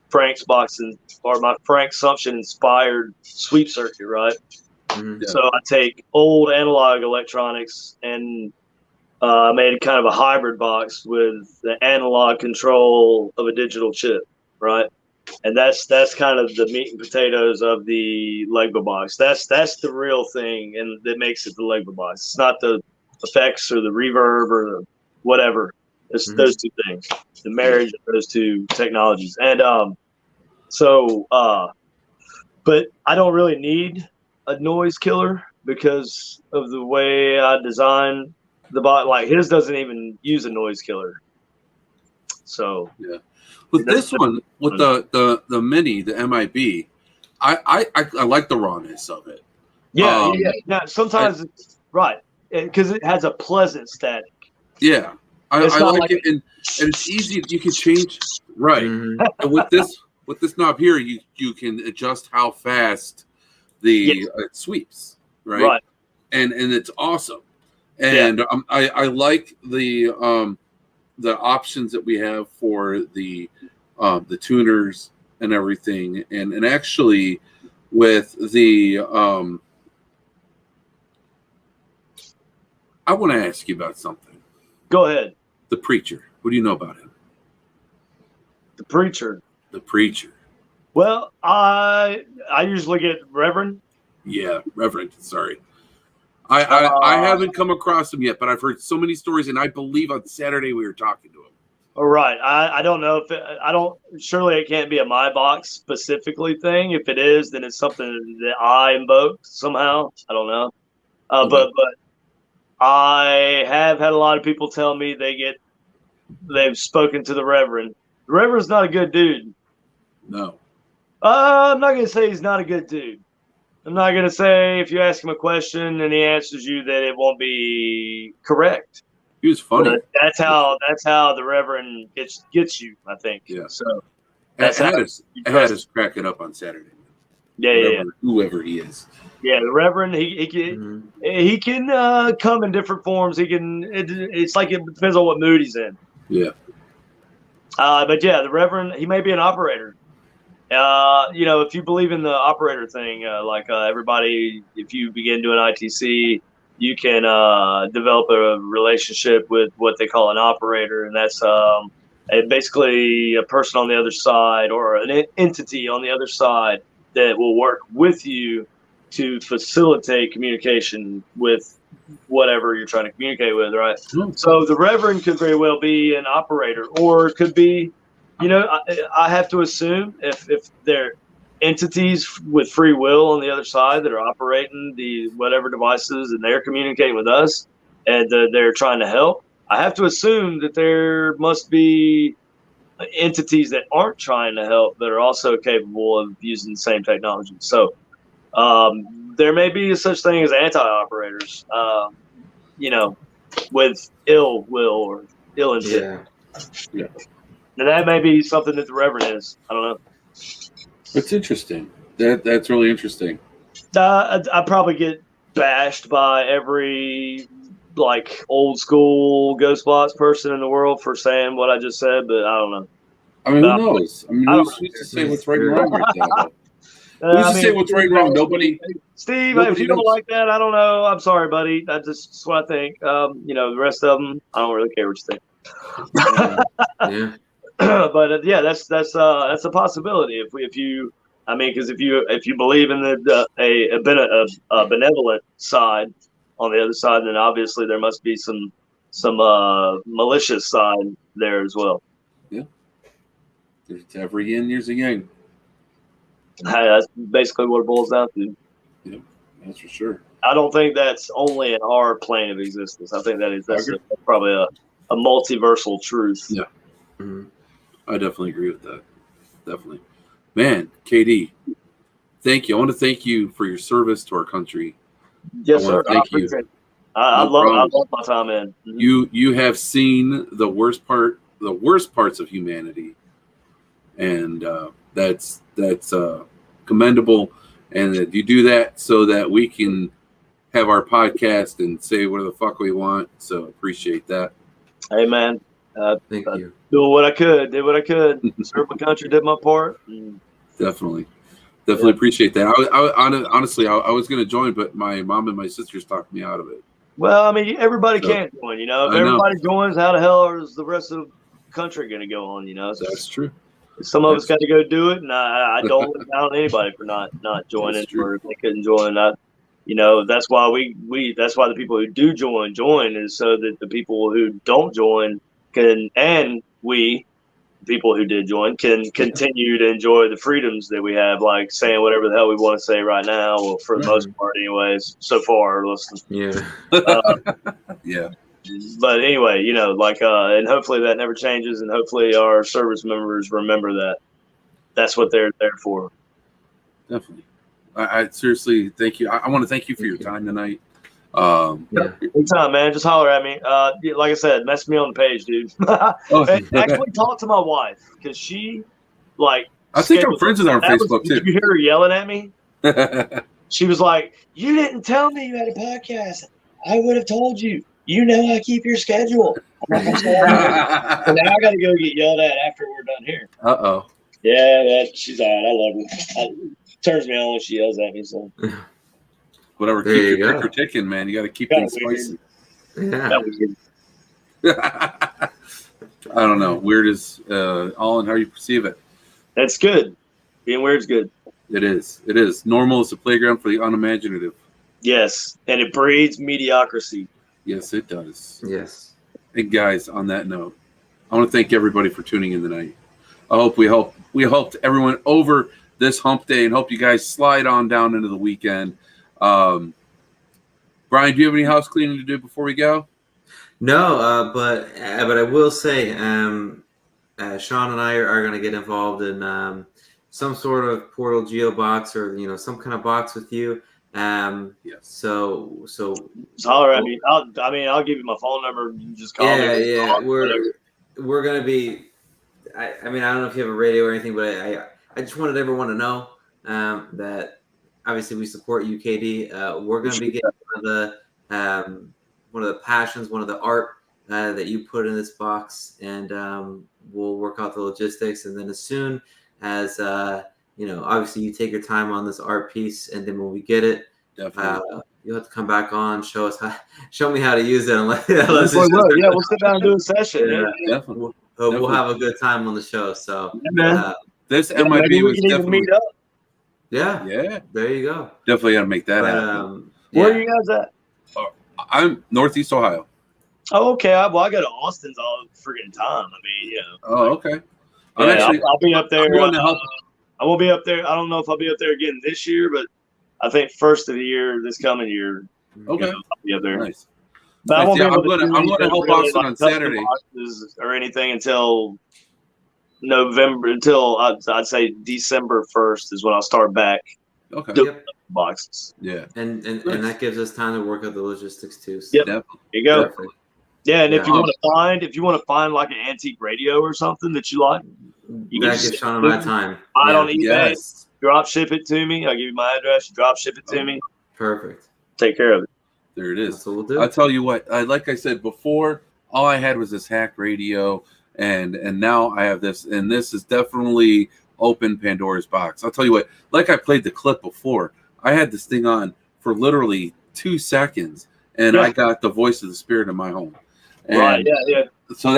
Frank's box or my Frank Sumption inspired sweep circuit, right? Mm-hmm. So I take old analog electronics and made kind of a hybrid box with the analog control of a digital chip, right? And that's kind of the meat and potatoes of the Legba box. That's the real thing, and that makes it the Legba box. It's not the effects or the reverb or the whatever. It's those two things, the marriage of those two technologies. And but I don't really need a noise killer because of the way I design the bot. Like his doesn't even use a noise killer. So with this one, with the mini, the MIB, I like the rawness of it. Yeah. Sometimes it's right because it has a pleasant static. Yeah, I like it, and it's easy. You can change and with this knob here, you can adjust how fast the it sweeps, right? And it's awesome. And I like the options that we have for the tuners and everything, and actually with the I want to ask you about something. Go ahead. The Preacher. What do you know about him? The Preacher. The Preacher. Well, I usually get Reverend. Yeah, Reverend. Sorry. I haven't come across him yet, but I've heard so many stories, and I believe on Saturday we were talking to him. All right. I don't know if surely it can't be a My Box specifically thing. If it is, then it's something that I invoked somehow. I don't know. But I have had a lot of people tell me they've spoken to the Reverend. The Reverend's not a good dude. No. I'm not going to say he's not a good dude. I'm not going to say if you ask him a question and he answers you that it won't be correct. He was funny. But that's how the Reverend gets you, I think. Yeah. So I had us crack it up on Saturday. Yeah. Whoever he is. Yeah, the Reverend, he can come in different forms. He can. It's like it depends on what mood he's in. Yeah. But yeah, the Reverend, he may be an operator. If you believe in the operator thing, everybody, if you begin doing ITC, you can develop a relationship with what they call an operator, and that's basically a person on the other side or an entity on the other side that will work with you to facilitate communication with whatever you're trying to communicate with, right? So the Reverend could very well be an operator, or it could be, I have to assume if they're entities with free will on the other side that are operating the whatever devices and they're communicating with us and they're trying to help, I have to assume that there must be entities that aren't trying to help that are also capable of using the same technology. So there may be such thing as anti-operators, with ill will or ill intent. Yeah. And that may be something that the Reverend is. I don't know. That's interesting. That's really interesting. I probably get bashed by every old school Ghostbox person in the world for saying what I just said, but I don't know. I mean, who knows? I mean, who's to say what's right and wrong right now? Who's to say what's right and wrong? Nobody. Steve, if you don't like that, I don't know. I'm sorry, buddy. That's what I think. The rest of them, I don't really care what you think. Yeah. But that's a possibility because if you believe in a benevolent side on the other side, then obviously there must be some malicious side there as well. Yeah, there's every yin, there's a yang. That's basically what it boils down to. Yeah, that's for sure. I don't think that's only in our plane of existence. I think that's probably a multiversal truth. Yeah. Mm-hmm. I definitely agree with that. Definitely. Man, KD, thank you. I want to thank you for your service to our country. Yes, sir. Thank you. I love my time in. Mm-hmm. You have seen the worst parts of humanity. And that's commendable. And that you do that so that we can have our podcast and say whatever the fuck we want. So appreciate that. Hey, man. Thank you. Did what I could. Served my country, did my part. Definitely appreciate that. Honestly, I was going to join, but my mom and my sisters talked me out of it. Well, I mean, everybody can't join. If everybody joins, how the hell is the rest of the country going to go on? So that's true. Some of us got to go do it, and I don't look down on anybody for not joining or if they couldn't join. That's why that's why the people who do join is so that the people who don't join can, and people who did join can continue to enjoy the freedoms that we have, like saying whatever the hell we want to say right now. Well, for the most part, anyways, so far, listen. Yeah. Yeah. But anyway, and hopefully that never changes, and hopefully our service members remember that. That's what they're there for. Definitely. I seriously thank you. I want to thank you for your time tonight. Anytime, man. Just holler at me. Like I said, message me on the page, dude. Actually, talk to my wife because she, I think I'm friends with her on Facebook too. Did you hear her yelling at me? She was like, "You didn't tell me you had a podcast. I would have told you. You know I keep your schedule." I'm like, so now I got to go get yelled at after we're done here. Uh-oh. Yeah, she's all right. I love her. Turns me on when she yells at me. So. Whatever, keep your clicker ticking, man. You got to keep things spicy. Yeah. I don't know. Weird is all in how you perceive it. That's good. Being weird's good. It is. It is. Normal is a playground for the unimaginative. Yes, and it breeds mediocrity. Yes, it does. Yes. And guys, on that note, I want to thank everybody for tuning in tonight. I hope we helped everyone over this hump day and hope you guys slide on down into the weekend. Brian, do you have any house cleaning to do before we go? No, but I will say, Sean and I are going to get involved in some sort of portal geo box or some kind of box with you. Yes. So holler at me. I'll give you my phone number. You can just call me. Yeah. We're gonna be. I don't know if you have a radio or anything, but I just wanted everyone to know that obviously we support UKD. We're gonna be getting one of the passions, one of the art that you put in this box, and we'll work out the logistics. And then as soon as obviously you take your time on this art piece, and then when we get it, you'll have to come back on, show me how to use it. We'll sit down and do a session. Yeah. We'll have a good time on the show. So this MIB was definitely meet up. Yeah. There you go. Definitely got to make that happen. Where are you guys at? I'm Northeast Ohio. Oh, okay. I go to Austin's all friggin' time. Oh, okay. I'll be up there. I won't be up there. I don't know if I'll be up there again this year, but I think first of the year, this coming year. Okay. I'll be up there. Nice. But I won't be able to I'm going to help Austin on Saturday or anything until November. Until I'd say December 1st is when I'll start back. Okay. Boxes. Yeah. And that gives us time to work out the logistics too. So. Yep. There you go. Definitely. Yeah, and if you want to find like an antique radio or something that you like, you can give Sean my time. Buy it on eBay. Drop ship it to me. I'll give you my address. You drop ship it to me. Perfect. Take care of it. There it is. That's what we'll do. I'll tell you what. Like I said before, all I had was this hack radio, and now I have this, and this is definitely open Pandora's box. I'll tell you what. Like I played the clip before, I had this thing on for literally 2 seconds, and I got the voice of the spirit in my home. And right. Yeah. So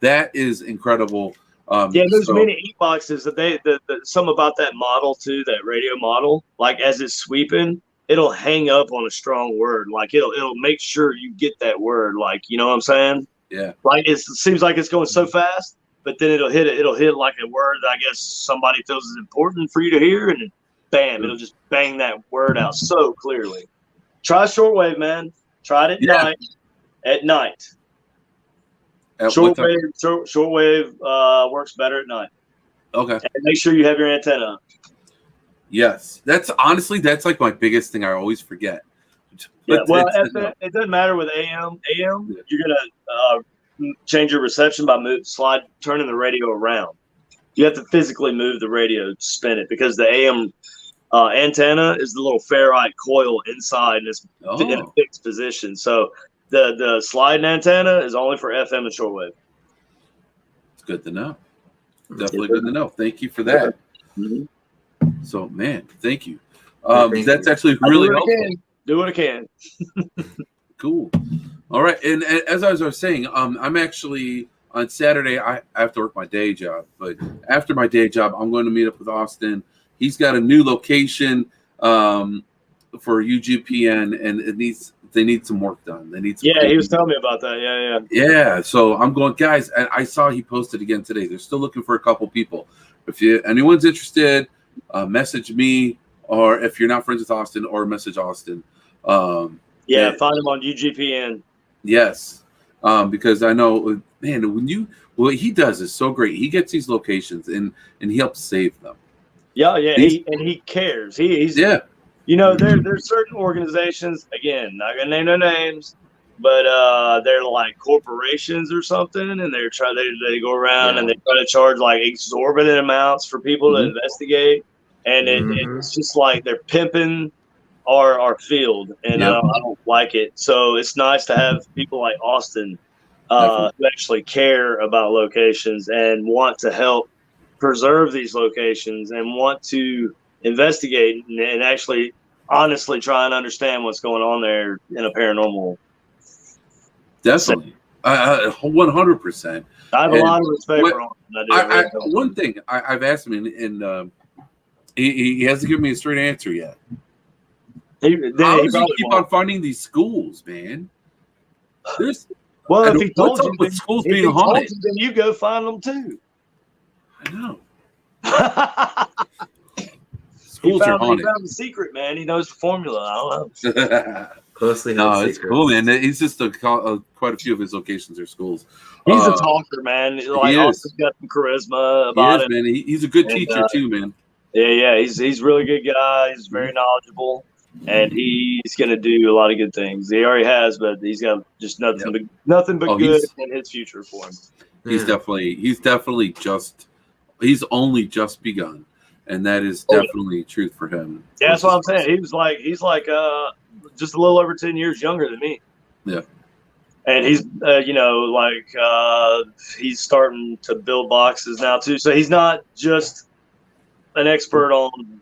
that is incredible. There's many e-boxes that some about that model too, that radio model. Like as it's sweeping, it'll hang up on a strong word. Like it'll make sure you get that word. Like, you know what I'm saying? Yeah. Like it seems like it's going so fast, but then it'll hit like a word that I guess somebody feels is important for you to hear, and bam, it'll just bang that word out so clearly. Try shortwave, man. Try it at night. Shortwave works better at night. Okay. And make sure you have your antenna up. Yes. That's like my biggest thing I always forget. But it doesn't matter with AM. AM, you're going to change your reception by turning the radio around. You have to physically move the radio to spin it, because the AM antenna is the little ferrite coil inside, and it's in a fixed position. So the sliding antenna is only for FM and shortwave. It's good to know. Definitely good to know. Thank you for that. Mm-hmm. So, man, thank you. That's actually really helpful. Do what I can. Cool. All right. And as I was saying, I'm actually on Saturday. I have to work my day job, but after my day job, I'm going to meet up with Austin. He's got a new location for UGPN, and they need some work done. They need some he was telling me about that. Yeah. So I'm going, guys. And I saw he posted again today. They're still looking for a couple people. If anyone's interested, message me, or if you're not friends with Austin, or message Austin. Find him on UGPN. Yes, because I know, man, what he does is so great. He gets these locations and he helps save them. Yeah. He cares. He's there's certain organizations, again, not gonna name their names, but they're like corporations or something, and they go around and they try to charge like exorbitant amounts for people to investigate, and it's just like they're pimping our field, and I don't like it. So it's nice to have people like Austin who actually care about locations and want to help preserve these locations and want to investigate and actually honestly try and understand what's going on there in a paranormal. Definitely. 100%. I have a lot of respect for him. One thing I've asked him, and he hasn't given me a straight answer yet. How does he keep on finding these schools, man? If he told you, with schools being haunted, then you go find them too. I know. He found the secret, man. He knows the formula. I don't know. Closely held it's cool, man. He's just quite a few of his locations are schools. He's a talker, man. Like, Austin's got some charisma about him. Man. He's a good teacher too, man. Yeah. He's a really good guy. He's very knowledgeable, and he's going to do a lot of good things. He already has, but he's got just nothing but good in his future for him. He's only just begun, and that is definitely truth for him. Yeah, that's what I'm saying. He's like just a little over 10 years younger than me. Yeah. And he's, he's starting to build boxes now too. So he's not just an expert on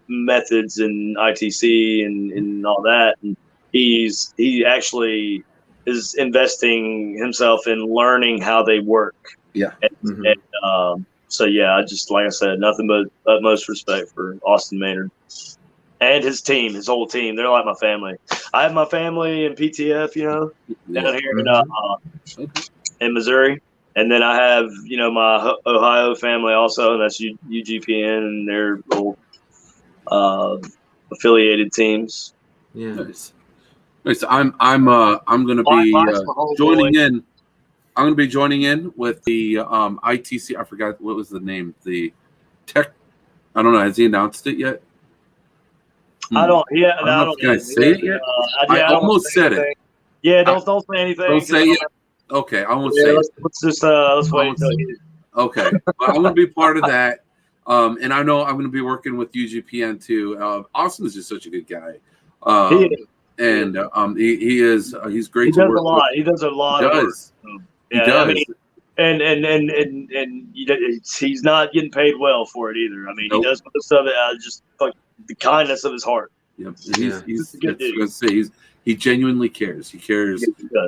methods and ITC and all that. And he actually is investing himself in learning how they work. Yeah. So yeah, I just, like I said, nothing but utmost respect for Austin Maynard and his team, his whole team. They're like my family. I have my family in PTF, down here in Missouri, and then I have my Ohio family also, and that's UGPN and their little affiliated teams. Yeah. Nice. I'm going to be joining in. I'm going to be joining in with the ITC. I forgot what was the name. The tech. I don't know. Has he announced it yet? I don't. Yeah. I don't know. Can I say it yet? I almost said it. Yeah. Don't say anything. Don't say it. Okay. I won't say it. Let's wait until you. Okay. But I'm going to be part of that. And I know I'm going to be working with UGPN too. Austin is just such a good guy. He is. And he is. He's great. He does a lot. He does a lot. He does. He does. I mean, and he's not getting paid well for it either. I mean, he does most of it out of just the kindness of his heart. Yep. He's a good dude. He genuinely cares. He cares,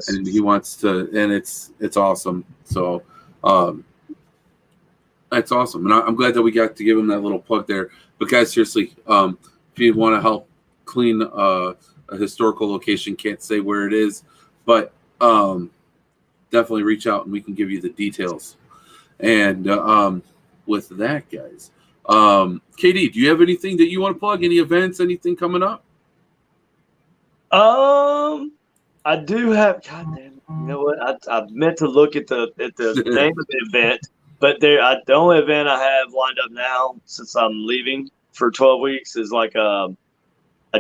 and he wants to, and it's awesome. So, that's awesome, and I'm glad that we got to give him that little plug there. But guys, seriously, if you want to help clean a historical location, can't say where it is, but definitely reach out and we can give you the details. And with that, guys, KD, do you have anything that you want to plug? Any events? Anything coming up? I do have. God damn it! You know what? I meant to look at the name of the event, but the only event I have lined up now, since I'm leaving for 12 weeks, is I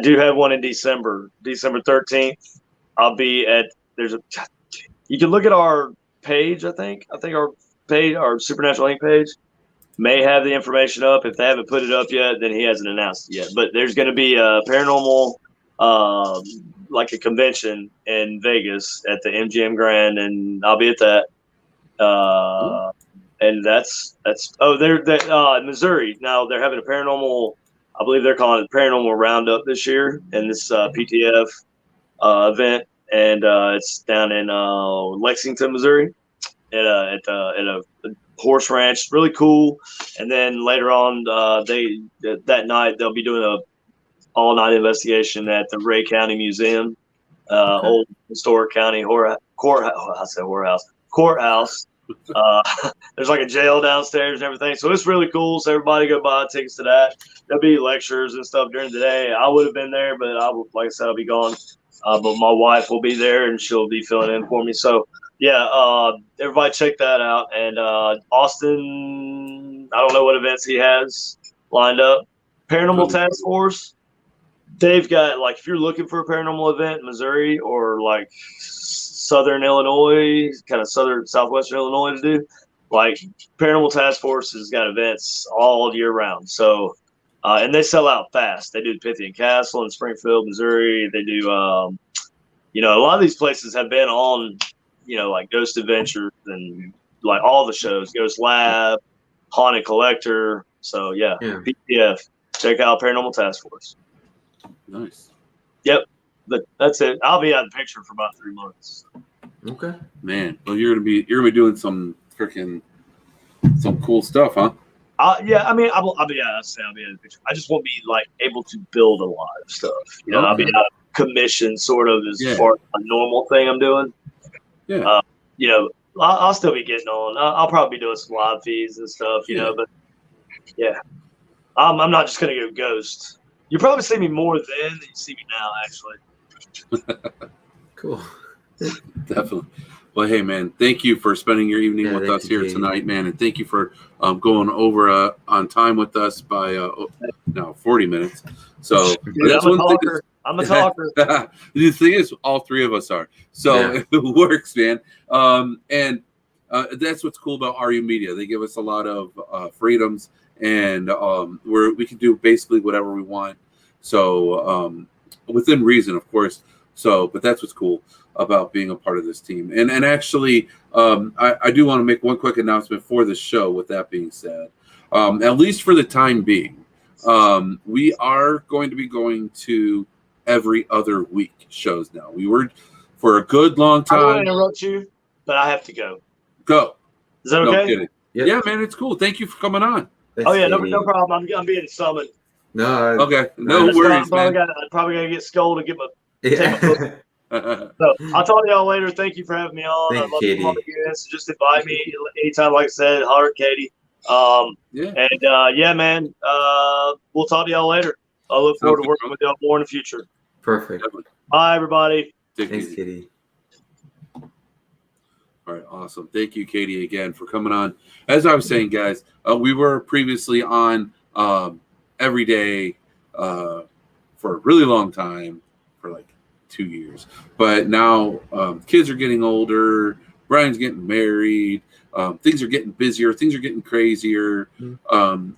do have one in December 13th. I'll be at. You can look at our page. I think our page, our Supernatural Inc. page, may have the information up. If they haven't put it up yet, then he hasn't announced it yet. But there's going to be a paranormal, like a convention in Vegas at the MGM Grand, and I'll be at that. And that's they're in Missouri now. They're having a paranormal. I believe they're calling it Paranormal Roundup this year, and this PTF event. And it's down in Lexington, Missouri, at a horse ranch. Really cool. And then later on, that night they'll be doing a all-night investigation at the Ray County Museum, old historic county courthouse. There's like a jail downstairs and everything, so it's really cool. So everybody go buy tickets to that. There'll be lectures and stuff during the day. I would have been there, but like I said, I'll be gone. But my wife will be there, and she'll be filling in for me. So, yeah, everybody check that out. And Austin, I don't know what events he has lined up. Paranormal Task Force, they've got, if you're looking for a paranormal event in Missouri or, Southern Illinois, kind of southwestern Illinois to do, Paranormal Task Force has got events all year round. So, and they sell out fast. They do Pythian Castle in Springfield, Missouri. They do, a lot of these places have been on, Ghost Adventures and all the shows, Ghost Lab, Haunted Collector. So yeah. PTF. Check out Paranormal Task Force. Nice. Yep. But that's it. I'll be out of the picture for about 3 months. Okay. Man, well, you're gonna be doing some cool stuff, huh? Yeah, I mean, I'll be out of the picture. I just won't be able to build a lot of stuff. I'll be out of commission, sort of, as far as a normal thing I'm doing. Yeah. I'll still be getting on. I'll probably be doing some live feeds and stuff. You know, but yeah, I'm not just gonna go ghost. You probably see me more then than you see me now, actually. Cool. Definitely. Well, hey, man, thank you for spending your evening with us here tonight, man. And thank you for going over on time with us by now 40 minutes. So dude, that's I'm a one thing. talker. I'm a talker. The thing is, all three of us are. So it works, man. And that's what's cool about RU Media. They give us a lot of freedoms, and we can do basically whatever we want. So within reason, of course. So, but that's what's cool about being a part of this team. And actually, I do want to make one quick announcement for the show. With that being said, at least for the time being, we are going to be going to every other week shows now. We were for a good long time. I don't want to interrupt you, but I have to go. Go. Is that okay? No kidding. Yep. Yeah, man, it's cool. Thank you for coming on. Oh yeah, no problem. I'm being summoned. No. Okay. No worries, man. I probably gotta get scolded. Take my book. So I'll talk to y'all later. Thank you for having me on. I'd love to come on again. So just invite me anytime. Like I said, holler at Katie. Man. We'll talk to y'all later. I look forward to working with y'all more in the future. Perfect. Bye, everybody. Thanks, Katie. All right, awesome. Thank you, Katie, again for coming on. As I was saying, guys, we were previously on every day for a really long time, for like 2 years. But now kids are getting older. Brian's getting married. Things are getting busier. Things are getting crazier. And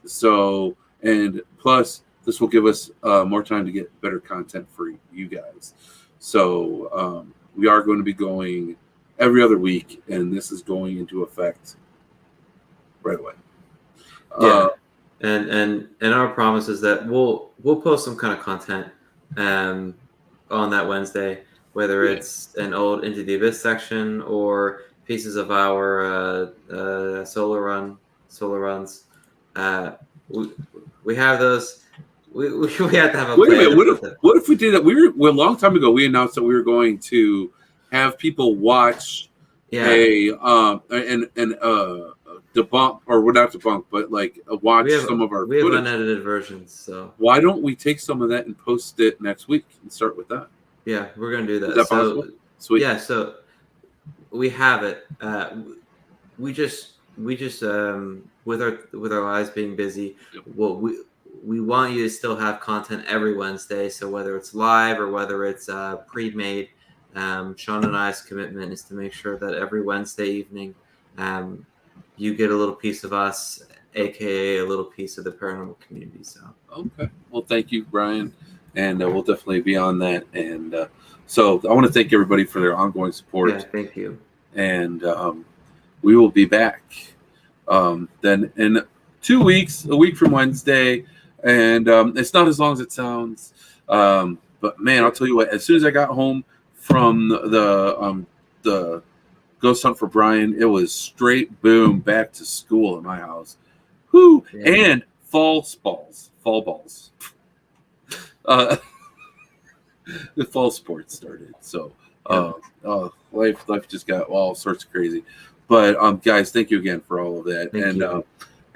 plus, this will give us more time to get better content for you guys. So we are going to be going every other week, and this is going into effect right away. And our promise is that we'll post some kind of content on that Wednesday, whether it's an old Into the Abyss section or pieces of our solar runs. We have those. We have to have a Wait a minute. What if we did that? A long time ago, we announced that we were going to have people watch debunk, or we're not debunk, but like watch some of our footage. We have unedited versions. So why don't we take some of that and post it next week and start with that? Yeah, we're gonna do that. Is that possible? Sweet. Yeah, so we have it. We just with our lives being busy, we want you to still have content every Wednesday. So whether it's live or whether it's pre-made, Sean and I's commitment is to make sure that every Wednesday evening, you get a little piece of us, aka a little piece of the paranormal community. So okay, well, thank you, Brian, and we'll definitely be on that. And so I want to thank everybody for their ongoing support. Yeah, thank you. And we will be back then in 2 weeks, a week from Wednesday, and it's not as long as it sounds. But man, I'll tell you what, as soon as I got home from the Ghost Hunt for Brian, it was straight boom back to school at my house. Whoo! Yeah. And fall balls. The fall sports started. So life just got all sorts of crazy. But guys, thank you again for all of that.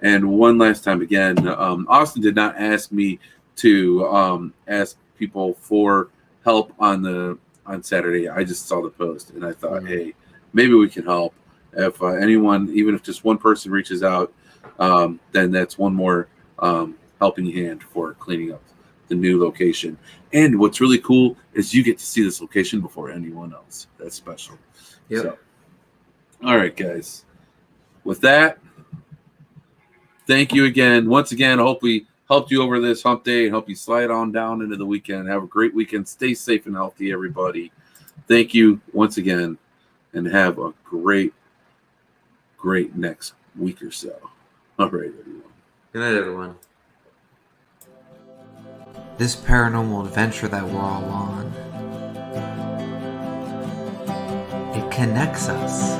And one last time again, Austin did not ask me to ask people for help on Saturday. I just saw the post and I thought, hey, maybe we can help. If anyone, even if just one person reaches out, then that's one more helping hand for cleaning up the new location. And what's really cool is you get to see this location before anyone else. That's special. Yeah. So, all right, guys. With that, thank you again. Once again, I hope we helped you over this hump day and help you slide on down into the weekend. Have a great weekend. Stay safe and healthy, everybody. Thank you once again, and have a great next week or so. All right, everyone. Good night, everyone. This paranormal adventure that we're all on, it connects us.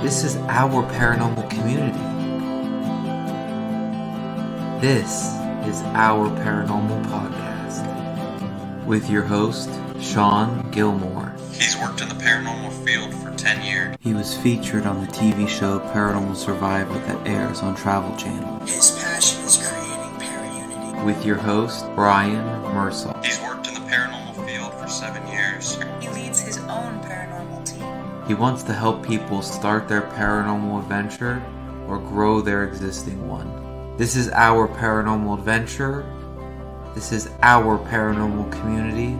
This is our paranormal community. This is our paranormal podcast with your host, Sean Gilmore. He's worked in the paranormal field for 10 years. He was featured on the TV show Paranormal Survivor that airs on Travel Channel. His passion is creating para-unity. With your host, Brian Mersel. He's worked in the paranormal field for 7 years. He leads He wants to help people start their paranormal adventure or grow their existing one. This is our paranormal adventure. This is our paranormal community.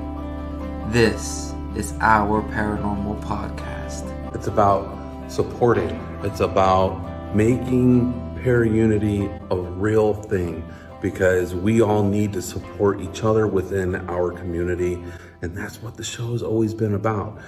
This is our paranormal podcast. It's about supporting. It's about making Paraunity a real thing, because we all need to support each other within our community. And that's what the show has always been about.